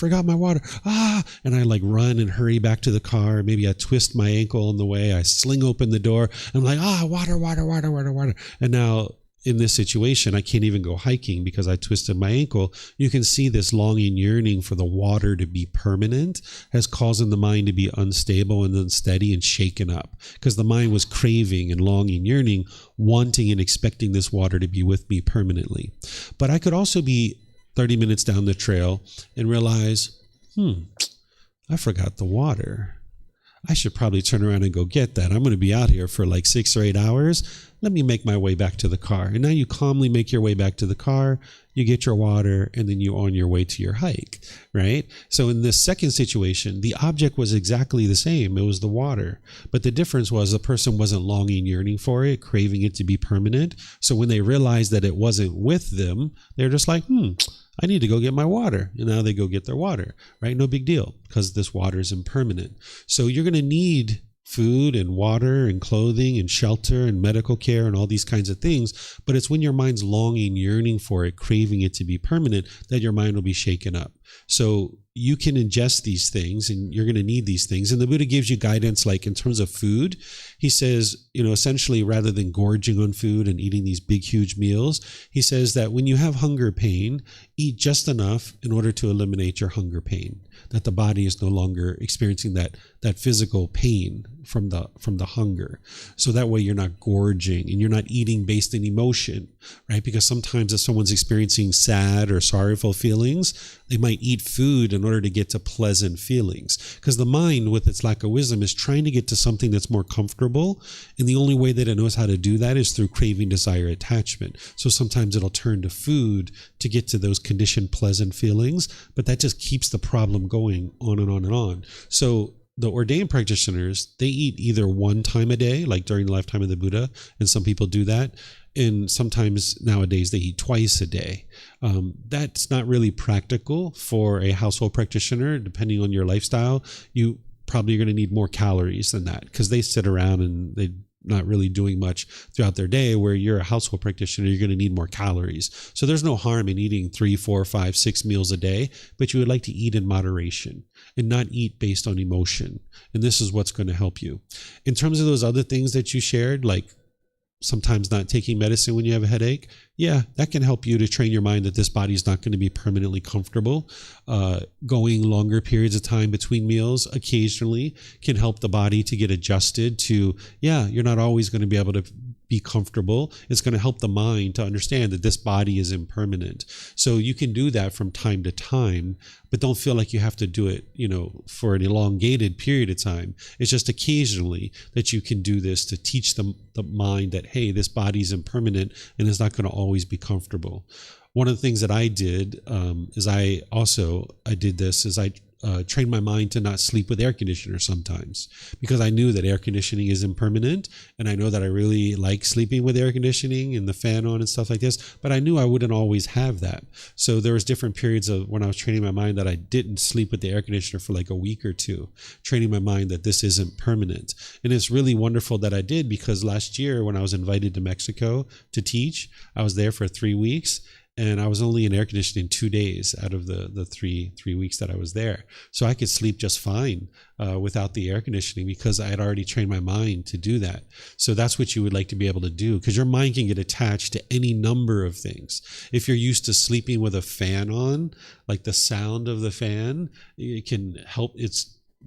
And I like run and hurry back to the car. Maybe I twist my ankle on the way. I sling open the door. I'm like, water. And now in this situation, I can't even go hiking because I twisted my ankle. You can see this longing, yearning for the water to be permanent has causing the mind to be unstable and unsteady and shaken up, because the mind was craving and longing, yearning, wanting and expecting this water to be with me permanently. But I could also be 30 minutes down the trail and realize, I forgot the water. I should probably turn around and go get that. I'm going to be out here for like 6 or 8 hours. Let me make my way back to the car. And now you calmly make your way back to the car, you get your water, and then you're on your way to your hike, right? So in this second situation, the object was exactly the same. It was the water. But the difference was the person wasn't longing, yearning for it, craving it to be permanent. So when they realized that it wasn't with them, they're just like, I need to go get my water. And now they go get their water, right? No big deal, because this water is impermanent. So you're going to need food and water and clothing and shelter and medical care and all these kinds of things. But it's when your mind's longing, yearning for it, craving it to be permanent, that your mind will be shaken up. So you can ingest these things and you're going to need these things. And the Buddha gives you guidance, like in terms of food. He says, essentially, rather than gorging on food and eating these big, huge meals, he says that when you have hunger pain, eat just enough in order to eliminate your hunger pain, that the body is no longer experiencing that physical pain from the hunger. So that way you're not gorging and you're not eating based on emotion, right? Because sometimes if someone's experiencing sad or sorrowful feelings, they might might eat food in order to get to pleasant feelings. Because the mind, with its lack of wisdom, is trying to get to something that's more comfortable. And the only way that it knows how to do that is through craving, desire, attachment. So sometimes it'll turn to food to get to those conditioned pleasant feelings, but that just keeps the problem going on and on and on. So the ordained practitioners, they eat either one time a day, like during the lifetime of the Buddha, and some people do that. And sometimes nowadays they eat twice a day. That's not really practical for a household practitioner. Depending on your lifestyle, you probably are going to need more calories than that, because they sit around and they're not really doing much throughout their day. Where you're a household practitioner, you're going to need more calories. So there's no harm in eating 3, 4, 5, 6 meals a day, but you would like to eat in moderation and not eat based on emotion. And this is what's going to help you. In terms of those other things that you shared, like sometimes not taking medicine when you have a headache, yeah, that can help you to train your mind that this body is not going to be permanently comfortable. Going longer periods of time between meals occasionally can help the body to get adjusted to, yeah, you're not always going to be able to be comfortable. It's going to help the mind to understand that this body is impermanent. So you can do that from time to time, but don't feel like you have to do it, for an elongated period of time. It's just occasionally that you can do this to teach the mind that, hey, this body is impermanent and it's not going to always be comfortable. One of the things that I did is I trained my mind to not sleep with air conditioner sometimes, because I knew that air conditioning is impermanent, and I know that I really like sleeping with air conditioning and the fan on and stuff like this, but I knew I wouldn't always have that. So there was different periods of when I was training my mind that I didn't sleep with the air conditioner for like a week or two, training my mind that this isn't permanent. And it's really wonderful that I did, because last year when I was invited to Mexico to teach, I was there for 3 weeks. And I was only in air conditioning 2 days out of the three weeks that I was there. So I could sleep just fine without the air conditioning, because I had already trained my mind to do that. So that's what you would like to be able to do, because your mind can get attached to any number of things. If you're used to sleeping with a fan on, like the sound of the fan, it can help.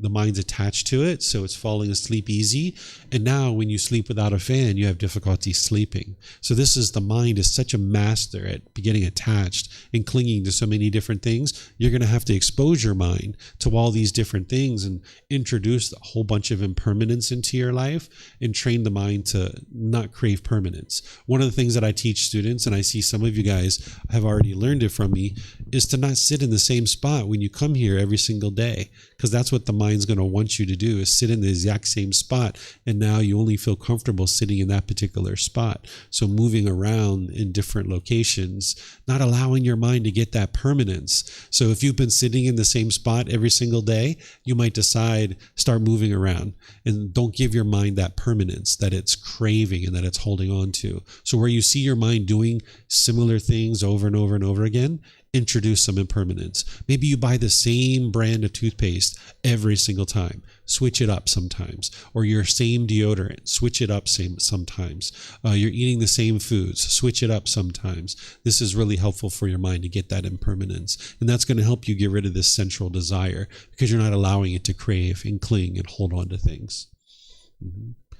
The mind's attached to it, so it's falling asleep easy. And now when you sleep without a fan, you have difficulty sleeping. So the mind is such a master at getting attached and clinging to so many different things. You're going to have to expose your mind to all these different things and introduce a whole bunch of impermanence into your life and train the mind to not crave permanence. One of the things that I teach students, and I see some of you guys have already learned it from me, is to not sit in the same spot when you come here every single day, because that's what the mind's going to want you to do, is sit in the exact same spot, and now you only feel comfortable sitting in that particular spot. So moving around in different locations, not allowing your mind to get that permanence. So if you've been sitting in the same spot every single day, you might decide, start moving around, and don't give your mind that permanence that it's craving and that it's holding on to. So where you see your mind doing similar things over and over and over again, introduce some impermanence. Maybe you buy the same brand of toothpaste every single time. Switch it up sometimes. Or your same deodorant. Switch it up sometimes. You're eating the same foods. Switch it up sometimes. This is really helpful for your mind to get that impermanence. And that's going to help you get rid of this central desire, because you're not allowing it to crave and cling and hold on to things.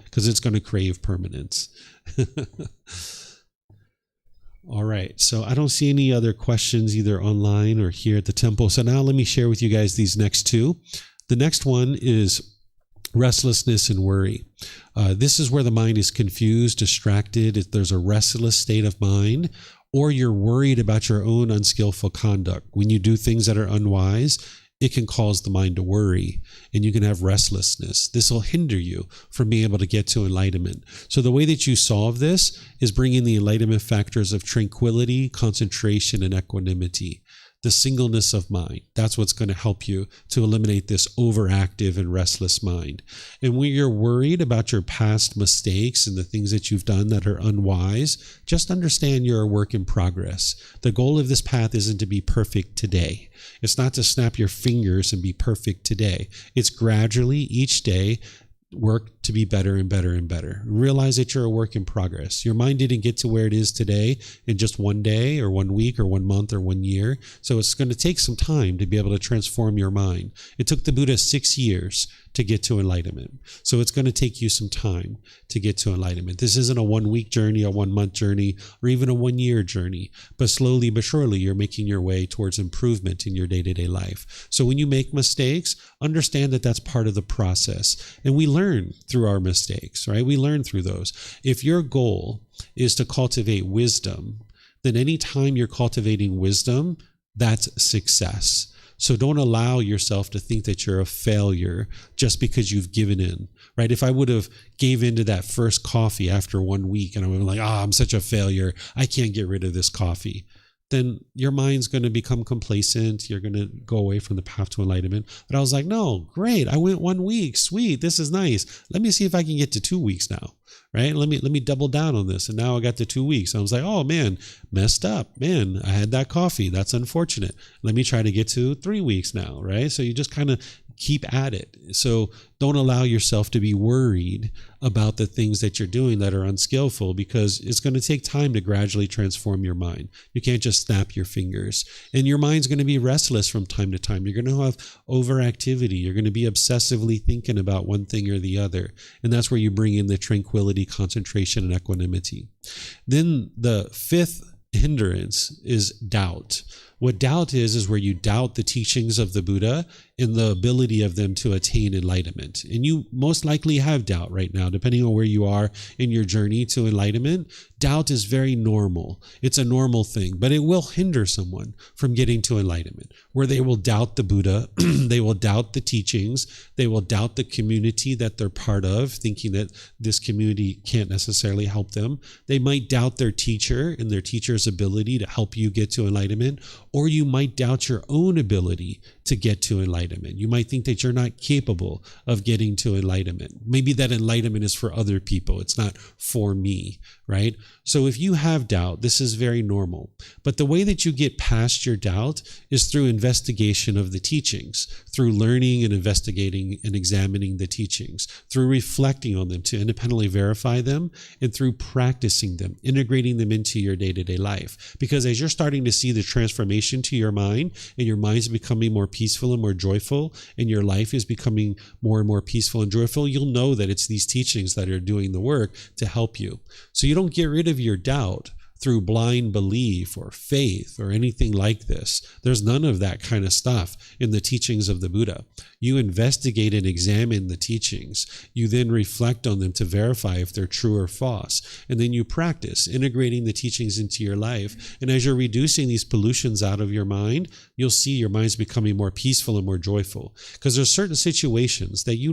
Because it's going to crave permanence. All right, so I don't see any other questions either online or here at the temple. So now let me share with you guys these next two. The next one is restlessness and worry. This is where the mind is confused, distracted. There's a restless state of mind, or you're worried about your own unskillful conduct. When you do things that are unwise, it can cause the mind to worry, and you can have restlessness. This will hinder you from being able to get to enlightenment. So the way that you solve this is bringing the enlightenment factors of tranquility, concentration, and equanimity. The singleness of mind. That's what's going to help you to eliminate this overactive and restless mind. And when you're worried about your past mistakes and the things that you've done that are unwise, just understand you're a work in progress. The goal of this path isn't to be perfect today. It's not to snap your fingers and be perfect today. It's gradually, each day, work to be better and better and better. Realize that you're a work in progress. Your mind didn't get to where it is today in just one day or 1 week or 1 month or 1 year. So it's going to take some time to be able to transform your mind. It took the Buddha 6 years to get to enlightenment. So it's going to take you some time to get to enlightenment. This isn't a 1 week journey, a 1 month journey, or even a 1 year journey. But slowly but surely, you're making your way towards improvement in your day-to-day life. So when you make mistakes, understand that that's part of the process. And we learn through our mistakes, right? We learn through those. If your goal is to cultivate wisdom, then anytime you're cultivating wisdom, that's success. So don't allow yourself to think that you're a failure just because you've given in, right? If I would have gave into that first coffee after 1 week and I would have been like, I'm such a failure, I can't get rid of this coffee, then your mind's going to become complacent. You're going to go away from the path to enlightenment. But I was like, no, great. I went 1 week. Sweet. This is nice. Let me see if I can get to 2 weeks now. Right? Let me double down on this. And now I got to 2 weeks. I was like, oh man, messed up. Man, I had that coffee. That's unfortunate. Let me try to get to 3 weeks now. Right? So you just kind of keep at it. So don't allow yourself to be worried about the things that you're doing that are unskillful, because it's going to take time to gradually transform your mind. You can't just snap your fingers. And your mind's going to be restless from time to time. You're going to have overactivity. You're going to be obsessively thinking about one thing or the other. And that's where you bring in the tranquility, concentration, and equanimity. Then the fifth hindrance is doubt. What doubt is where you doubt the teachings of the Buddha and the ability of them to attain enlightenment. And you most likely have doubt right now, depending on where you are in your journey to enlightenment. Doubt is very normal. It's a normal thing, but it will hinder someone from getting to enlightenment, where they will doubt the Buddha, they will doubt the teachings, they will doubt the community that they're part of, thinking that this community can't necessarily help them. They might doubt their teacher and their teacher's ability to help you get to enlightenment, or you might doubt your own ability to get to enlightenment. You might think that you're not capable of getting to enlightenment. Maybe that enlightenment is for other people. It's not for me, right? So if you have doubt, this is very normal. But the way that you get past your doubt is through investigation of the teachings, through learning and investigating and examining the teachings, through reflecting on them to independently verify them, and through practicing them, integrating them into your day-to-day life. Because as you're starting to see the transformation to your mind, and your mind's becoming more peaceful and more joyful, and your life is becoming more and more peaceful and joyful, you'll know that it's these teachings that are doing the work to help you. So you don't get rid of your doubt through blind belief or faith or anything like this. There's none of that kind of stuff in the teachings of the Buddha. You investigate and examine the teachings. You then reflect on them to verify if they're true or false. And then you practice integrating the teachings into your life. And as you're reducing these pollutions out of your mind, you'll see your mind's becoming more peaceful and more joyful. Because there's certain situations that you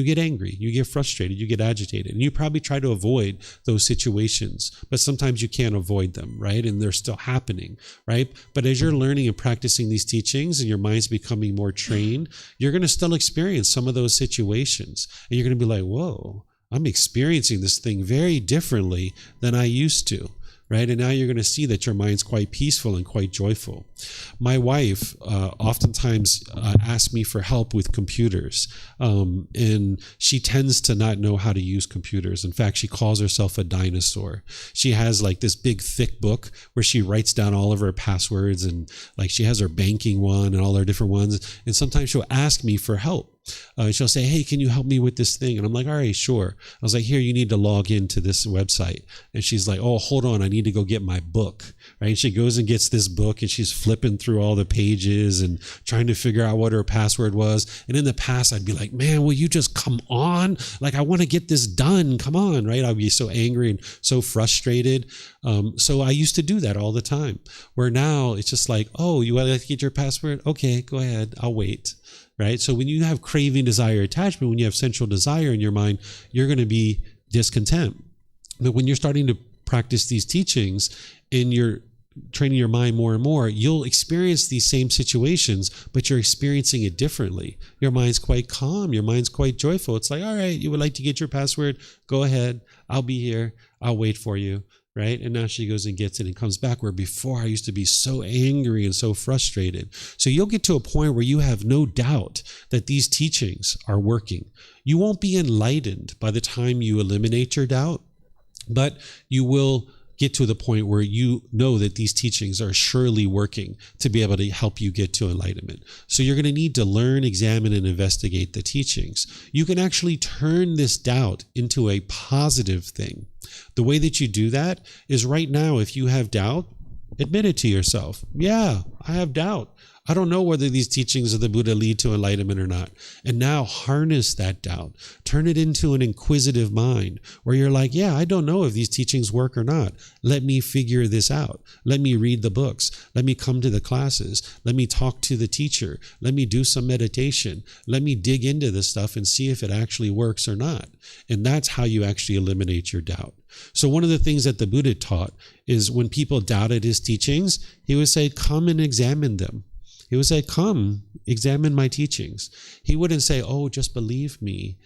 get angry, you get frustrated, you get agitated, and you probably try to avoid those situations, but sometimes you can't avoid them, right? And they're still happening, right? But as you're learning and practicing these teachings and your mind's becoming more trained, you're going to still experience some of those situations. And you're going to be like, whoa, I'm experiencing this thing very differently than I used to. Right? And now you're going to see that your mind's quite peaceful and quite joyful. My wife asks me for help with computers. And she tends to not know how to use computers. In fact, she calls herself a dinosaur. She has like this big thick book where she writes down all of her passwords, and like she has her banking one and all her different ones. And sometimes she'll ask me for help. She'll say, hey, can you help me with this thing? And I'm like, all right, sure. I was like, here, you need to log into this website. And she's like, oh, hold on, I need to go get my book. Right? And she goes and gets this book, and she's flipping through all the pages and trying to figure out what her password was. And in the past, I'd be like, man, will you just come on? Like, I want to get this done. Come on, right? I'd be so angry and so frustrated. So I used to do that all the time, where now it's just like, oh, you want to get your password? Okay, go ahead. I'll wait. Right? So when you have craving, desire, attachment, when you have sensual desire in your mind, you're going to be discontent. But when you're starting to practice these teachings and you're training your mind more and more, you'll experience these same situations, but you're experiencing it differently. Your mind's quite calm. Your mind's quite joyful. It's like, all right, you would like to get your password? Go ahead. I'll be here. I'll wait for you. right? And now she goes and gets it and comes back, where before I used to be so angry and so frustrated. So you'll get to a point where you have no doubt that these teachings are working. You won't be enlightened by the time you eliminate your doubt, but you will get to the point where you know that these teachings are surely working to be able to help you get to enlightenment. So you're going to need to learn, examine, and investigate the teachings. You can actually turn this doubt into a positive thing. The way that you do that is right now, if you have doubt, admit it to yourself. Yeah, I have doubt. I don't know whether these teachings of the Buddha lead to enlightenment or not. And now harness that doubt. Turn it into an inquisitive mind where you're like, yeah, I don't know if these teachings work or not. Let me figure this out. Let me read the books. Let me come to the classes. Let me talk to the teacher. Let me do some meditation. Let me dig into this stuff and see if it actually works or not. And that's how you actually eliminate your doubt. So one of the things that the Buddha taught is when people doubted his teachings, he would say, come and examine them. He would say, come, examine my teachings. He wouldn't say, oh, just believe me,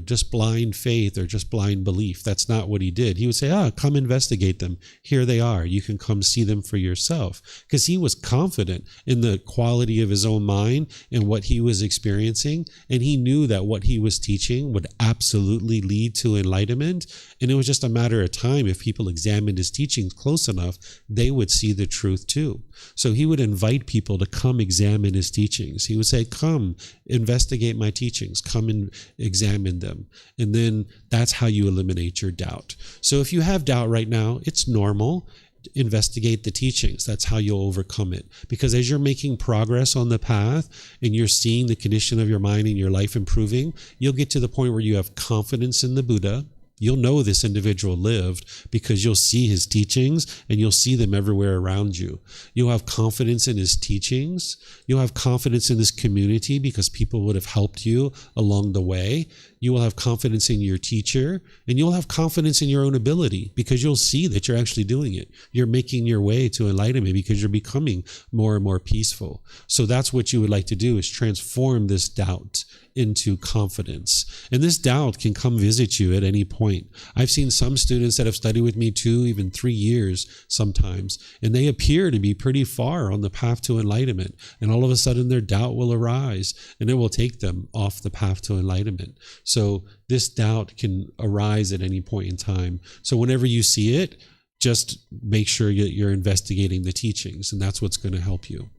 just blind faith or just blind belief. That's not what he did. He would say, come investigate them. Here they are. You can come see them for yourself. Because he was confident in the quality of his own mind and what he was experiencing. And he knew that what he was teaching would absolutely lead to enlightenment. And it was just a matter of time. If people examined his teachings close enough, they would see the truth too. So he would invite people to come examine his teachings. He would say, come investigate my teachings, come and examine them. And then that's how you eliminate your doubt. So if you have doubt right now, it's normal. Investigate the teachings. That's how you'll overcome it. Because as you're making progress on the path and you're seeing the condition of your mind and your life improving, you'll get to the point where you have confidence in the Buddha. You'll know this individual lived because you'll see his teachings and you'll see them everywhere around you. You'll have confidence in his teachings. You'll have confidence in this community because people would have helped you along the way. You will have confidence in your teacher, and you'll have confidence in your own ability because you'll see that you're actually doing it. You're making your way to enlightenment because you're becoming more and more peaceful. So that's what you would like to do, is transform this doubt into confidence. And this doubt can come visit you at any point. I've seen some students that have studied with me 2, even 3 years sometimes, and they appear to be pretty far on the path to enlightenment. And all of a sudden their doubt will arise and it will take them off the path to enlightenment. So this doubt can arise at any point in time. So whenever you see it, just make sure you're investigating the teachings, and that's what's going to help you.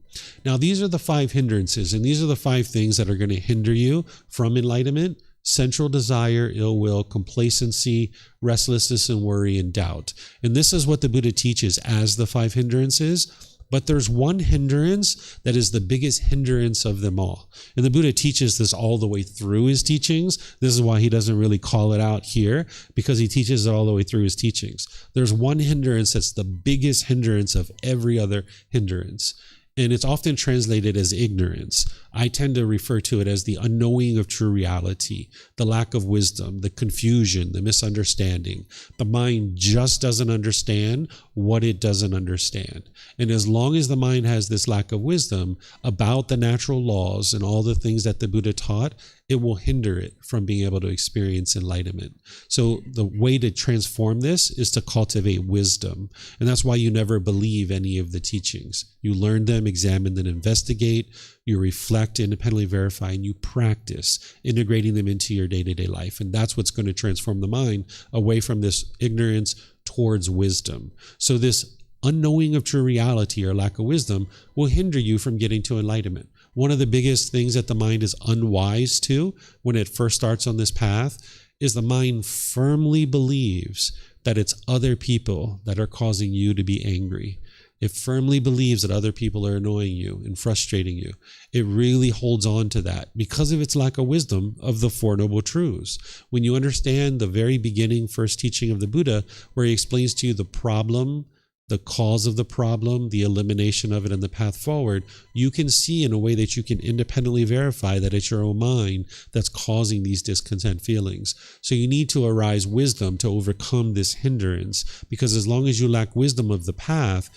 Now, these are the 5 hindrances, and these are the 5 things that are going to hinder you from enlightenment: sensual desire, ill will, complacency, restlessness and worry, and doubt. And this is what the Buddha teaches as the 5 hindrances. But there's one hindrance that is the biggest hindrance of them all. And the Buddha teaches this all the way through his teachings. This is why he doesn't really call it out here, because he teaches it all the way through his teachings. There's one hindrance that's the biggest hindrance of every other hindrance. And it's often translated as ignorance. I tend to refer to it as the unknowing of true reality, the lack of wisdom, the confusion, the misunderstanding. The mind just doesn't understand what it doesn't understand. And as long as the mind has this lack of wisdom about the natural laws and all the things that the Buddha taught, it will hinder it from being able to experience enlightenment. So the way to transform this is to cultivate wisdom. And that's why you never believe any of the teachings. You learn them, examine them, investigate, you reflect, independently verify, and you practice integrating them into your day-to-day life. And that's what's going to transform the mind away from this ignorance towards wisdom. So this unknowing of true reality or lack of wisdom will hinder you from getting to enlightenment. One of the biggest things that the mind is unwise to when it first starts on this path is the mind firmly believes that it's other people that are causing you to be angry. It firmly believes that other people are annoying you and frustrating you. It really holds on to that because of its lack of wisdom of the Four Noble Truths. When you understand the very beginning first teaching of the Buddha, where he explains to you the problem, the cause of the problem, the elimination of it, and the path forward, you can see in a way that you can independently verify that it's your own mind that's causing these discontent feelings. So you need to arise wisdom to overcome this hindrance, because as long as you lack wisdom of the path,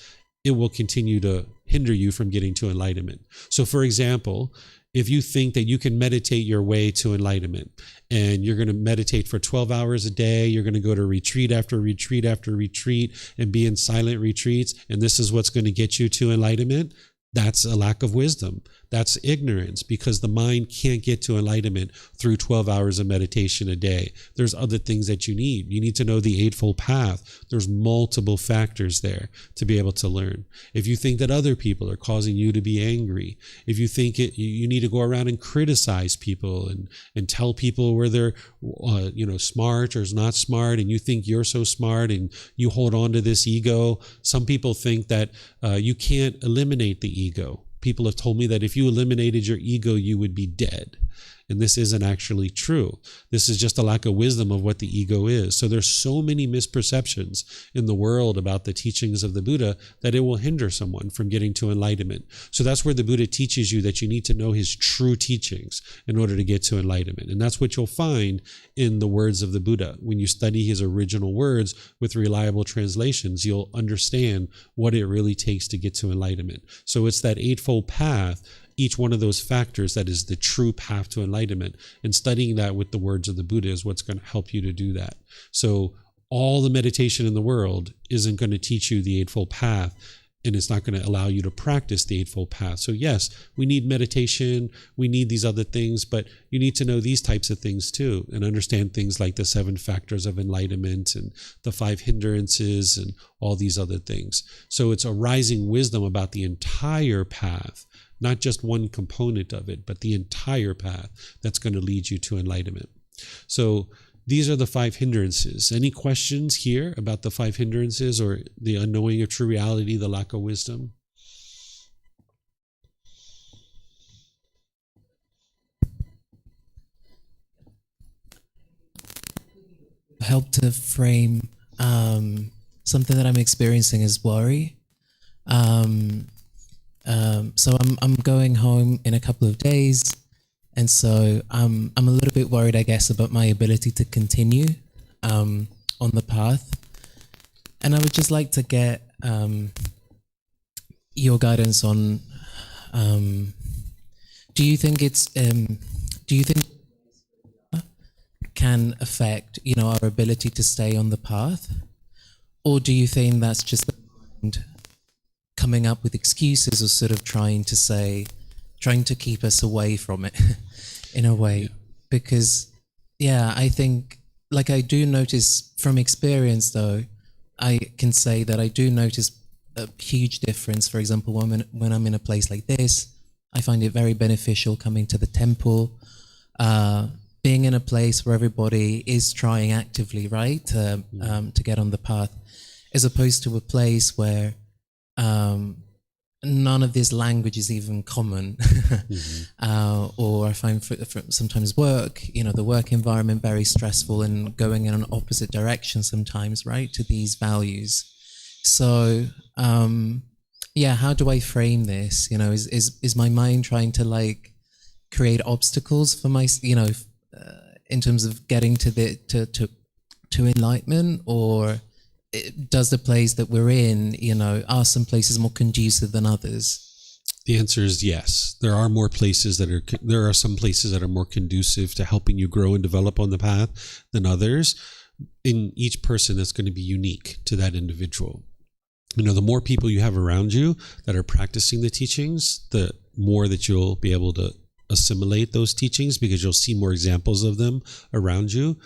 it will continue to hinder you from getting to enlightenment. So for example, if you think that you can meditate your way to enlightenment, and you're going to meditate for 12 hours a day, you're going to go to retreat after retreat after retreat and be in silent retreats, and this is what's going to get you to enlightenment, that's a lack of wisdom. That's ignorance, because the mind can't get to enlightenment through 12 hours of meditation a day. There's other things that you need. You need to know the Eightfold Path. There's multiple factors there to be able to learn. If you think that other people are causing you to be angry, if you think you need to go around and criticize people and tell people where they're smart or not smart, and you think you're so smart and you hold on to this ego. Some people think that you can't eliminate the ego. People have told me that if you eliminated your ego, you would be dead. And this isn't actually true. This is just a lack of wisdom of what the ego is. So there's so many misperceptions in the world about the teachings of the Buddha that it will hinder someone from getting to enlightenment. So that's where the Buddha teaches you that you need to know his true teachings in order to get to enlightenment. And that's what you'll find in the words of the Buddha. When you study his original words with reliable translations, you'll understand what it really takes to get to enlightenment. So it's that Eightfold Path, each one of those factors that is the true path to enlightenment, and studying that with the words of the Buddha is what's going to help you to do that. So all the meditation in the world isn't going to teach you the Eightfold Path, and it's not going to allow you to practice the Eightfold Path. So yes, we need meditation, we need these other things, but you need to know these types of things too, and understand things like the 7 factors of enlightenment and the 5 hindrances and all these other things. So it's a rising wisdom about the entire path, not just one component of it, but the entire path that's going to lead you to enlightenment. So these are the 5 hindrances. Any questions here about the 5 hindrances or the unknowing of true reality, the lack of wisdom? Help to frame something that I'm experiencing as worry. So I'm going home in a couple of days, and so I'm a little bit worried, I guess, about my ability to continue on the path. And I would just like to get your guidance on, do you think can affect, our ability to stay on the path? Or do you think that's just the mind coming up with excuses, or sort of trying to keep us away from it in a way? Because I think, like, I do notice from experience, though, I can say that I do notice a huge difference. For example, when I'm in a place like this, I find it very beneficial coming to the temple, being in a place where everybody is trying actively, right, to get on the path, as opposed to a place where none of this language is even common. Or I find for sometimes work, the work environment very stressful, and going in an opposite direction sometimes, right, to these values. So how do I frame this? Is my mind trying to create obstacles for my, in terms of getting to enlightenment? Or does the place that we're in, are some places more conducive than others? The answer is yes. There are some places that are more conducive to helping you grow and develop on the path than others. In each person, that's going to be unique to that individual. The more people you have around you that are practicing the teachings, the more that you'll be able to assimilate those teachings, because you'll see more examples of them around you.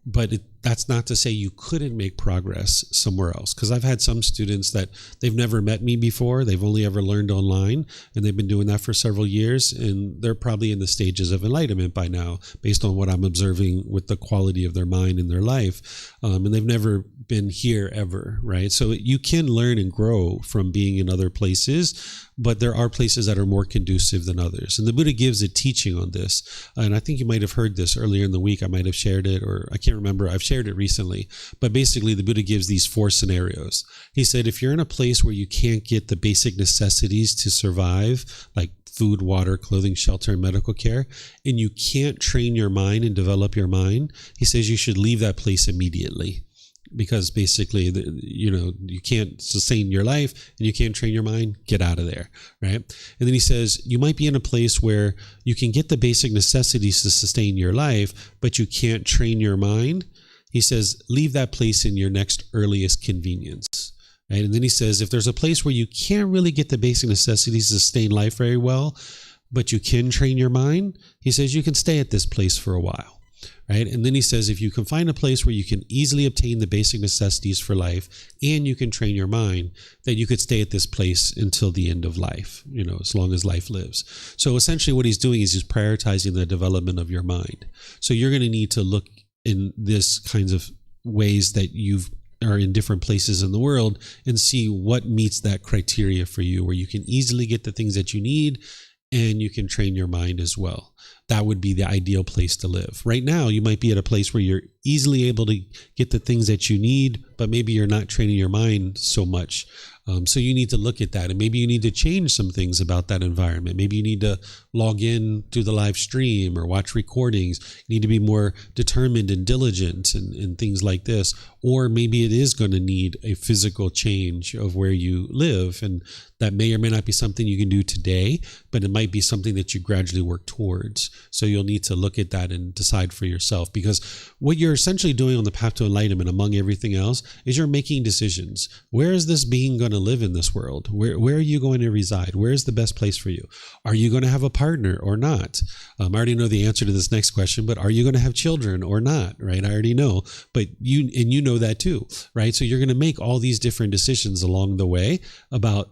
But that's not to say you couldn't make progress somewhere else. Because I've had some students that they've never met me before. They've only ever learned online, and they've been doing that for several years. And they're probably in the stages of enlightenment by now, based on what I'm observing with the quality of their mind and their life. And they've never been here ever, right? So you can learn and grow from being in other places, but there are places that are more conducive than others. And the Buddha gives a teaching on this. And I think you might have heard this earlier in the week. I might have shared it, or I can't remember. I've shared it recently. But basically, the Buddha gives these 4 scenarios. He said, if you're in a place where you can't get the basic necessities to survive, like food, water, clothing, shelter, and medical care, and you can't train your mind and develop your mind, he says you should leave that place immediately. because basically, you can't sustain your life and you can't train your mind. Get out of there, right? And then he says, you might be in a place where you can get the basic necessities to sustain your life, but you can't train your mind. He says, leave that place in your next earliest convenience. Right? And then he says, if there's a place where you can't really get the basic necessities to sustain life very well, but you can train your mind, he says you can stay at this place for a while. Right? And then he says, if you can find a place where you can easily obtain the basic necessities for life and you can train your mind, that you could stay at this place until the end of life, as long as life lives. So essentially what he's doing is he's prioritizing the development of your mind. So you're going to need to look in this kinds of ways that you are in different places in the world and see what meets that criteria for you, where you can easily get the things that you need and you can train your mind as well. That would be the ideal place to live. Right now, you might be at a place where you're easily able to get the things that you need, but maybe you're not training your mind so much. So you need to look at that, and maybe you need to change some things about that environment. Maybe you need to log in to the live stream or watch recordings. You need to be more determined and diligent and things like this. Or maybe it is going to need a physical change of where you live, and that may or may not be something you can do today, but it might be something that you gradually work towards. So you'll need to look at that and decide for yourself, because what you're essentially doing on the path to enlightenment, among everything else, is you're making decisions. Where is this being going to live in this world? Where are you going to reside? Where is the best place for you? Are you going to have a partner or not? I already know the answer to this next question, but are you going to have children or not? Right? I already know, but you know that too, right? So you're going to make all these different decisions along the way about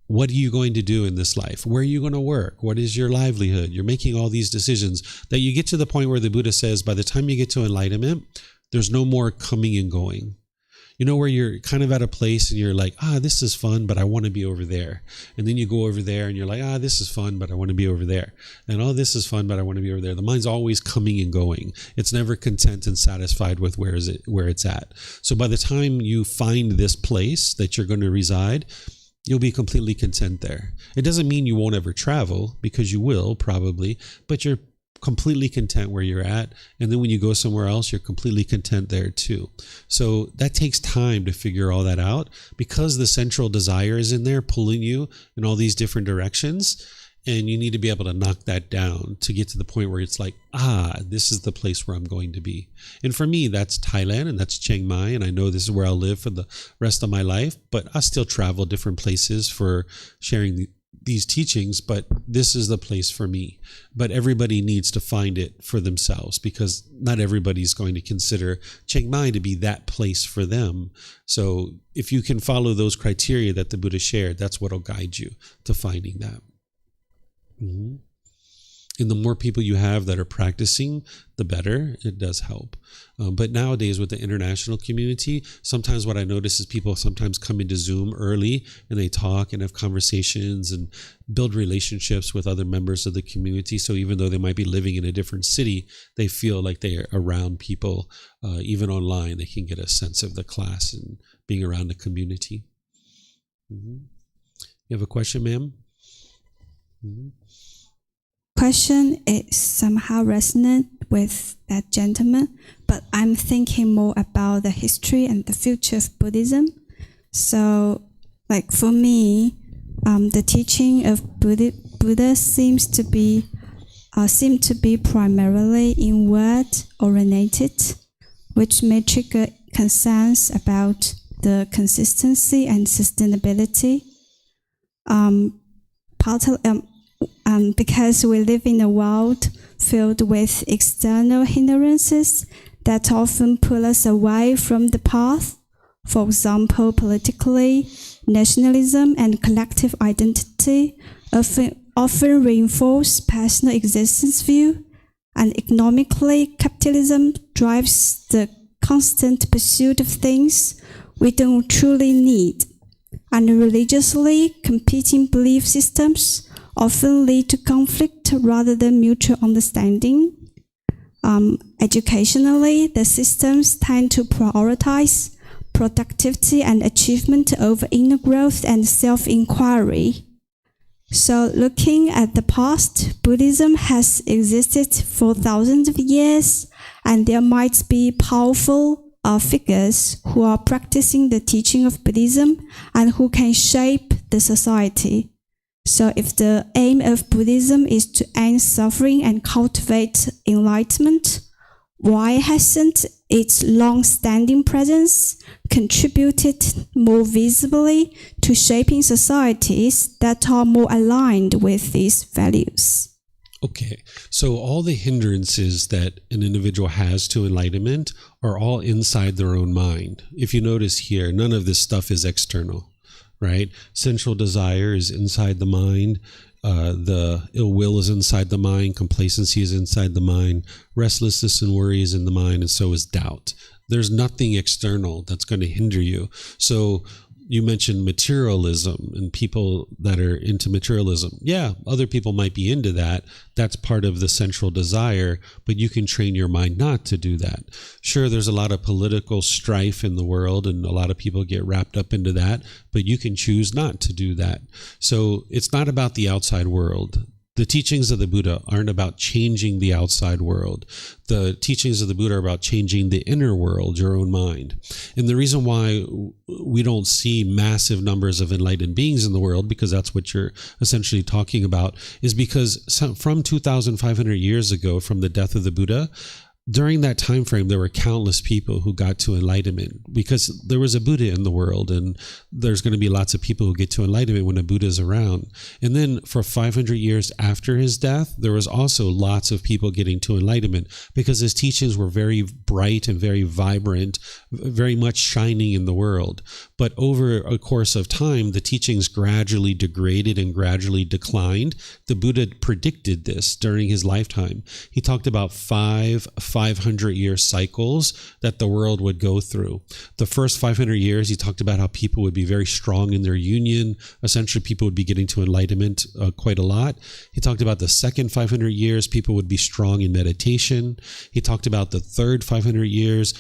what are you going to do in this life? Where are you going to work? What is your livelihood? You're making all these decisions that you get to the point where the Buddha says, by the time you get to enlightenment, there's no more coming and going. Where you're kind of at a place and you're like, this is fun, but I want to be over there. And then you go over there and you're like, this is fun, but I want to be over there. And this is fun, but I want to be over there. The mind's always coming and going. It's never content and satisfied with where it's at. So by the time you find this place that you're going to reside, you'll be completely content there. It doesn't mean you won't ever travel, because you will probably, but you're completely content where you're at. And then when you go somewhere else, you're completely content there too. So that takes time to figure all that out, because the central desire is in there pulling you in all these different directions. And you need to be able to knock that down to get to the point where it's like, this is the place where I'm going to be. And for me, that's Thailand and that's Chiang Mai. And I know this is where I'll live for the rest of my life, but I still travel different places for sharing these teachings, but this is the place for me. But everybody needs to find it for themselves, because not everybody's going to consider Chiang Mai to be that place for them. So if you can follow those criteria that the Buddha shared, that's what will guide you to finding that. Mm-hmm. And the more people you have that are practicing, the better. It does help. But nowadays with the international community, sometimes what I notice is people sometimes come into Zoom early and they talk and have conversations and build relationships with other members of the community. So even though they might be living in a different city, they feel like they are around people. Even online, they can get a sense of the class and being around the community. Mm-hmm. You have a question, ma'am? Mm-hmm. Question is somehow resonant with that gentleman, but I'm thinking more about the history and the future of Buddhism. So, like for me, the teaching of Buddha seems to be primarily inward oriented, which may trigger concerns about the consistency and sustainability. Because we live in a world filled with external hindrances that often pull us away from the path. For example, politically, nationalism and collective identity often reinforce personal existence view, and economically, capitalism drives the constant pursuit of things we don't truly need. And religiously, competing belief systems often lead to conflict rather than mutual understanding. Educationally, the systems tend to prioritize productivity and achievement over inner growth and self-inquiry. So looking at the past, Buddhism has existed for thousands of years, and there might be powerful figures who are practicing the teaching of Buddhism and who can shape the society. So if the aim of Buddhism is to end suffering and cultivate enlightenment, why hasn't its long-standing presence contributed more visibly to shaping societies that are more aligned with these values? Okay, so all the hindrances that an individual has to enlightenment are all inside their own mind. If you notice here, none of this stuff is external, right? Sensual desire is inside the mind. The ill will is inside the mind. Complacency is inside the mind. Restlessness and worry is in the mind, and so is doubt. There's nothing external that's going to hinder you. So you mentioned materialism and people that are into materialism. Yeah, other people might be into that. That's part of the central desire, but you can train your mind not to do that. Sure, there's a lot of political strife in the world and a lot of people get wrapped up into that, but you can choose not to do that. So it's not about the outside world. The teachings of the Buddha aren't about changing the outside world. The teachings of the Buddha are about changing the inner world, your own mind. And the reason why we don't see massive numbers of enlightened beings in the world, because that's what you're essentially talking about, is because from 2,500 years ago, from the death of the Buddha, during that time frame, there were countless people who got to enlightenment because there was a Buddha in the world, and there's going to be lots of people who get to enlightenment when a Buddha is around. And then for 500 years after his death, there was also lots of people getting to enlightenment because his teachings were very bright and very vibrant, very much shining in the world. But over a course of time, the teachings gradually degraded and gradually declined. The Buddha predicted this during his lifetime. He talked about 500-year cycles that the world would go through. The first 500 years, he talked about how people would be very strong in their union. Essentially, people would be getting to enlightenment quite a lot. He talked about the second 500 years, people would be strong in meditation. He talked about the third 500 years,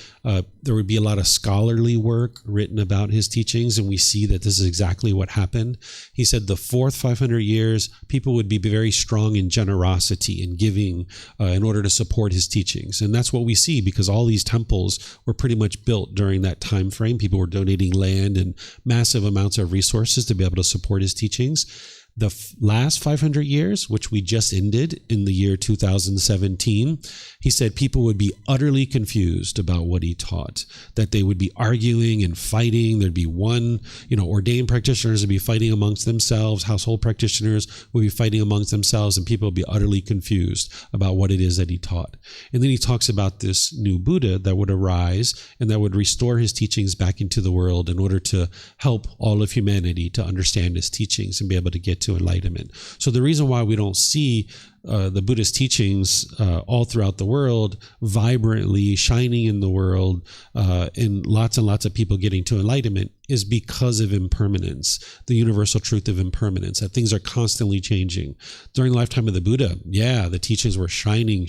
there would be a lot of scholarly work written about his teachings, and we see that this is exactly what happened. He said the fourth 500 years, people would be very strong in generosity and giving in order to support his teachings. And that's what we see because all these temples were pretty much built during that time frame. People were donating land and massive amounts of resources to be able to support his teachings. The last 500 years, which we just ended in the year 2017, he said people would be utterly confused about what he taught, that they would be arguing and fighting. There'd be one, ordained practitioners would be fighting amongst themselves, household practitioners would be fighting amongst themselves, and people would be utterly confused about what it is that he taught. And then he talks about this new Buddha that would arise and that would restore his teachings back into the world in order to help all of humanity to understand his teachings and be able to get to enlightenment. So the reason why we don't see the Buddhist teachings all throughout the world vibrantly shining in the world and lots of people getting to enlightenment is because of impermanence, the universal truth of impermanence, that things are constantly changing. During the lifetime of the Buddha, the teachings were shining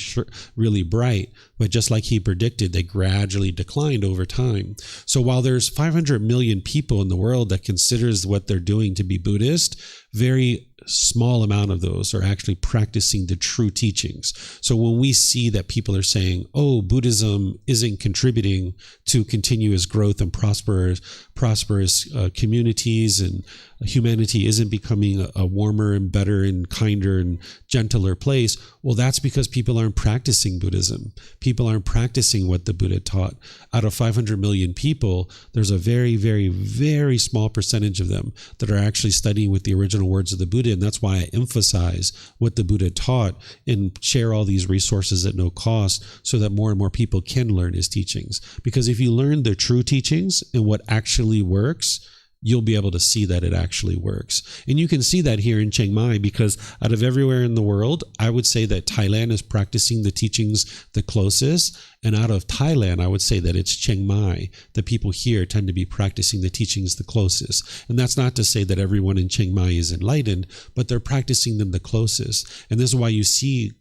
really bright, but just like he predicted, they gradually declined over time. So while there's 500 million people in the world that considers what they're doing to be Buddhist, very small amount of those are actually practicing the true teachings. So when we see that people are saying, oh, Buddhism isn't contributing to continuous growth and prosperous communities, and humanity isn't becoming a warmer and better and kinder and gentler place, well, that's because people aren't practicing Buddhism. People aren't practicing what the Buddha taught. Out of 500 million people, there's a very, very, very small percentage of them that are actually studying with the original words of the Buddha. And that's why I emphasize what the Buddha taught and share all these resources at no cost so that more and more people can learn his teachings. Because if you learn the true teachings and what actually works, you'll be able to see that it actually works. And you can see that here in Chiang Mai because out of everywhere in the world, I would say that Thailand is practicing the teachings the closest. And out of Thailand, I would say that it's Chiang Mai. The people here tend to be practicing the teachings the closest. And that's not to say that everyone in Chiang Mai is enlightened, but they're practicing them the closest. And this is why you see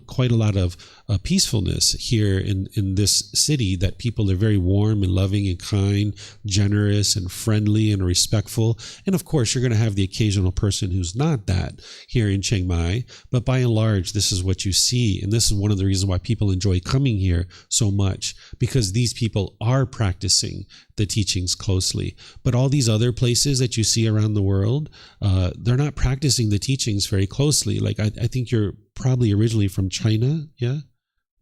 quite a lot of peacefulness here in this city, that people are very warm and loving and kind, generous and friendly and respectful. And of course, you're going to have the occasional person who's not that here in Chiang Mai. But by and large, this is what you see. And this is one of the reasons why people enjoy coming here so much, because these people are practicing the teachings closely. But all these other places that you see around the world, they're not practicing the teachings very closely. Like I think you're probably originally from China, yeah?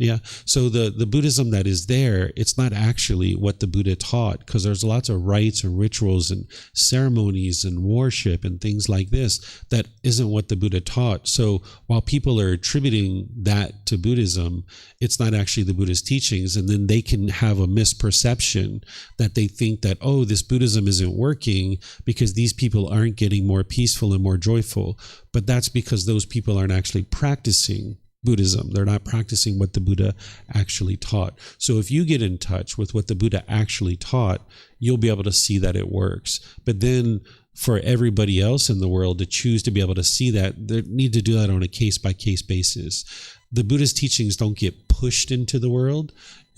Yeah. So the Buddhism that is there, it's not actually what the Buddha taught, because there's lots of rites and rituals and ceremonies and worship and things like this that isn't what the Buddha taught. So while people are attributing that to Buddhism, it's not actually the Buddha's teachings. And then they can have a misperception that they think that, oh, this Buddhism isn't working because these people aren't getting more peaceful and more joyful. But that's because those people aren't actually practicing Buddhism. They're not practicing what the Buddha actually taught. So if you get in touch with what the Buddha actually taught, you'll be able to see that it works. But then for everybody else in the world to choose to be able to see that, they need to do that on a case-by-case basis. The Buddha's teachings don't get pushed into the world.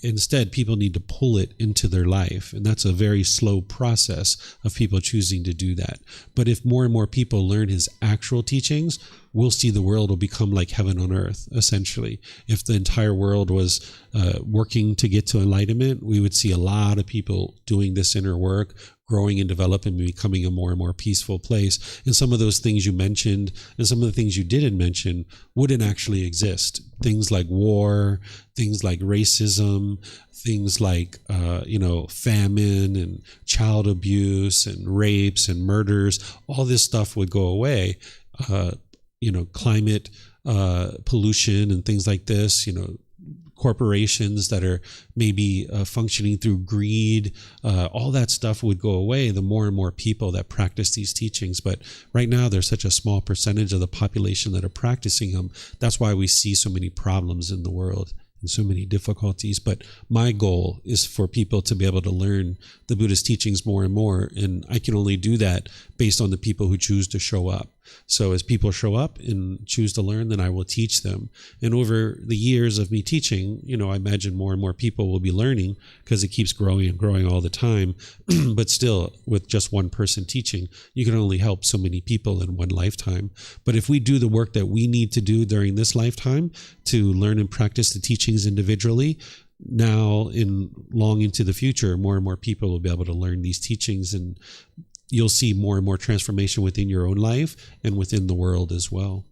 Instead, people need to pull it into their life. And that's a very slow process of people choosing to do that. But if more and more people learn his actual teachings, we'll see the world will become like heaven on earth, essentially. If the entire world was working to get to enlightenment, we would see a lot of people doing this inner work, growing and developing and becoming a more and more peaceful place. And some of those things you mentioned and some of the things you didn't mention wouldn't actually exist. Things like war, things like racism, things like, famine and child abuse and rapes and murders, all this stuff would go away. Climate pollution and things like this, corporations that are maybe functioning through greed, all that stuff would go away the more and more people that practice these teachings. But right now, there's such a small percentage of the population that are practicing them. That's why we see so many problems in the world and so many difficulties. But my goal is for people to be able to learn the Buddhist teachings more and more. And I can only do that based on the people who choose to show up. So as people show up and choose to learn, then I will teach them. And over the years of me teaching, I imagine more and more people will be learning because it keeps growing and growing all the time. But still, with just one person teaching, you can only help so many people in one lifetime. But if we do the work that we need to do during this lifetime to learn and practice the teachings individually, now in long into the future, more and more people will be able to learn these teachings, and you'll see more and more transformation within your own life and within the world as well.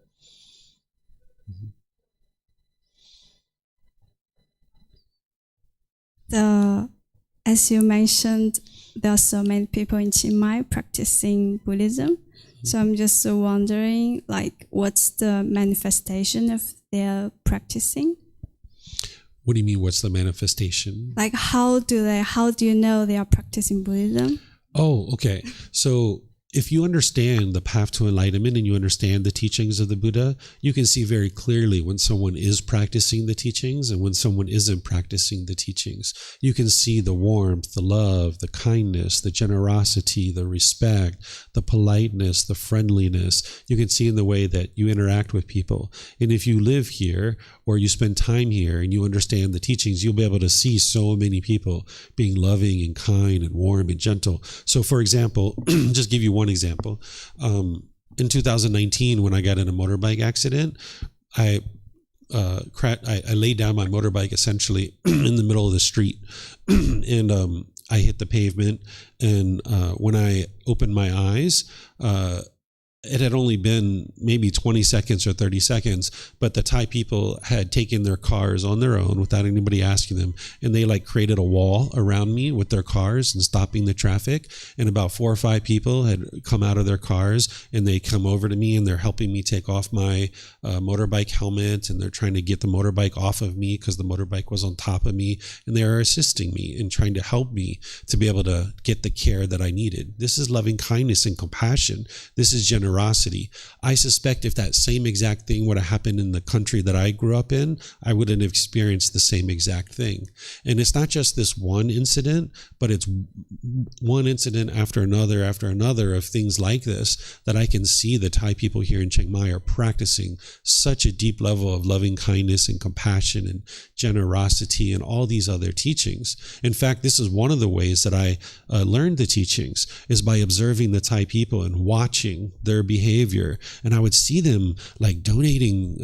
As you mentioned, there are so many people in Chiang Mai practicing Buddhism. So I'm just wondering, what's the manifestation of their practicing? What do you mean, what's the manifestation? How do you know they are practicing Buddhism? Oh, okay. So if you understand the path to enlightenment and you understand the teachings of the Buddha, you can see very clearly when someone is practicing the teachings and when someone isn't practicing the teachings. You can see the warmth, the love, the kindness, the generosity, the respect, the politeness, the friendliness. You can see in the way that you interact with people. And if you live here or you spend time here and you understand the teachings, you'll be able to see so many people being loving and kind and warm and gentle. So for example, just give you one example. In 2019, when I got in a motorbike accident, I laid down my motorbike essentially in the middle of the street, and I hit the pavement. And when I opened my eyes, it had only been maybe 20 seconds or 30 seconds, but the Thai people had taken their cars on their own without anybody asking them. And they created a wall around me with their cars and stopping the traffic. And about 4 or 5 people had come out of their cars and they come over to me and they're helping me take off my motorbike helmet. And they're trying to get the motorbike off of me because the motorbike was on top of me. And they are assisting me and trying to help me to be able to get the care that I needed. This is loving kindness and compassion. This is generosity. generosity. I suspect if that same exact thing would have happened in the country that I grew up in, I wouldn't have experienced the same exact thing. And it's not just this one incident, but it's one incident after another of things like this that I can see the Thai people here in Chiang Mai are practicing such a deep level of loving kindness and compassion and generosity and all these other teachings. In fact, this is one of the ways that I learned the teachings, is by observing the Thai people and watching their behavior. And I would see them like donating,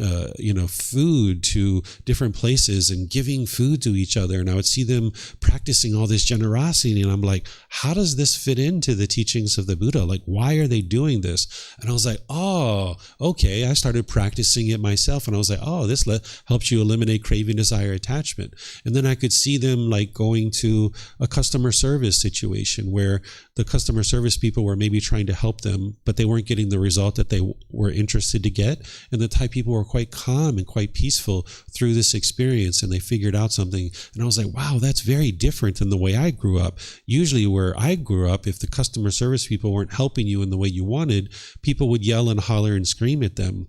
food to different places and giving food to each other. And I would see them practicing all this generosity. And I'm like, how does this fit into the teachings of the Buddha? Like, why are they doing this? And I was like, oh, okay. I started practicing it myself. And I was like, oh, this helps you eliminate craving, desire, attachment. And then I could see them like going to a customer service situation where the customer service people were maybe trying to help them, but they weren't getting the result that they were interested to get. And the Thai people were quite calm and quite peaceful through this experience, and they figured out something. And I was like, wow, that's very different than the way I grew up. Usually where I grew up, if the customer service people weren't helping you in the way you wanted, people would yell and holler and scream at them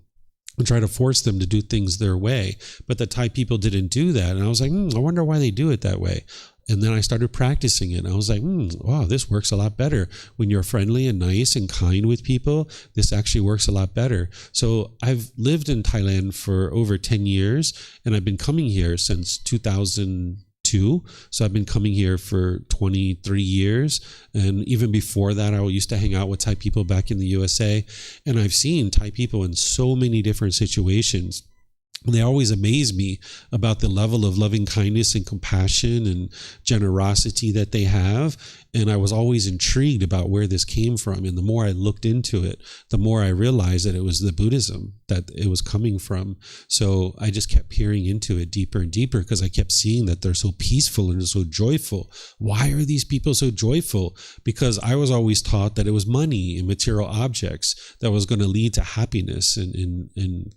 and try to force them to do things their way. But the Thai people didn't do that. And I was like, I wonder why they do it that way. And then I started practicing it. And I was like, wow, this works a lot better. When you're friendly and nice and kind with people, this actually works a lot better. So I've lived in Thailand for over 10 years, and I've been coming here since 2002. So I've been coming here for 23 years. And even before that, I used to hang out with Thai people back in the USA. And I've seen Thai people in so many different situations. And they always amaze me about the level of loving kindness and compassion and generosity that they have. And I was always intrigued about where this came from. And the more I looked into it, the more I realized that it was the Buddhism that it was coming from. So I just kept peering into it deeper and deeper because I kept seeing that they're so peaceful and so joyful. Why are these people so joyful? Because I was always taught that it was money and material objects that was going to lead to happiness and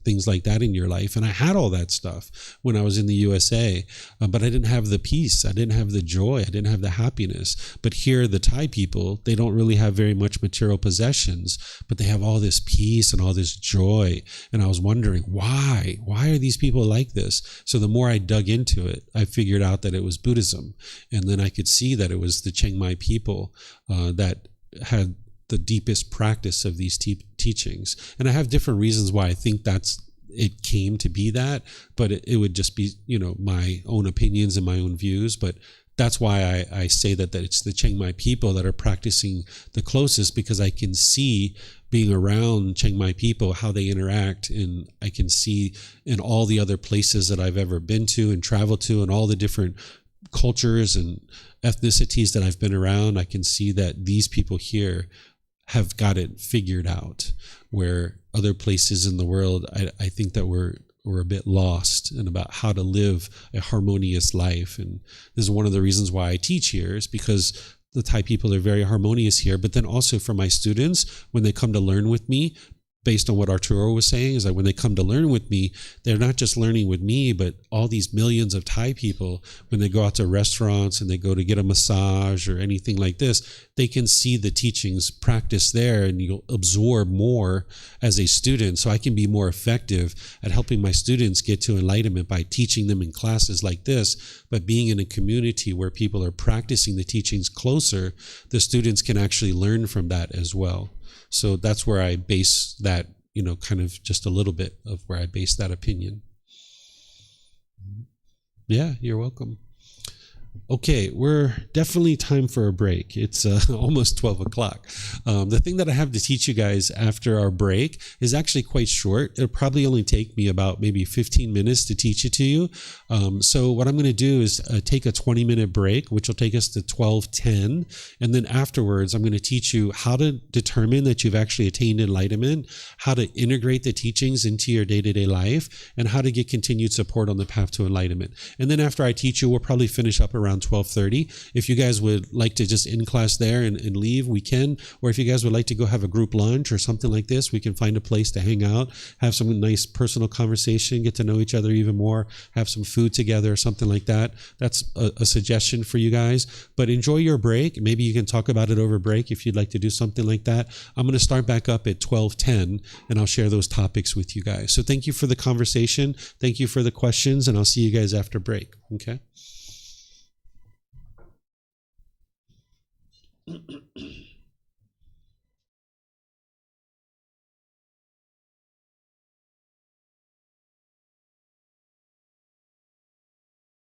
things like that in your life. And I had all that stuff when I was in the USA, but I didn't have the peace. I didn't have the joy. I didn't have the happiness. But here, the Thai people, they don't really have very much material possessions, but they have all this peace and all this joy. And I was wondering, why? Why are these people like this? So the more I dug into it, I figured out that it was Buddhism. And then I could see that it was the Chiang Mai people that had the deepest practice of these teachings. And I have different reasons why I think it came to be that, but it would just be, my own opinions and my own views. But that's why I say that it's the Chiang Mai people that are practicing the closest, because I can see, being around Chiang Mai people, how they interact. And I can see in all the other places that I've ever been to and traveled to, and all the different cultures and ethnicities that I've been around, I can see that these people here have got it figured out, where other places in the world, I think that we're a bit lost and about how to live a harmonious life. And this is one of the reasons why I teach here, is because the Thai people are very harmonious here. But then also for my students, when they come to learn with me, based on what Arturo was saying, is that when they come to learn with me, they're not just learning with me, but all these millions of Thai people, when they go out to restaurants and they go to get a massage or anything like this, they can see the teachings practiced there, and you'll absorb more as a student. So I can be more effective at helping my students get to enlightenment by teaching them in classes like this. But being in a community where people are practicing the teachings closer, the students can actually learn from that as well. So that's where I base that, kind of just a little bit of where I base that opinion. Yeah, you're welcome. Okay, we're definitely time for a break. It's almost 12 o'clock. The thing that I have to teach you guys after our break is actually quite short. It'll probably only take me about maybe 15 minutes to teach it to you. So what I'm going to do is take a 20-minute break, which will take us to 12:10. And then afterwards, I'm going to teach you how to determine that you've actually attained enlightenment, how to integrate the teachings into your day-to-day life, and how to get continued support on the path to enlightenment. And then after I teach you, we'll probably finish up around around 12:30. If you guys would like to just end class there and leave, we can. Or if you guys would like to go have a group lunch or something like this, we can find a place to hang out, have some nice personal conversation, get to know each other even more, have some food together or something like that. That's a suggestion for you guys. But enjoy your break. Maybe you can talk about it over break if you'd like to do something like that. I'm going to start back up at 12:10 and I'll share those topics with you guys. So thank you for the conversation. Thank you for the questions, and I'll see you guys after break. Okay.